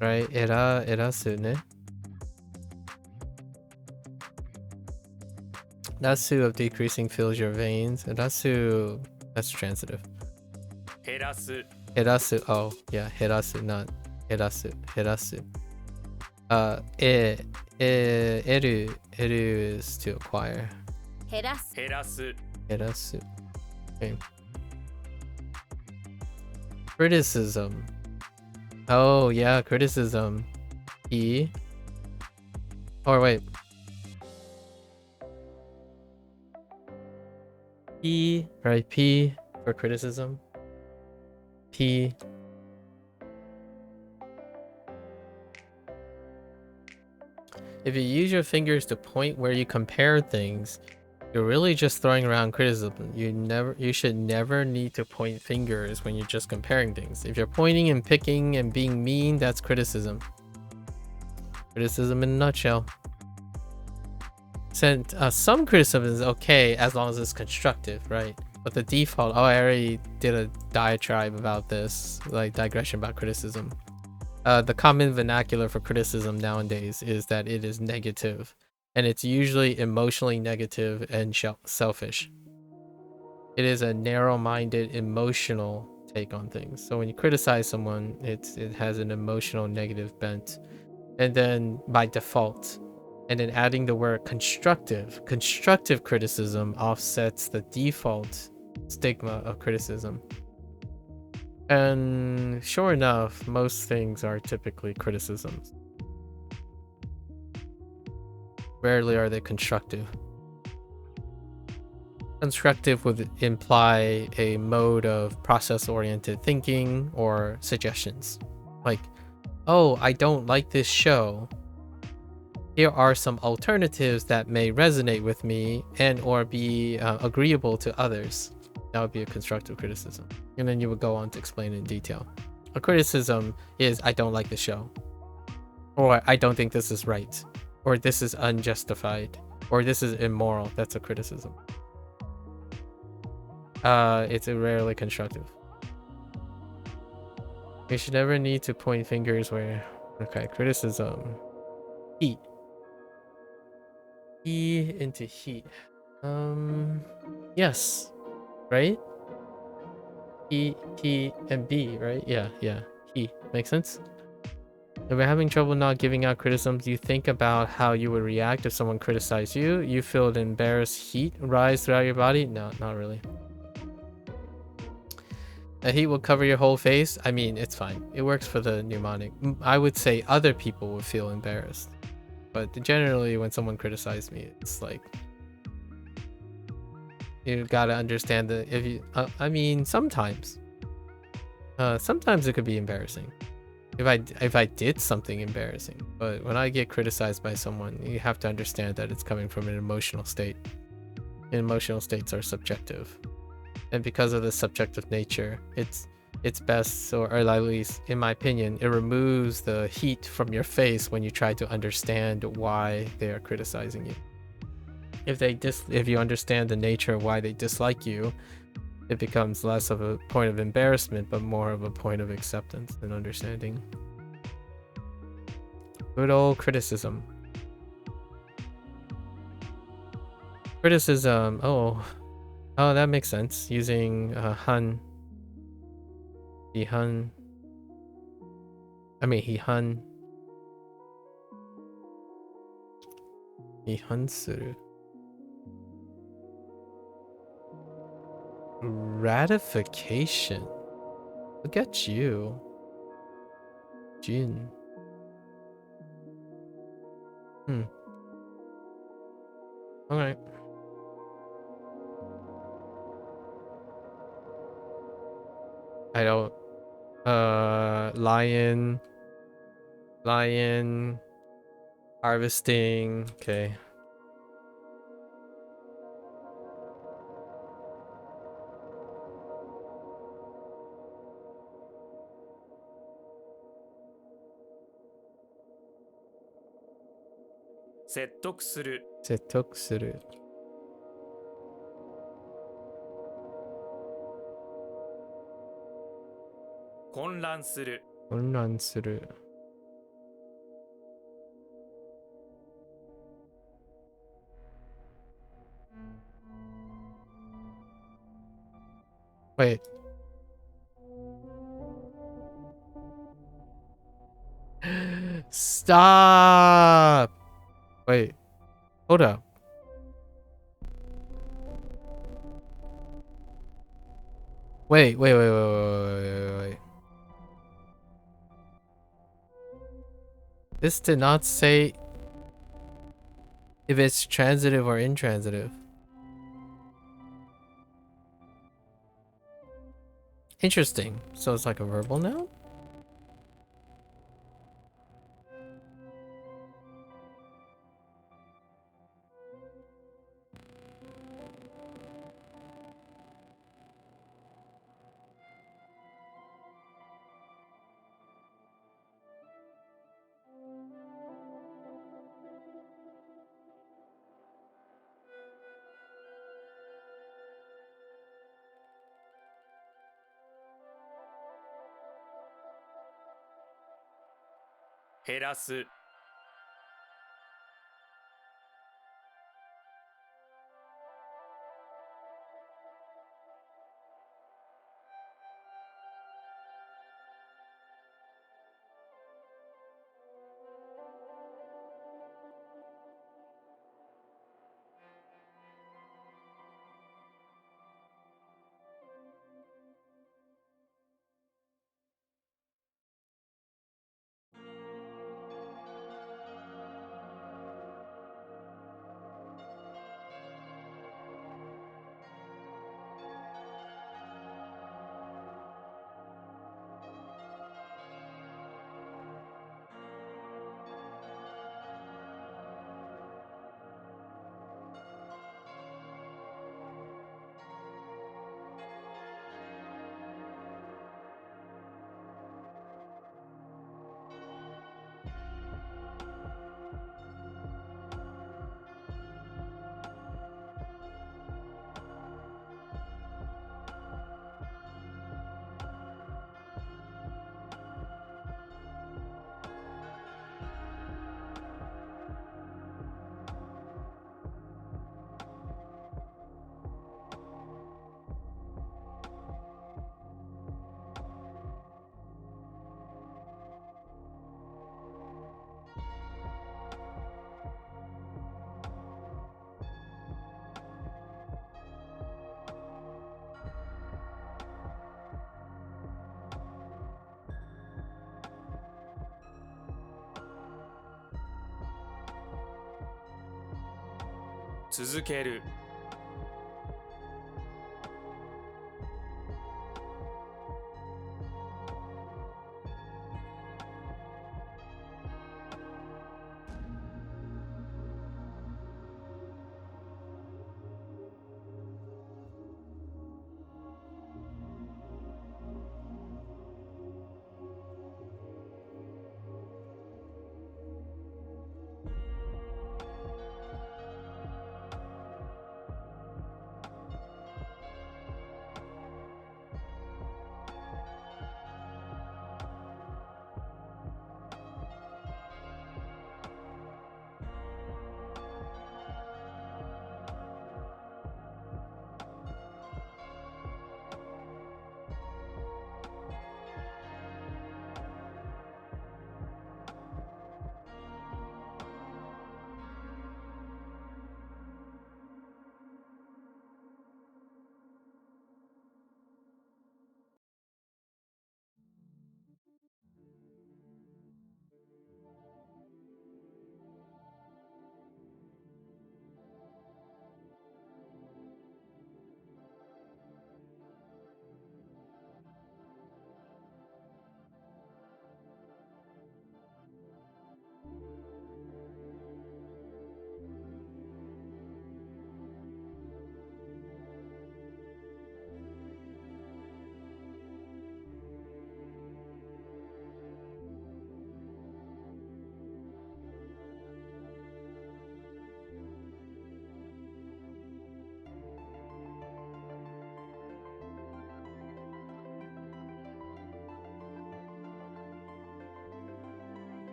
Speaker 1: right? Erasu ne? Erasu of decreasing fills your veins. Erasu, that's transitive.
Speaker 2: 減らす
Speaker 1: Herasu, oh yeah, herasu, not herasu, herasu. Eru is to acquire.
Speaker 3: 減らす
Speaker 2: 減らす
Speaker 1: Herasu. Okay. Criticism. Oh yeah, criticism. E. Or wait. P, right? P for criticism. P. If you use your fingers to point where you compare things, you're really just throwing around criticism. You should never need to point fingers when you're just comparing things. If you're pointing and picking and being mean, that's criticism. Criticism in a nutshell. Some criticism is okay as long as it's constructive, right? But the default, oh, I already did a diatribe about this, like digression about criticism. The common vernacular for criticism nowadays is that it is negative, and it's usually emotionally negative and selfish. It is a narrow-minded, emotional take on things. So when you criticize someone, it has an emotional negative bent. And then by default, and then adding the word constructive criticism offsets the default stigma of criticism. And sure enough, most things are typically criticisms. Rarely are they constructive. Constructive would imply a mode of process-oriented thinking or suggestions. Like, oh, I don't like this show. here are some alternatives that may resonate with me and or be agreeable to others. That would be a constructive criticism. And then you would go on to explain in detail. A criticism is, I don't like the show, or I don't think this is right, or this is unjustified, or this is immoral. That's a criticism. It's rarely constructive. You should never need to point fingers where... Okay, criticism. Heat. E into heat. Yes, right? E, T, and B, right? Yeah. E. Makes sense? If we're having trouble not giving out criticisms, you think about how you would react if someone criticized you. You feel the embarrassed heat rise throughout your body? No, not really. The heat will cover your whole face. I mean, it's fine. It works for the mnemonic. I would say other people would feel embarrassed. But generally, when someone criticizes me, it's like... You gotta understand that if you... I mean, sometimes. Sometimes it could be embarrassing. If I did something embarrassing. But when I get criticized by someone, you have to understand that it's coming from an emotional state. And emotional states are subjective. And because of the subjective nature, it's best, or at least in my opinion, it removes the heat from your face when you try to understand why they are criticizing you. If you understand the nature of why they dislike you, it becomes less of a point of embarrassment, but more of a point of acceptance and understanding. Good old criticism. Criticism. Oh, that makes sense. Using Han. Hihan. Hihan. Hihansuru. Ratification. Look at you. Jin. Alright. I don't... Lion. Harvesting. Okay.
Speaker 2: Settokuru.
Speaker 1: 説得する
Speaker 2: 混乱する。
Speaker 1: 混乱する Wait. Stop! Wait. Hold up. Wait. This did not say if it's transitive or intransitive. Interesting. So it's like a verbal noun?
Speaker 2: 減らす。続ける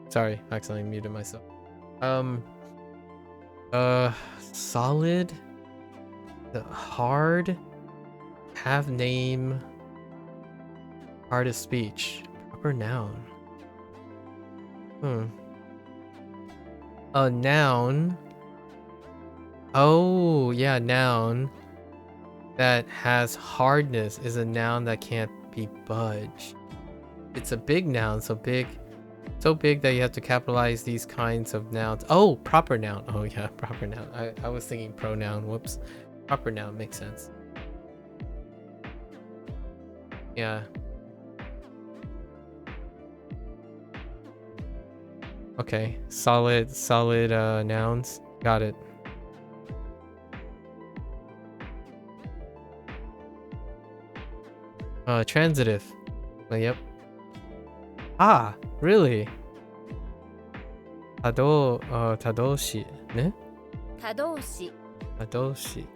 Speaker 1: Sorry, I accidentally muted myself. Solid, the hard, have name, hard of speech, proper noun. A noun. Oh, yeah, noun that has hardness is a noun that can't be budged. It's a big noun, so big that you have to capitalize these kinds of nouns. Oh, proper noun. Oh yeah, proper noun. I was thinking pronoun. Whoops. Proper noun makes sense. Yeah. Okay. Solid nouns. Got it. Transitive. Yep. Ah, really? Tadoshi, ne?
Speaker 3: 他動詞
Speaker 1: Tadoshi.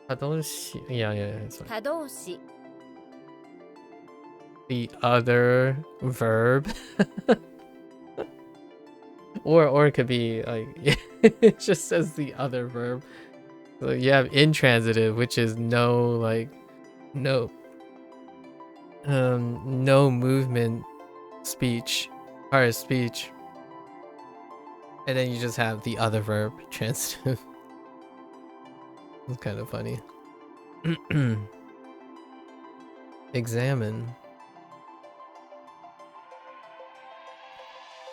Speaker 1: Tadoshi. Yeah. Sorry.
Speaker 3: 他動詞
Speaker 1: The other verb. or it could be like it just says the other verb. So you have intransitive, which is no movement speech, part of speech. And then you just have the other verb, transitive. It's kind of funny. Examine.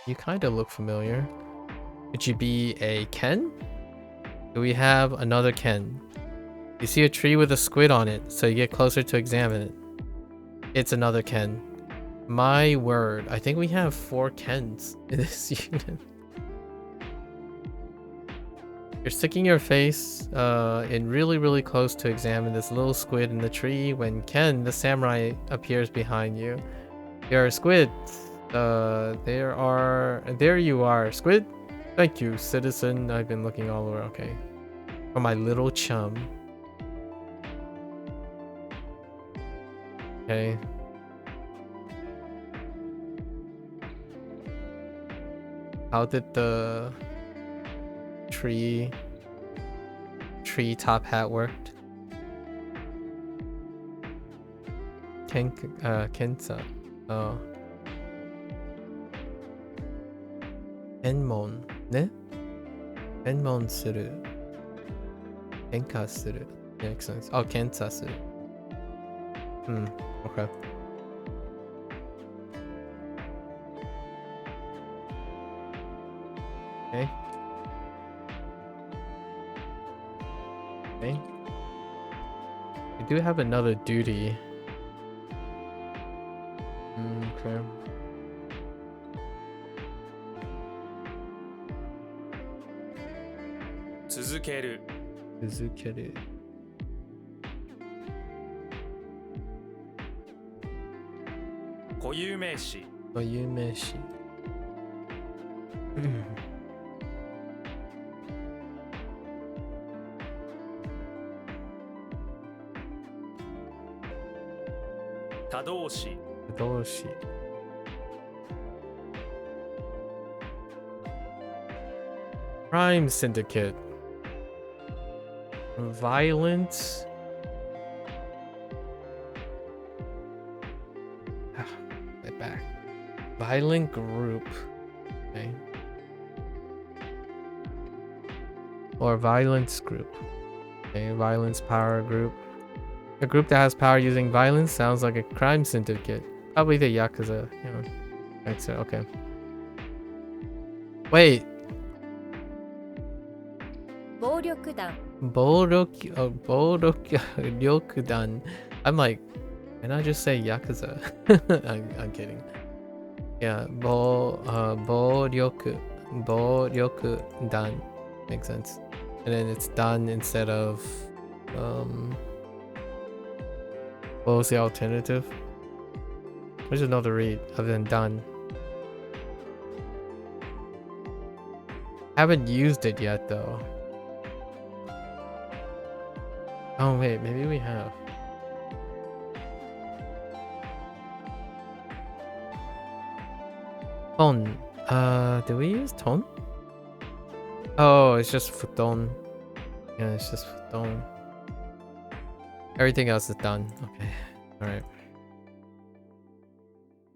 Speaker 1: You kind of look familiar. Could you be a Ken? Do we have another Ken? You see a tree with a squid on it, so you get closer to examine it. It's another Ken. My word, I think we have 4 Kens in this unit. You're sticking your face in really close to examine this little squid in the tree when Ken, the samurai, appears behind you. You're a squid. There you are, squid. Thank you, citizen. I've been looking all over. Okay. For my little chum. Okay. How did the tree top hat worked? Kensa. Oh. Enmon. Ne? Enmon suru. Kenka suru. Makes sense. Oh, kensa suru. Okay. Okay. Okay. We do have another duty. Okay.
Speaker 2: 続ける
Speaker 1: 続ける
Speaker 2: 固有名詞
Speaker 1: 固有名詞
Speaker 2: 他動詞
Speaker 1: 動詞 Crime syndicate violence my back violent group okay or violence group okay violence power group a group that has power using violence sounds like a crime syndicate probably the Yakuza you know that's it okay wait
Speaker 3: 暴力団
Speaker 1: 暴力団 I'm like can I just say Yakuza I'm kidding yeah 暴力団 makes sense and then it's done instead of what was the alternative? There's another read other than done. Haven't used it yet though. Oh wait, maybe we have. Ton. Did we use ton? Oh, it's just futon. Yeah, it's just futon. Everything else is done. Okay. Alright.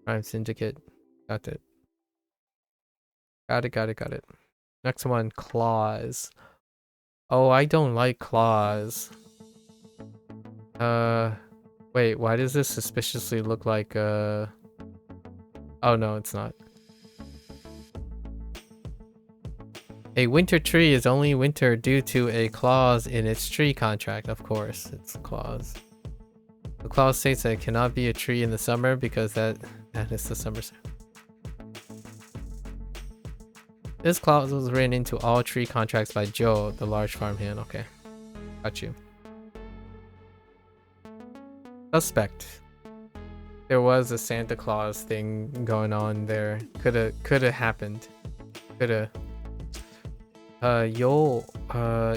Speaker 1: Crime syndicate. Got it. Got it. Next one, claws. Oh, I don't like claws. Wait, why does this suspiciously look like oh no, it's not. A winter tree is only winter due to a clause in its tree contract. Of course, it's a clause. The clause states that it cannot be a tree in the summer because that is the summer. This clause was written into all tree contracts by Joe, the large farmhand. Okay, got you. Suspect. There was a Santa Claus thing going on there. Coulda happened. Coulda.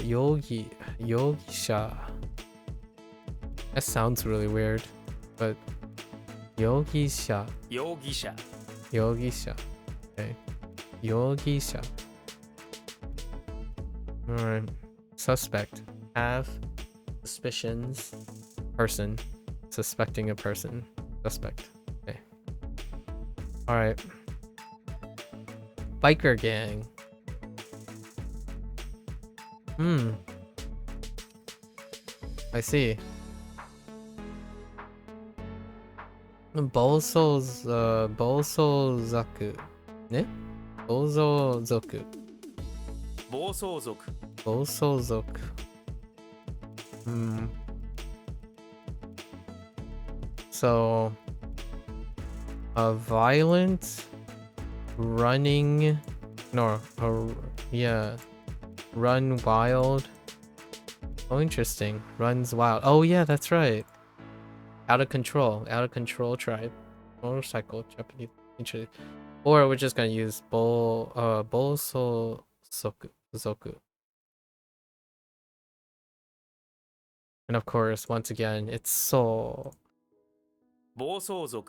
Speaker 1: Yogisha. That sounds really weird, but Yogisha.
Speaker 2: 容疑者
Speaker 1: Yogisha. Okay. Yogisha. Alright. Suspect. Have suspicions. Person. Suspecting a person. Suspect. Okay. Alright. Biker gang. I see. Bolsozaku. Ne? Bolsozoku.
Speaker 2: 暴走族
Speaker 1: Bolsozoku. So, a violent, running, no, yeah, run wild. Oh, interesting. Runs wild. Oh, yeah, that's right. Out of control tribe. Motorcycle, Japanese. Interesting. Or we're just gonna use Bolsozoku. And of course, once again, it's so.
Speaker 2: 暴走族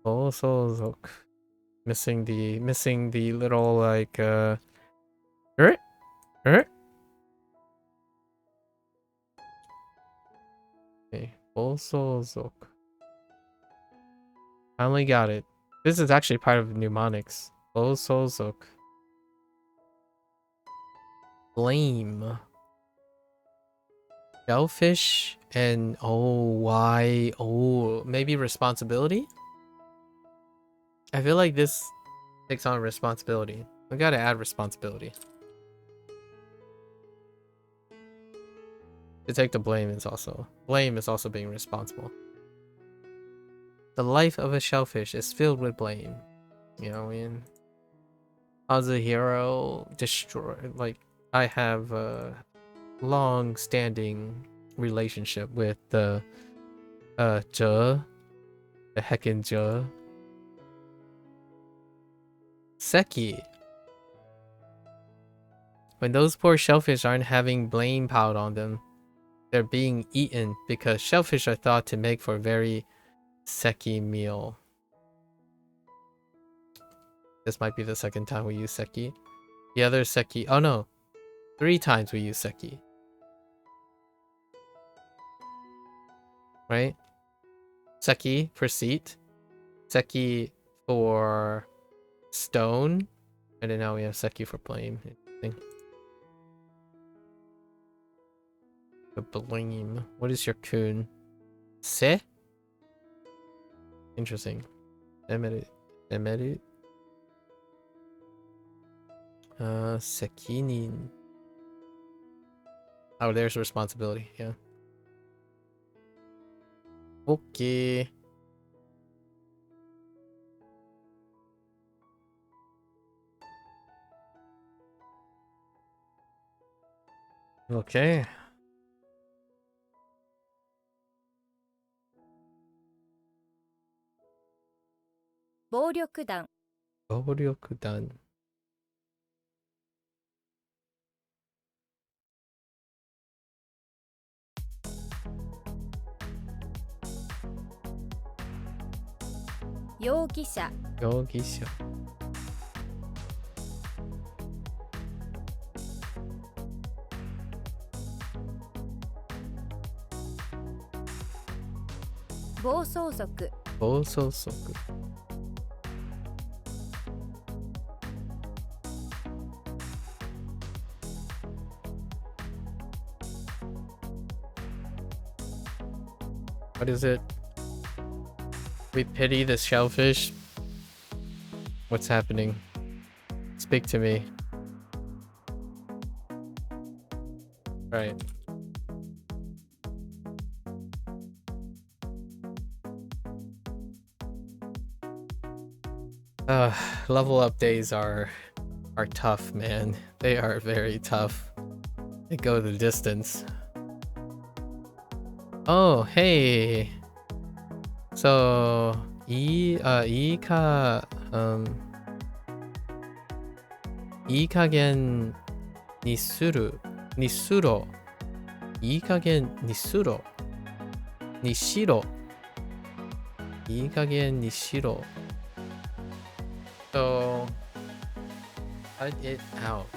Speaker 1: Bolsozoku. Missing the little like Okay, Bolsozoku. Finally got it. This is actually part of mnemonics. Bolsozoku. Blame. Shellfish and maybe responsibility? I feel like this takes on responsibility. We gotta add responsibility. To take the blame is also being responsible. The life of a shellfish is filled with blame. You know what I mean? As a hero, I have a long-standing relationship with the the heckin' Seki. When those poor shellfish aren't having blame piled on them, they're being eaten because shellfish are thought to make for a very Seki meal. This might be the second time we use Seki. The other Seki, oh no, 3 times we use Seki. Right? Seki for seat, Seki for stone, and then now we have Seki for blame. The blame. What is your kun? Se? Interesting. Emeru. Sekinin. Oh, there's responsibility. Yeah. Okay. Okay.
Speaker 3: Bouryokudan.
Speaker 1: 暴力団。
Speaker 3: 容疑者。
Speaker 1: 容疑者。
Speaker 3: 暴走族。
Speaker 1: 暴走族。What is it? We pity the shellfish? What's happening? Speak to me. Right. Level up days are tough, man. They are very tough. They go the distance. Oh, hey. So, 이加減にするにしろいい加減にしろいい加減にしろ So, cut it out.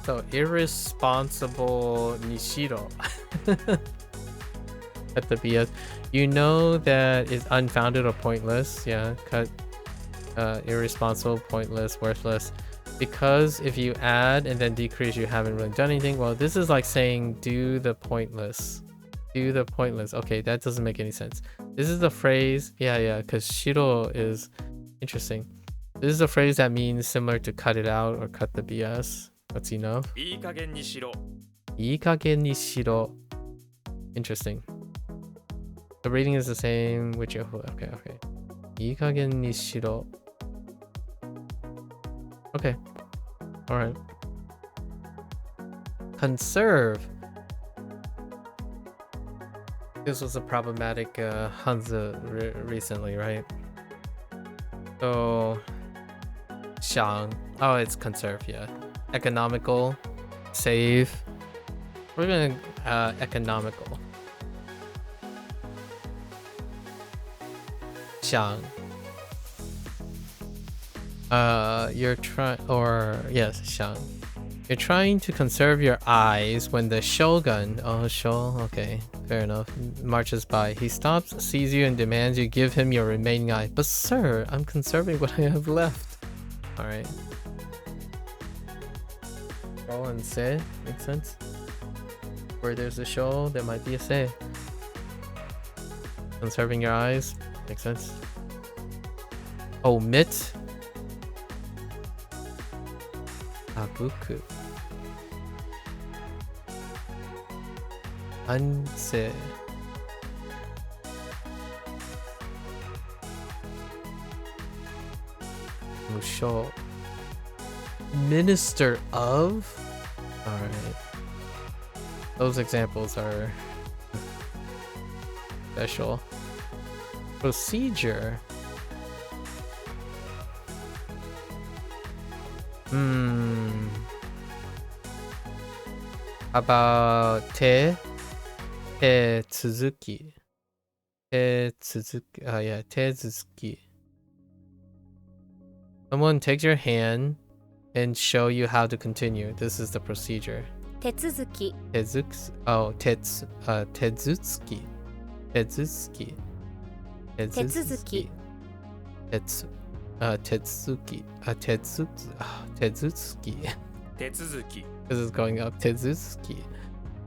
Speaker 1: So, irresponsible Nishiro. At the BS. You know that is unfounded or pointless. Yeah, cut irresponsible, pointless, worthless. Because if you add and then decrease, you haven't really done anything. Well, this is like saying do the pointless. Do the pointless. Okay, that doesn't make any sense. This is the phrase. Yeah, because shiro is interesting. This is a phrase that means similar to cut it out or cut the BS. What's you know?
Speaker 2: いい加減にしろ。
Speaker 1: いい加減にしろ. Interesting. The reading is the same with your okay. いい加減にしろ. Okay. Alright. Conserve. This was a problematic Hanzi recently, right? So, 想. Oh, it's conserve, yeah. Economical. Save. We're gonna economical. 想. You're trying, or yes, 想. You're trying to conserve your eyes when the shogun, okay, fair enough, marches by. He stops, sees you, and demands you give him your remaining eye. But sir, I'm conserving what I have left. Alright. Show and say, makes sense. Where there's a show, there might be a say. Conserving your eyes, makes sense. Omit. Abuku. Anse. Musho. Minister of? Alright. Those examples are special. Procedure. About te tsuzuki. Tezuki. Someone takes your hand and show you how to continue. This is the procedure.
Speaker 3: 手続き
Speaker 1: Tezutsuki.
Speaker 3: 手続き
Speaker 2: 手続き
Speaker 1: This is going up. Tezutsuki.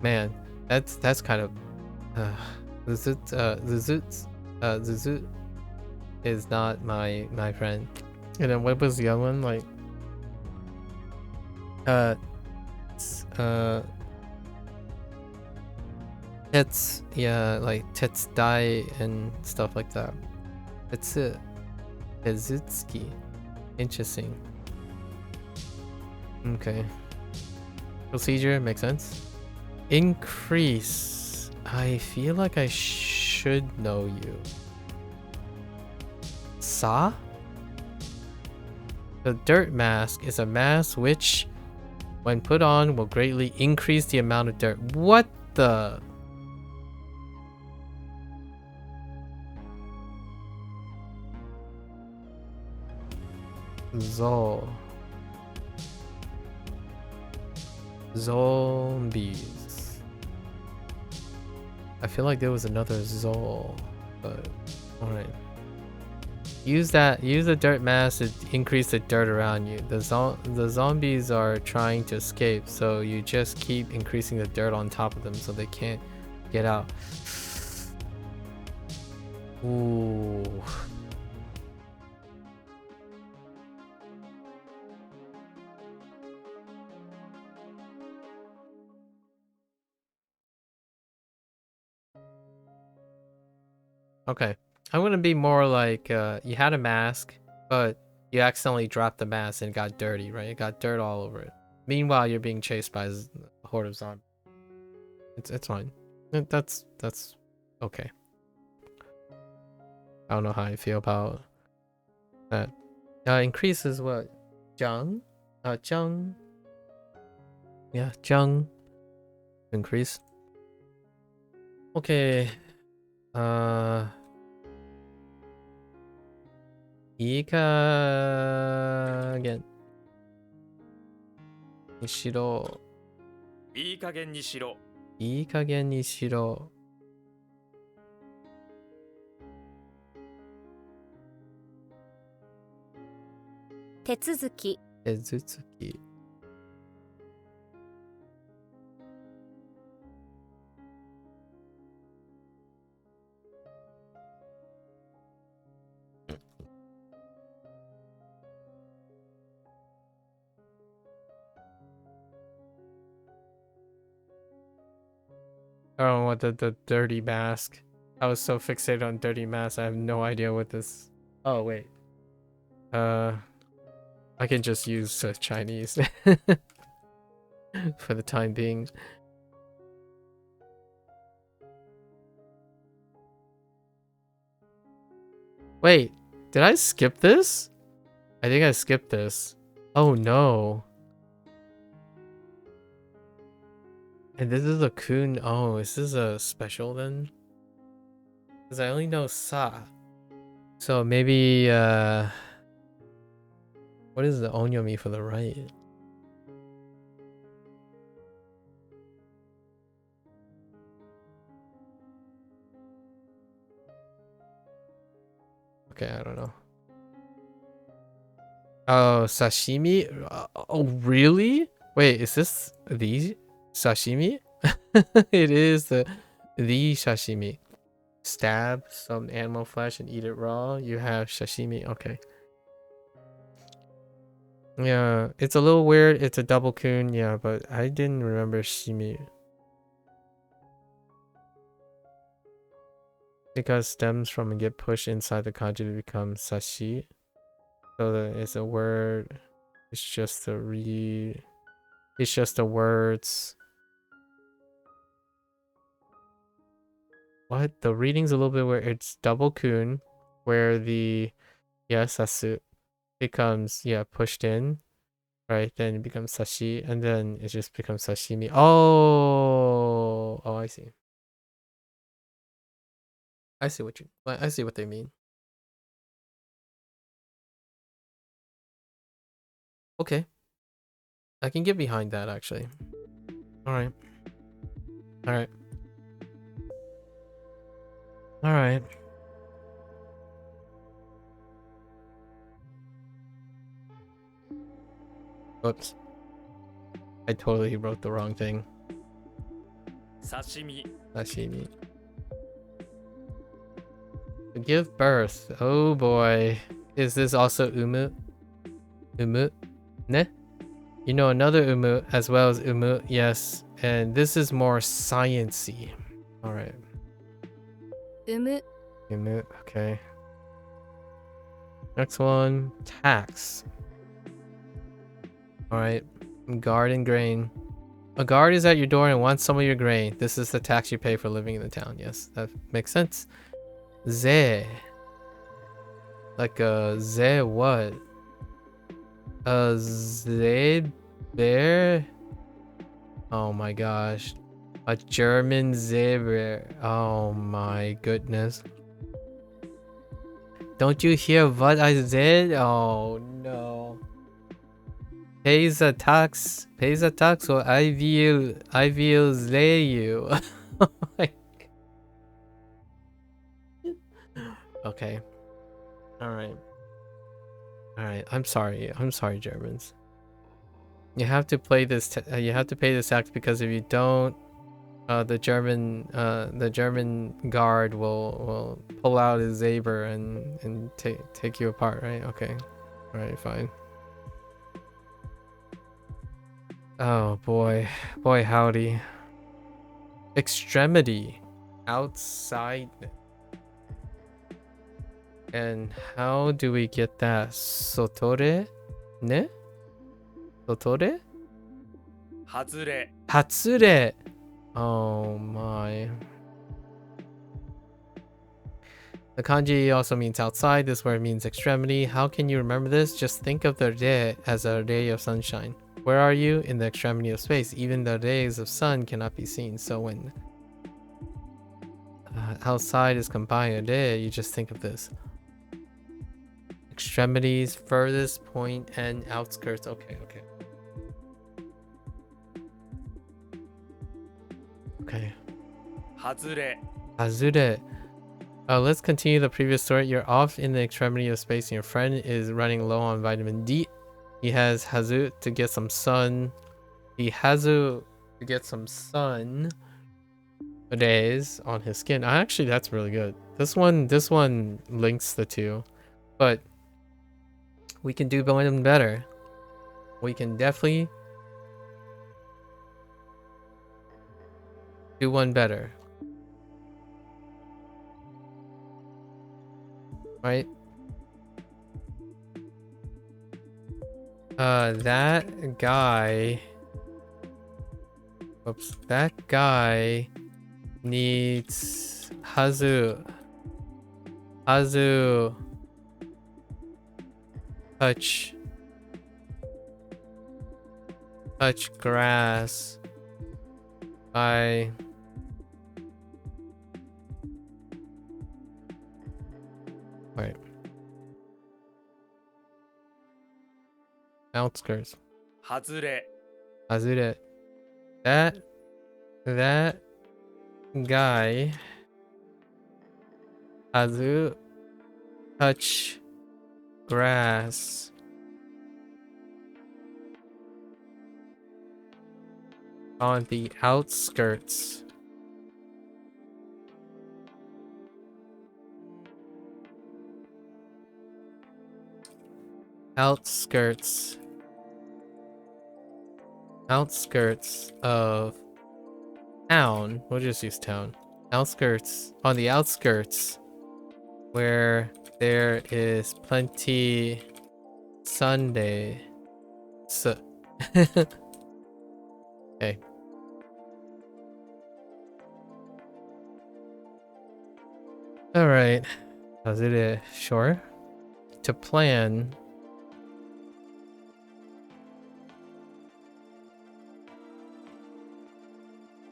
Speaker 1: Man, that's kind of Zuzut is not my friend. And then what was the other one? Like it's like Tetsudai and stuff like that. That's it. Tezutsuki. Interesting. Okay. Procedure makes sense. Increase. I feel like I should know you. Sa? The dirt mask is a mask which, when put on, will greatly increase the amount of dirt. What the? Zombies. I feel like there was another Zol, but alright. Use the dirt mass to increase the dirt around you. The zombies are trying to escape, so you just keep increasing the dirt on top of them so they can't get out. Ooh. Okay. I'm gonna be more like, you had a mask, but you accidentally dropped the mask and it got dirty, right? It got dirt all over it. Meanwhile, you're being chased by a horde of zombies. It's fine. That's okay. I don't know how I feel about that. Increases what? Zhang? Zhang? Yeah, Zhang. Increase. Okay. Ikagen. Nishiro.
Speaker 2: いい加減にしろ
Speaker 1: Ikagen Nishiro.
Speaker 3: 手続き
Speaker 1: Tezutsuki. Oh, what the dirty mask. I was so fixated on dirty mask. I have no idea what this. Oh wait. I can just use Chinese for the time being. Wait, did I skip this? I think I skipped this. Oh no. And this is a kun. Oh, is this a special then? Because I only know Sa. So maybe, what is the onyomi for the right? Okay, I don't know. Oh, sashimi? Oh, really? Wait, is this the sashimi? It is the sashimi. Stab some animal flesh and eat it raw. You have sashimi. Okay. Yeah, it's a little weird. It's a double kun, yeah, but I didn't remember shimi. Because stems from and get pushed inside the kanji to become sashi. So it's a word. It's just the it's just the words. What? The reading's a little bit where it's double kun, where the sasu becomes pushed in, right? Then it becomes sashi, and then it just becomes sashimi. Oh, I see. I see what they mean. Okay, I can get behind that actually. All right. Whoops. I totally wrote the wrong thing.
Speaker 2: Sashimi.
Speaker 1: Sashimi. To give birth. Oh boy. Is this also umu? Umu? Ne? You know another umu as well as umu. Yes. And this is more sciencey. Alright.
Speaker 3: Umu.
Speaker 1: Umu. Okay. Next one. Tax. Alright. Garden grain. A guard is at your door and wants some of your grain. This is the tax you pay for living in the town. Yes, that makes sense. Ze. Like a ze what? A ze bear? Oh my gosh. A German zebra. Oh my goodness. Don't you hear what I said? Oh no. Pays a tax or I will slay you. Okay. Alright. I'm sorry, Germans. You have to play this you have to pay this tax because if you don't, the German guard will pull out his saber and take you apart, right? Okay. Alright, fine. Oh boy howdy. Extremity. Outside. And how do we get that? Sotore? Ne? Sotore?
Speaker 2: Hazure.
Speaker 1: Hatsure! Oh my. The kanji also means outside. This word means extremity. How can you remember this? Just think of the re as a ray of sunshine. Where are you? In the extremity of space. Even the rays of sun cannot be seen. So when outside is combined with re, you just think of this. Extremities, furthest point, and outskirts. Okay. Hazure. Let's continue the previous story. You're off in the extremity of space and your friend is running low on vitamin D. He has Hazu to get some sun. Rays on his skin. Actually, that's really good. This one links the two. But we can do one better. We can definitely do one better. Right? That guy needs Hazu touch grass by outskirts.
Speaker 2: Hazure.
Speaker 1: That guy Hazu touch grass on the outskirts. Outskirts of town. We'll just use town. Outskirts, on the outskirts, where there is plenty Sunday. Okay. All right. Was it a sure? To plan.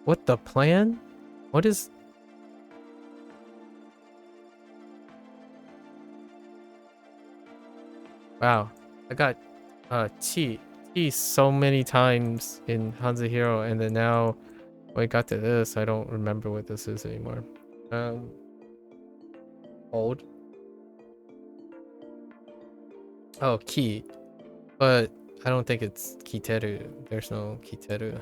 Speaker 1: What the plan? What is... Wow. I got T so many times in Hanzo Hero, and then now when I got to this, I don't remember what this is anymore. Hold. Oh, Ki. But I don't think it's Kiteru. There's no Kiteru.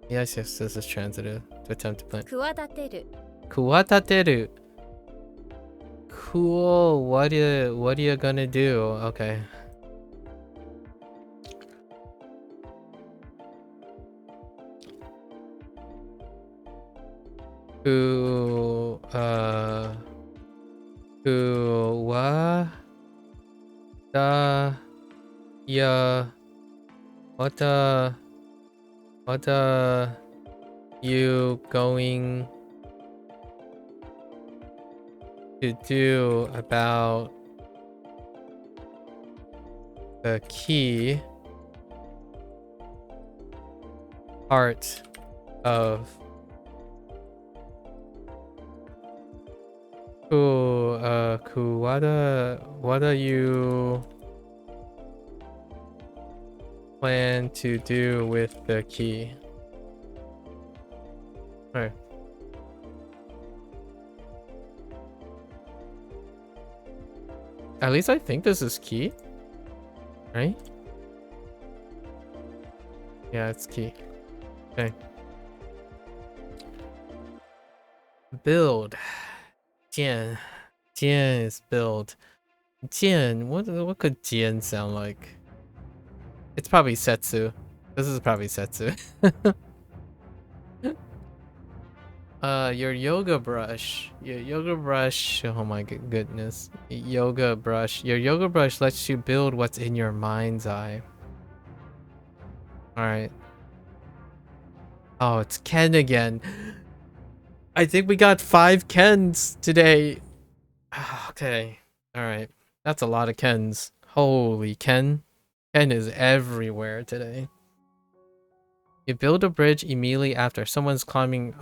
Speaker 1: Yes, this is transitive. To attempt to plan.
Speaker 3: 企てる
Speaker 1: Kuwatateru. Cool. What are you gonna do? Okay. Kuwa da ya what are you going to do about the key part of what are you plan to do with the key? Alright. At least I think this is key, right? Yeah, it's key. Okay. Build. Jian. Jian is build. Jian. What could Jian sound like? It's probably Setsu. This is probably Setsu. Your yoga brush. Your yoga brush. Oh my goodness. Yoga brush. Your yoga brush lets you build what's in your mind's eye. Alright. Oh, it's Ken again. I think we got 5 Kens today. Okay. Alright. That's a lot of Kens. Holy Ken. Ken is everywhere today. You build a bridge immediately after someone is climbing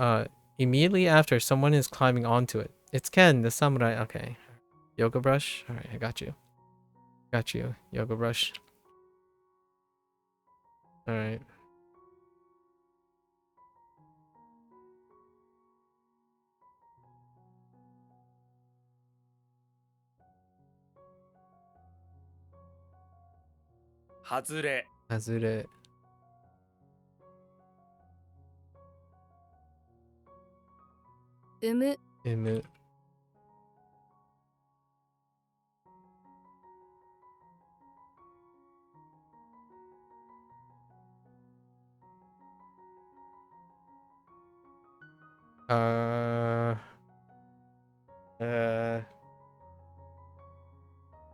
Speaker 1: onto it. It's Ken, the samurai. Okay. Yoga brush? Alright, I got you. Got you. Yoga brush. Alright.
Speaker 2: Hazure.
Speaker 1: Hazure.
Speaker 3: Umu
Speaker 1: Umu.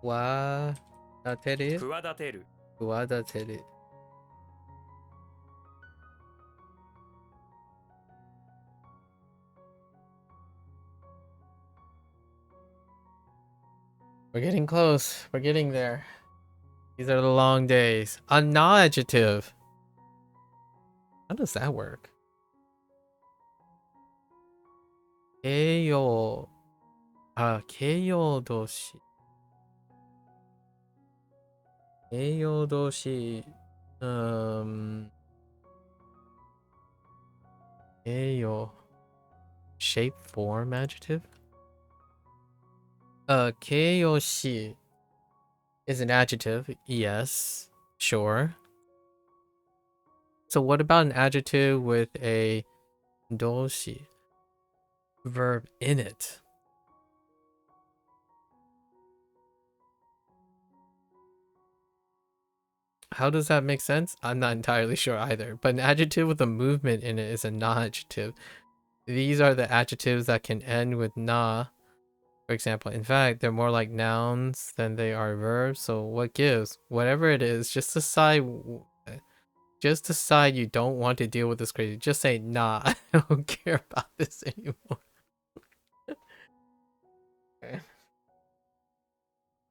Speaker 1: Wadateru?
Speaker 2: 企てる
Speaker 1: Wadateru. We're getting close. We're getting there. These are the long days. A non-adjective. How does that work? Keio. Keio doshi. Keio doshi. Keio. Shape form adjective? Keiyoshi is an adjective. Yes, sure. So what about an adjective with a doshi verb in it? How does that make sense? I'm not entirely sure either. But an adjective with a movement in it is a na-adjective. These are the adjectives that can end with na. For example, in fact, they're more like nouns than they are verbs. So what gives? Whatever it is, just decide you don't want to deal with this crazy. Just say nah. I don't care about this anymore.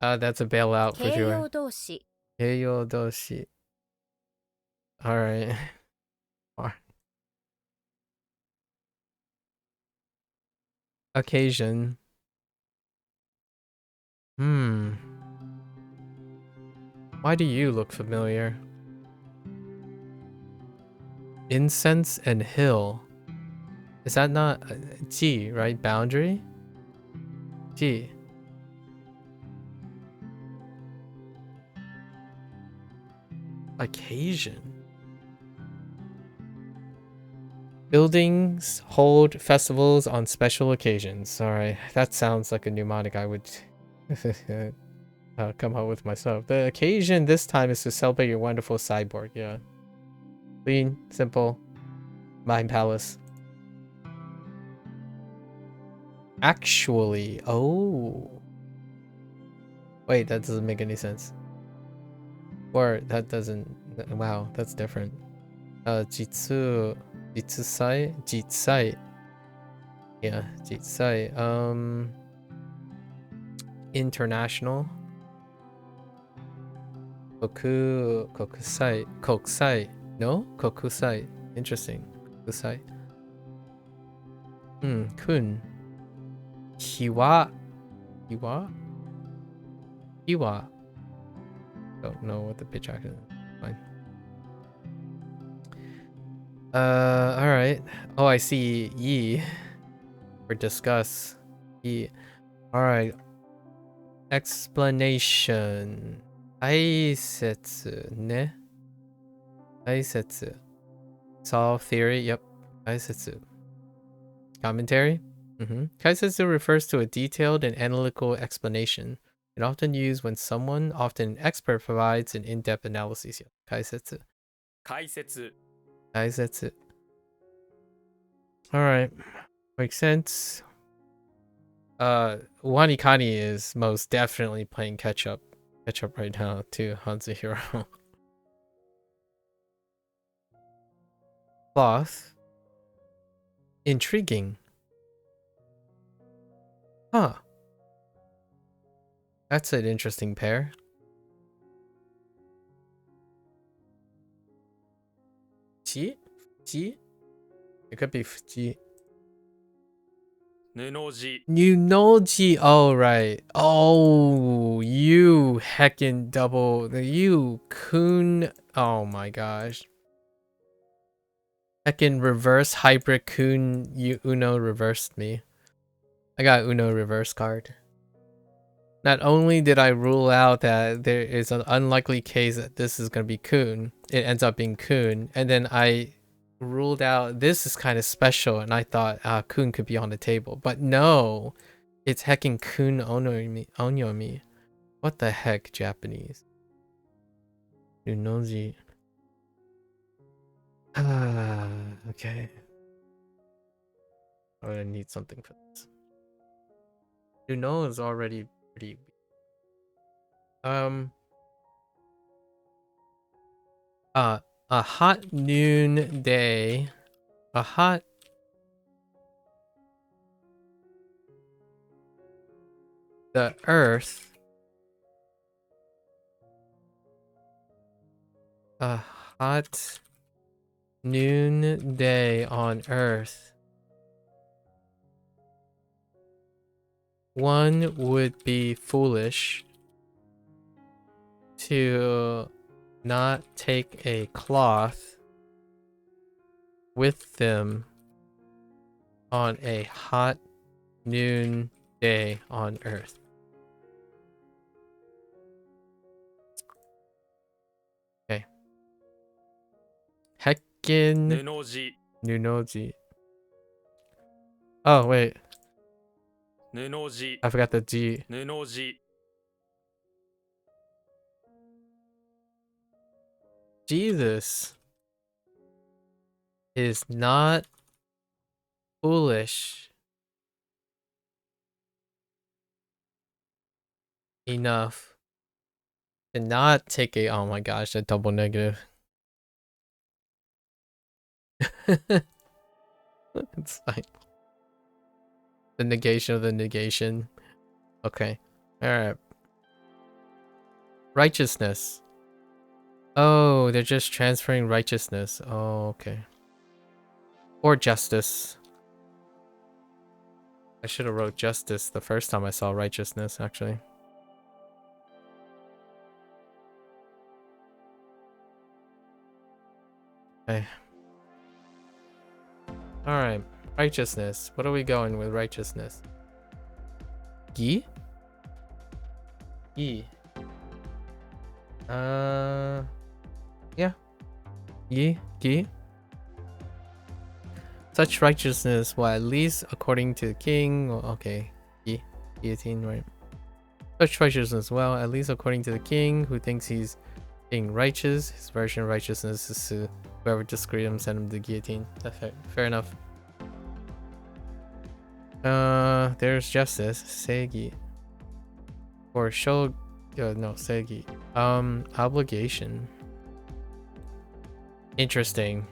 Speaker 1: That's a bailout for
Speaker 3: 形
Speaker 1: sure.
Speaker 3: 容動詞
Speaker 1: Keiyo doshi. Alright. Occasion. Why do you look familiar? Incense and hill. Is that not G, right? Boundary? G. Occasion. Buildings hold festivals on special occasions. Alright, that sounds like a mnemonic I would come up with myself. The occasion this time is to celebrate your wonderful cyborg. Yeah. Clean, simple, mind palace. Actually, oh. Wait, that doesn't make any sense. Or that doesn't, wow, that's different. Jitsai. Yeah, jitsai. International. Kokusai. No? Kokusai. Interesting. Kokusai. Kun. Hiwa. Don't know what the pitch action is. Fine. Alright. Oh, I see Yi. Or discuss. Yi. Alright. Explanation. Kaisetsu ne. Kaisetsu. Solve theory. Yep. Kaisetsu. Commentary. Kaisetsu refers to a detailed and analytical explanation. It often used when someone, often an expert, provides an in-depth analysis. Kaisetsu.
Speaker 2: 解説
Speaker 1: Kaisetsu. Alright. Makes sense. WaniKani is most definitely playing catch up right now to Hanzuhiro. Cloth. Intriguing. Huh. That's an interesting pair. Ji? Ji? It could be Ji.
Speaker 2: 布地
Speaker 1: Nunoji. Oh, right. Oh, you heckin' double. You kun. Oh my gosh. Heckin' reverse hybrid kun. You Uno reversed me. I got Uno reverse card. Not only did I rule out that there is an unlikely case that this is going to be kun, it ends up being kun, and then I ruled out this is kind of special, and I thought kun could be on the table, but no, it's hecking kun onyomi. What the heck, Japanese? Nunoji. Okay. I'm gonna need something for this. Nuno is already pretty. A hot noon day. A hot. The earth. A hot noon day on earth. One would be foolish to not take a cloth with them on a hot noon day on earth. Kin
Speaker 2: 布地
Speaker 1: Nunoji. Oh, wait.
Speaker 2: 布地
Speaker 1: I forgot the G.
Speaker 2: 布地
Speaker 1: Jesus is not foolish enough to not take a, oh my gosh, a double negative. It's like the negation of the negation. Okay. Alright. Righteousness. Oh, they're just transferring righteousness. Oh, okay. Or justice. I should have wrote justice the first time I saw righteousness, actually. Okay. Alright. Righteousness. What are we going with righteousness? Gi? Gi. Yeah. Gi. Such righteousness, well, at least according to the king. Okay. Gi. Guillotine, right? Such righteousness, well, at least according to the king, who thinks he's being righteous. His version of righteousness is to whoever disagreed him, send him to the guillotine. That's fair. Fair enough. There's justice. Seigi. Or show. No, Seigi. Obligation. Interesting.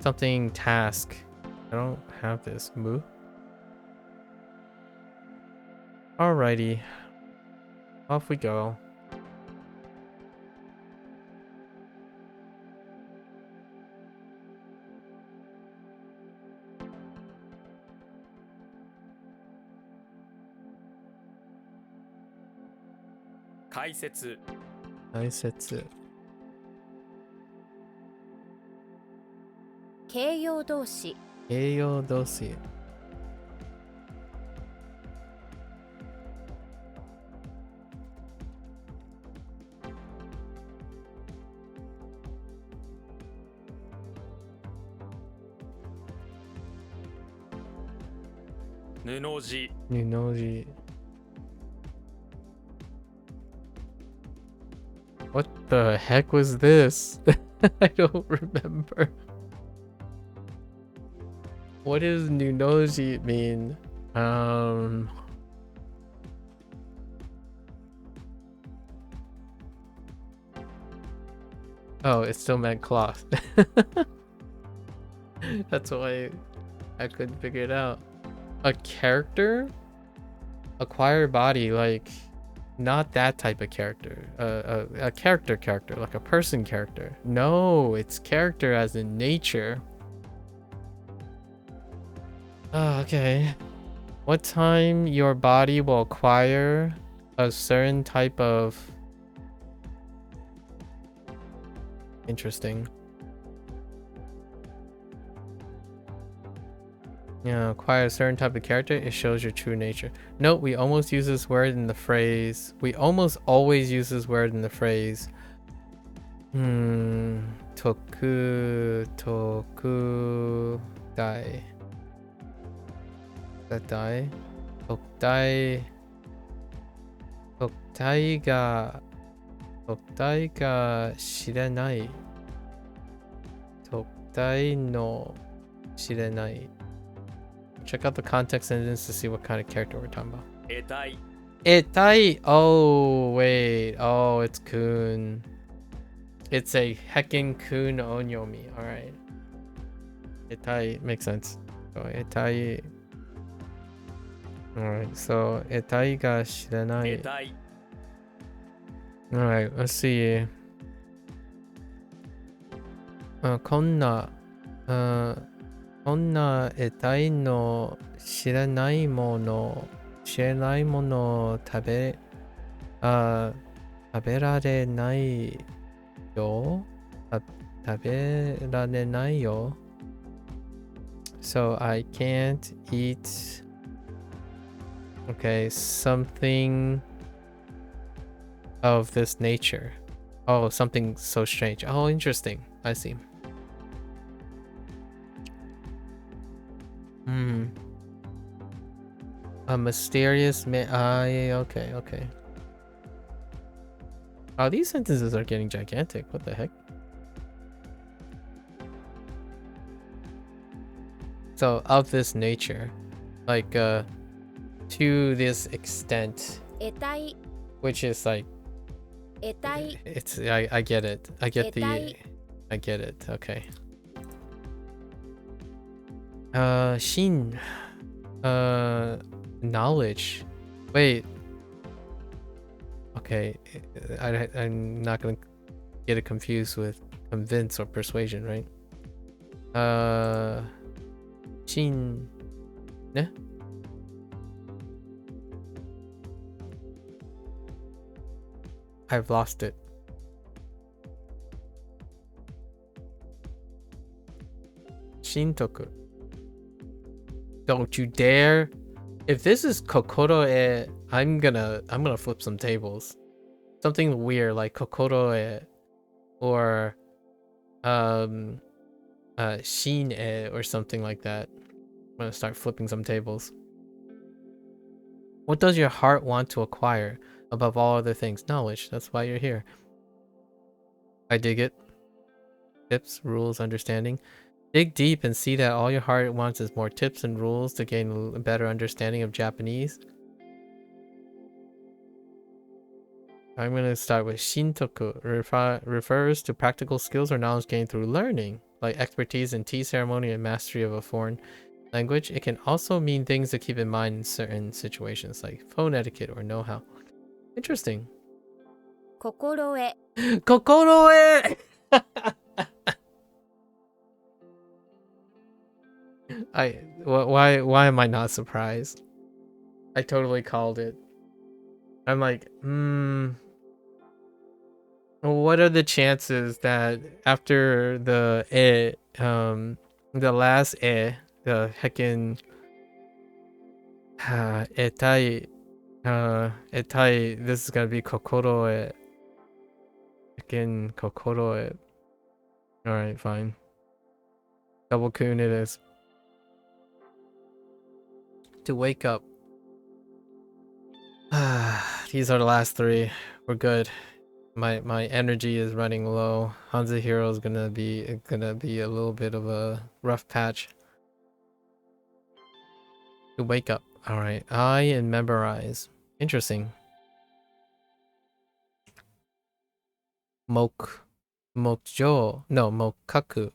Speaker 1: Something task. I don't have this. Mu. Alrighty. Off we go.
Speaker 2: Kaisetsu
Speaker 1: 解説。
Speaker 3: 形容動詞
Speaker 1: 形容動詞。
Speaker 2: 布地
Speaker 1: 布地。What the heck was this? I don't remember. What does nunoji mean? Oh, it still meant cloth. That's why I couldn't figure it out. A character? Acquire body, like not that type of character. A character, like a person character. No, it's character as in nature. Oh, okay. What time your body will acquire a certain type of... Interesting. Yeah, acquire a certain type of character, it shows your true nature. Note, we almost use this word in the phrase. We almost always use this word in the phrase. Toku, dai. That dai? Tokdai ga shirenai. Tokdai no shirenai. Check out the context sentence to see what kind of character we're talking about.
Speaker 2: 得体
Speaker 1: Itai. Oh, wait. Oh, it's kun. It's a heckin' kun onyomi. Alright. Itai makes sense. So, itai. Alright, so itai ga
Speaker 2: 得
Speaker 1: shiranai.
Speaker 2: 体
Speaker 1: Alright, let's see. Konna 得体の知らないもの食べられないよ食べられないよ So I can't eat okay something of this nature. Oh, something so strange. Oh, interesting. I see. A mysterious okay, okay. Oh, these sentences are getting gigantic. What the heck? So, of this nature, like, to this extent,
Speaker 3: 得体
Speaker 1: which is like,
Speaker 3: 得体
Speaker 1: it's, I get it. I get the,
Speaker 3: 得体
Speaker 1: I get it. Okay. Shin, knowledge. Wait. Okay, I'm not gonna get it confused with convince or persuasion, right? Shin, ne? I've lost it. Shintoku. Don't you dare. If this is kokoro e, I'm gonna flip some tables. Something weird like kokoro e or shin e or something like that. I'm gonna start flipping some tables. What does your heart want to acquire above all other things? Knowledge. That's why you're here. I dig it. Tips, rules, understanding. Dig deep and see that all your heart wants is more tips and rules to gain a better understanding of Japanese. I'm going to start with Shintoku. Refers to practical skills or knowledge gained through learning, like expertise in tea ceremony and mastery of a foreign language. It can also mean things to keep in mind in certain situations, like phone etiquette or know-how. Interesting.
Speaker 3: 心得
Speaker 1: Kokoro e! Why am I not surprised? I totally called it. I'm like, what are the chances that after the the last the heckin etai etai, this is gonna be kokoro e, heckin kokoro e. All right, fine. Double kun it is. To wake up. These are the last three. We're good. My energy is running low. Hanzo Hero is gonna be a little bit of a rough patch. To wake up. All right, eye and memorize. Interesting. Mokjo. No, mokaku.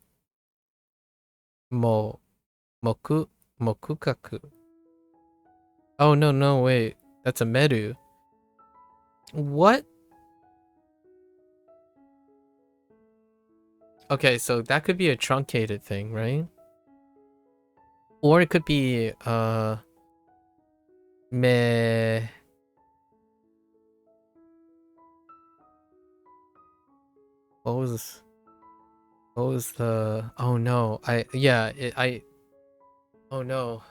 Speaker 1: Mokukaku. Oh no, wait. That's a meru. What? Okay, so that could be a truncated thing, right? Or it could be me. What was the, oh no, oh no.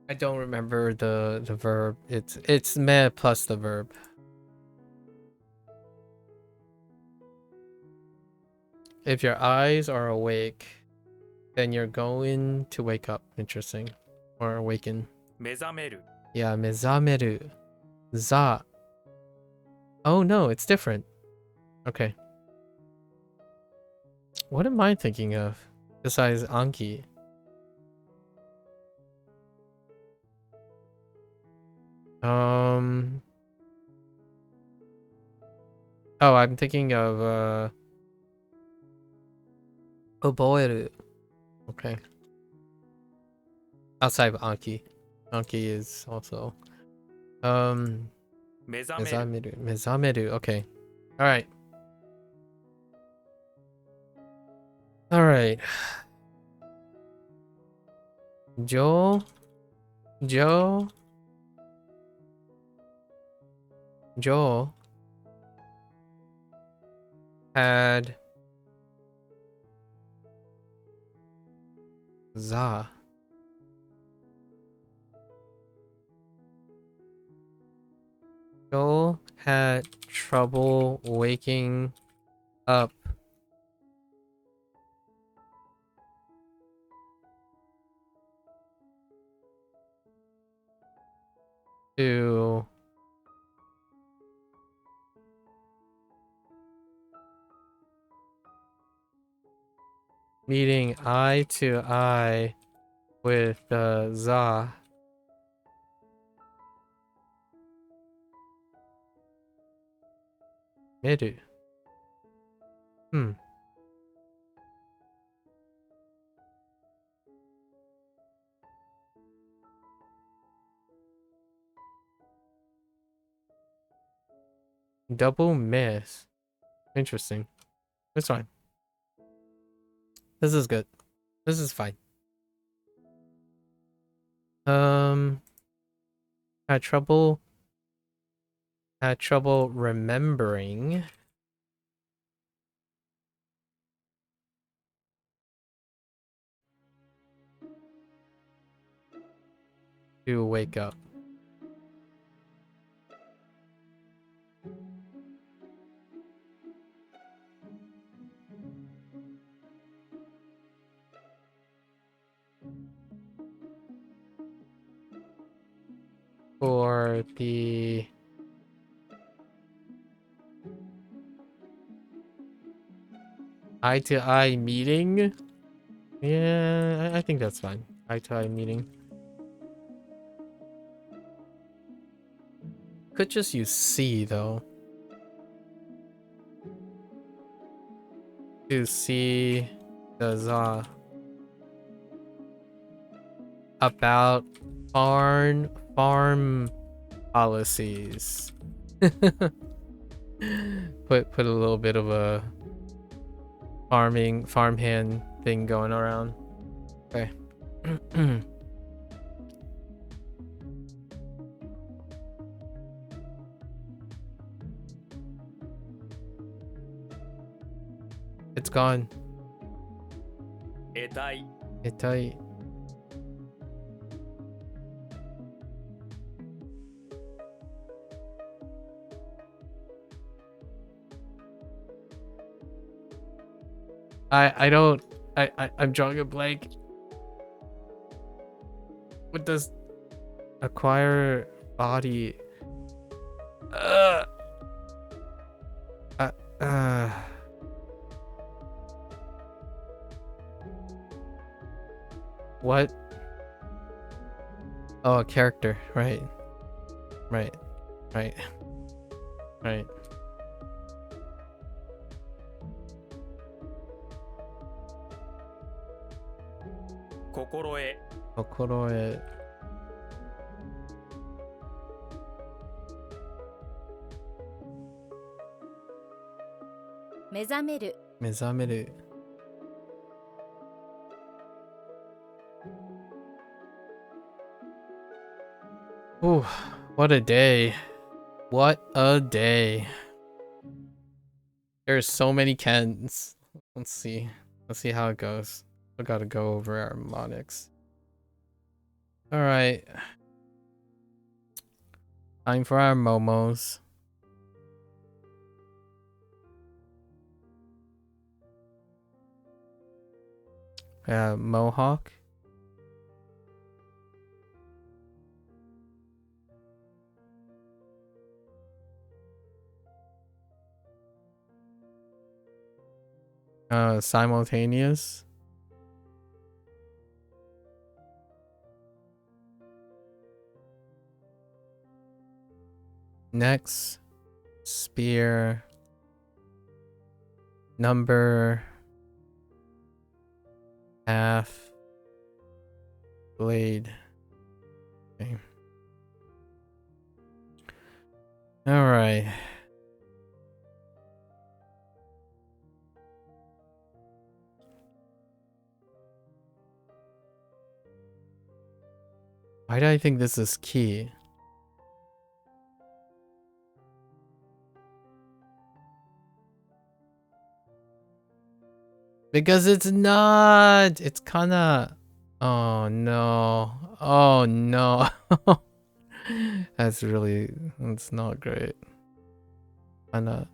Speaker 1: I don't remember the verb. It's me plus the verb. If your eyes are awake, then you're going to wake up. Interesting. Or awaken.
Speaker 2: 目覚める
Speaker 1: Yeah, mezameru. Za. Oh no, it's different. Okay. What am I thinking of besides Anki? Oh, I'm thinking of oboeru. Okay. Outside of Anki. Anki is also
Speaker 2: 目覚める
Speaker 1: mezameru. Okay. All right. All right. Joe had za. Joe had trouble waking up to meeting eye to eye with Za. Miru. Double miss. Interesting. It's fine. This is good. This is fine. Had trouble remembering to wake up. For the eye-to-eye meeting? Yeah, I think that's fine. Eye-to-eye meeting. Could just use C though. To see the about farm policies. put a little bit of a farmhand thing going around. Okay. It's gone.
Speaker 2: Etai.
Speaker 1: Etai. I'm drawing a blank. What does acquire body? What? Oh, a character. Right. Right. Right. Right.
Speaker 2: Kokoroe.
Speaker 1: Kokoroe.
Speaker 3: Mezameru.
Speaker 1: Mezameru. Ooh, what a day. What a day. There's so many Kens. Let's see. Let's see how it goes. We gotta go over our mnemonics. Alright. Time for our momos. Mohawk. Simultaneous. Next. Spear. Number. Half. Blade. Okay. All right. Why do I think this is key? Because it's not. It's kinda. Oh no. Oh no. That's not great. kinda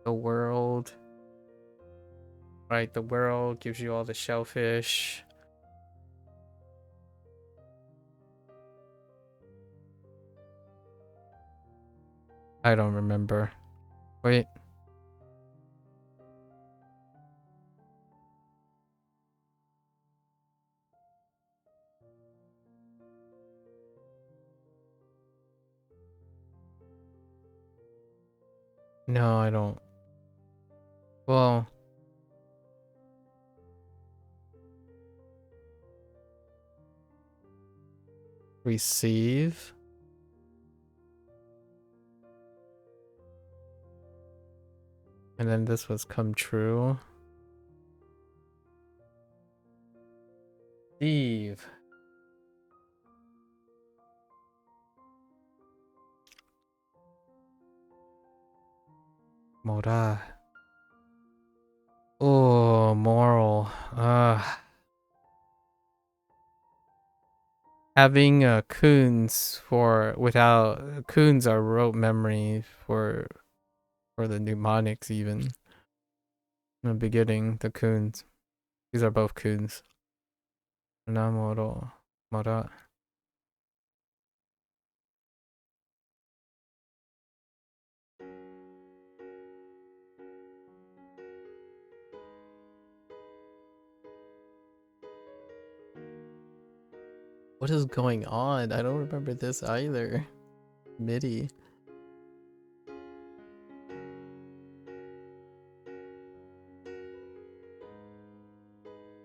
Speaker 1: the world. Right, the world gives you all the shellfish. I don't remember. Wait. No, I don't. Well, receive. And then this was come true. Eve. Mora. Oh, moral. Having coons for without coons are rote memory for the mnemonics even. In the beginning, the coons. These are both coons. Namoro. Mora. What is going on? I don't remember this either. MIDI.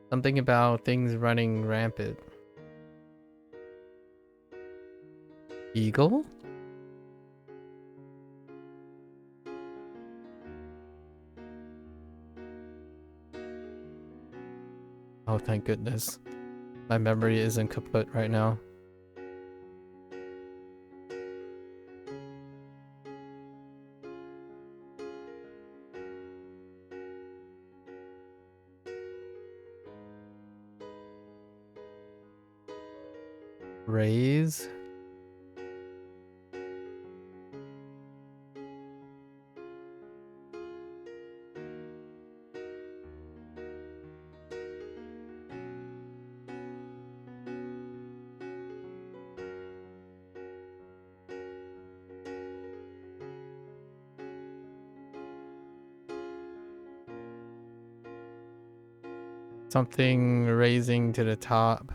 Speaker 1: Something about things running rampant. Eagle? Oh, thank goodness. My memory isn't kaput right now. Raise. Something raising to the top.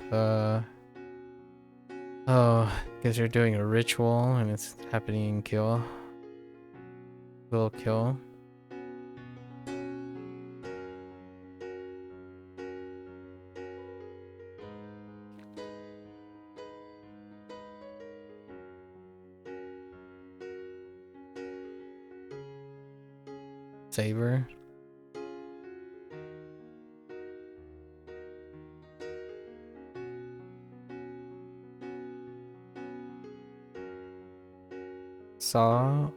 Speaker 1: Oh, because you're doing a ritual and it's happening in kill. Will kill. Saber. Saw.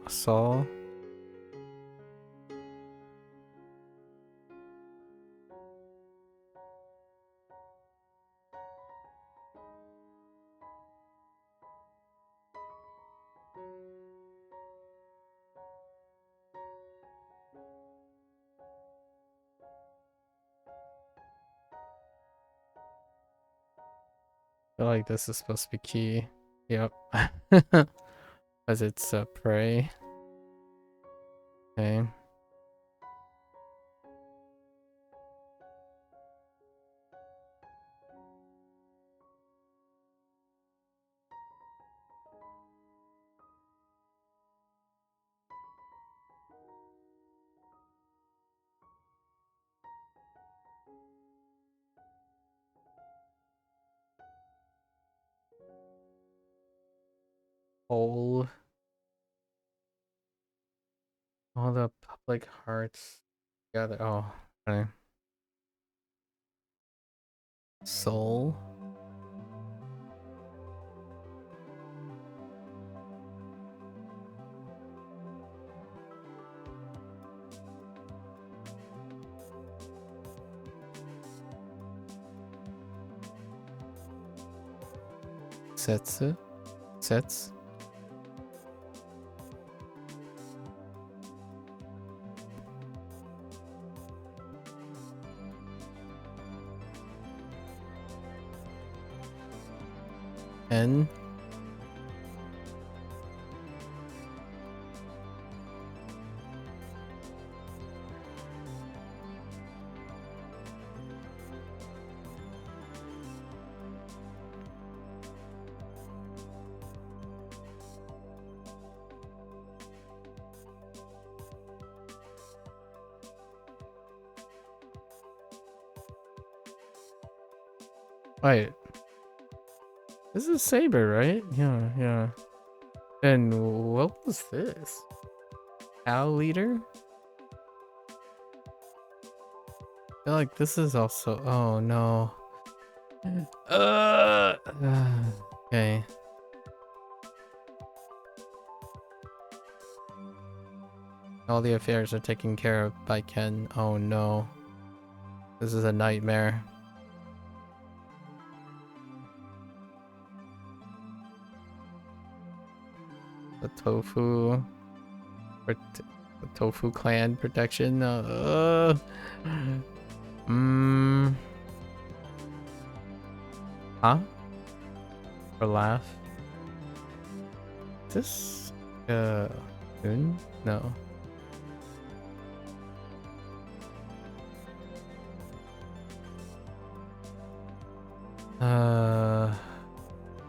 Speaker 1: I feel like this is supposed to be key. Yep. As it's prey. Okay. Whole. All the public hearts together. Oh, okay. Soul. setsu, sets. N. Wait. This is Saber, right? Yeah, yeah. And what was this? Cow leader? I feel like this is also. Oh no. Okay. All the affairs are taken care of by Ken. Oh no. This is a nightmare. The tofu. The tofu clan protection. Huh? For laugh? Is this Kun? No.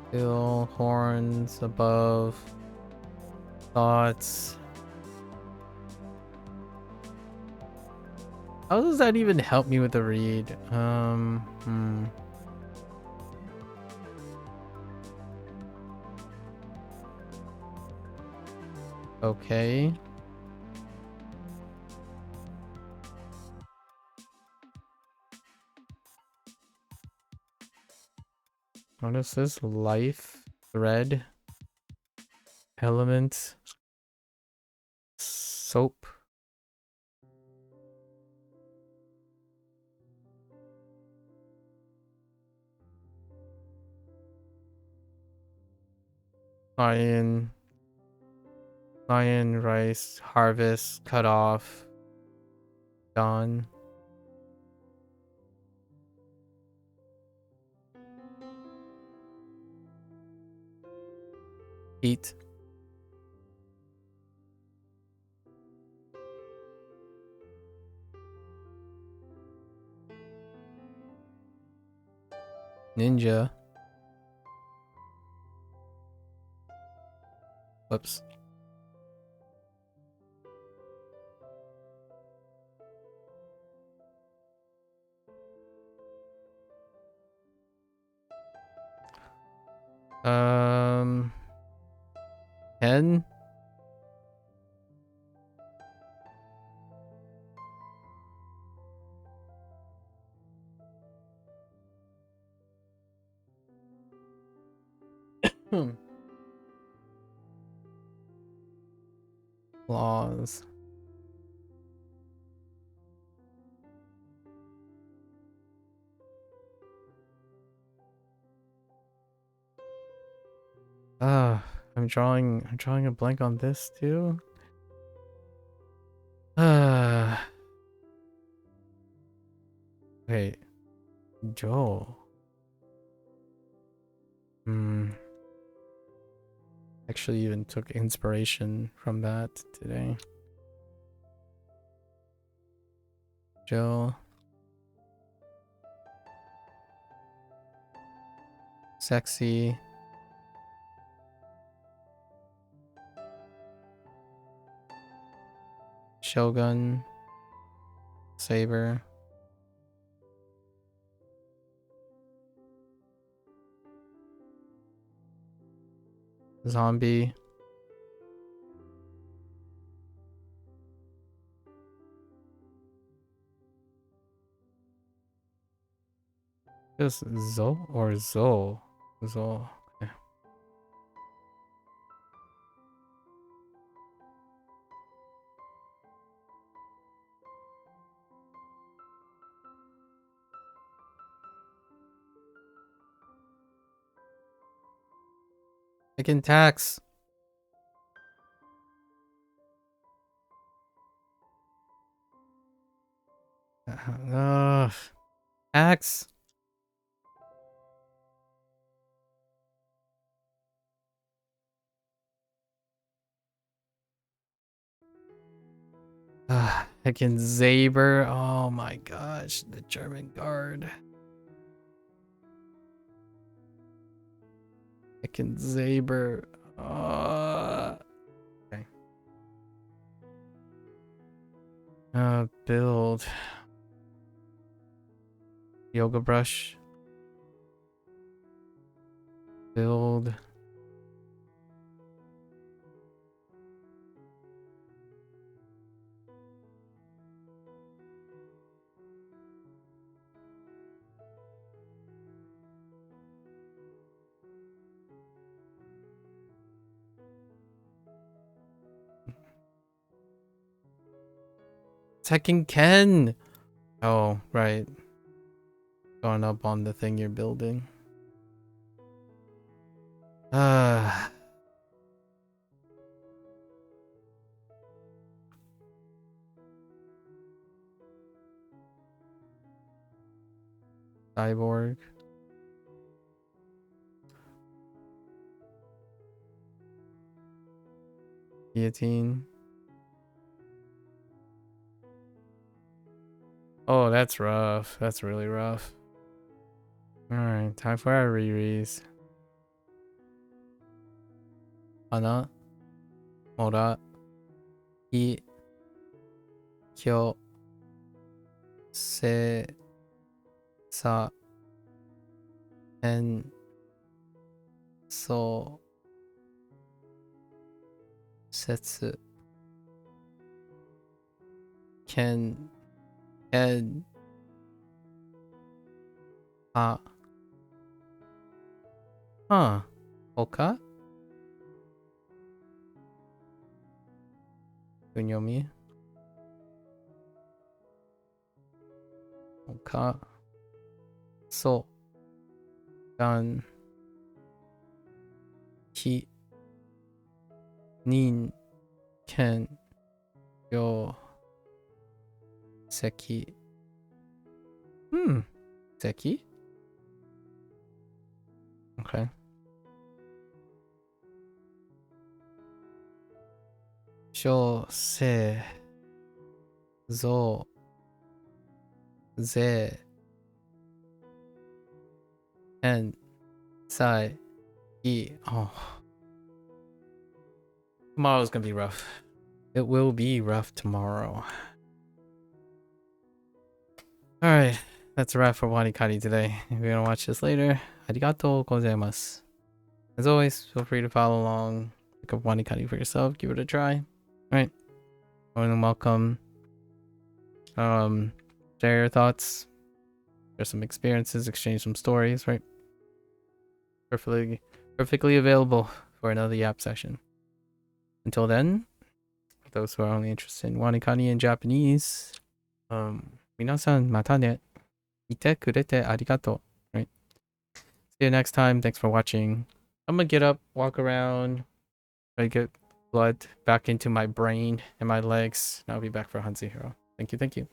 Speaker 1: Still horns above. Thoughts. How does that even help me with the read? Okay. What is this? Life thread element soap. Lion rice harvest cut off. Done. Eat. Ninja. Whoops. Hen. Laws. I'm drawing a blank on this too. Wait. Joe. Actually even took inspiration from that today. Joe. Sexy. Shogun. Saber. Zombie. Just Zo or Zo? Zo. Okay. I can tax. Tax. I can Zaber. Oh my gosh, the German guard. I can Zaber. Okay. Build. Yoga brush. Build. Tekken Ken. Oh, right. Going up on the thing you're building. Cyborg. Guillotine. Oh, that's rough. That's really rough. Alright, time for our rereads. Hana. Mora. I. Kyo. Se. Sa. En. So. Setsu. Ken. Ed. Ah. Huh. Oka? Kunyomi. Oka. So. Gan. Ki. Nin. Ken. Yo. Seki. Seki? Okay. Sho, se, zo, ze, en, sai, I. Oh. Tomorrow's gonna be rough. It will be rough tomorrow. Alright, that's a wrap for WaniKani today. If you're gonna watch this later, arigatou gozaimasu. As always, feel free to follow along. Look up WaniKani for yourself. Give it a try. Alright. More than welcome. Share your thoughts. Share some experiences. Exchange some stories, right? Perfectly available for another Yap session. Until then, for those who are only interested in WaniKani in Japanese, minasan mata ne. Ite kurete arigato. Right? See you next time. Thanks for watching. I'm gonna get up, walk around, try to get blood back into my brain and my legs. And I'll be back for Hanzi Hero. Thank you.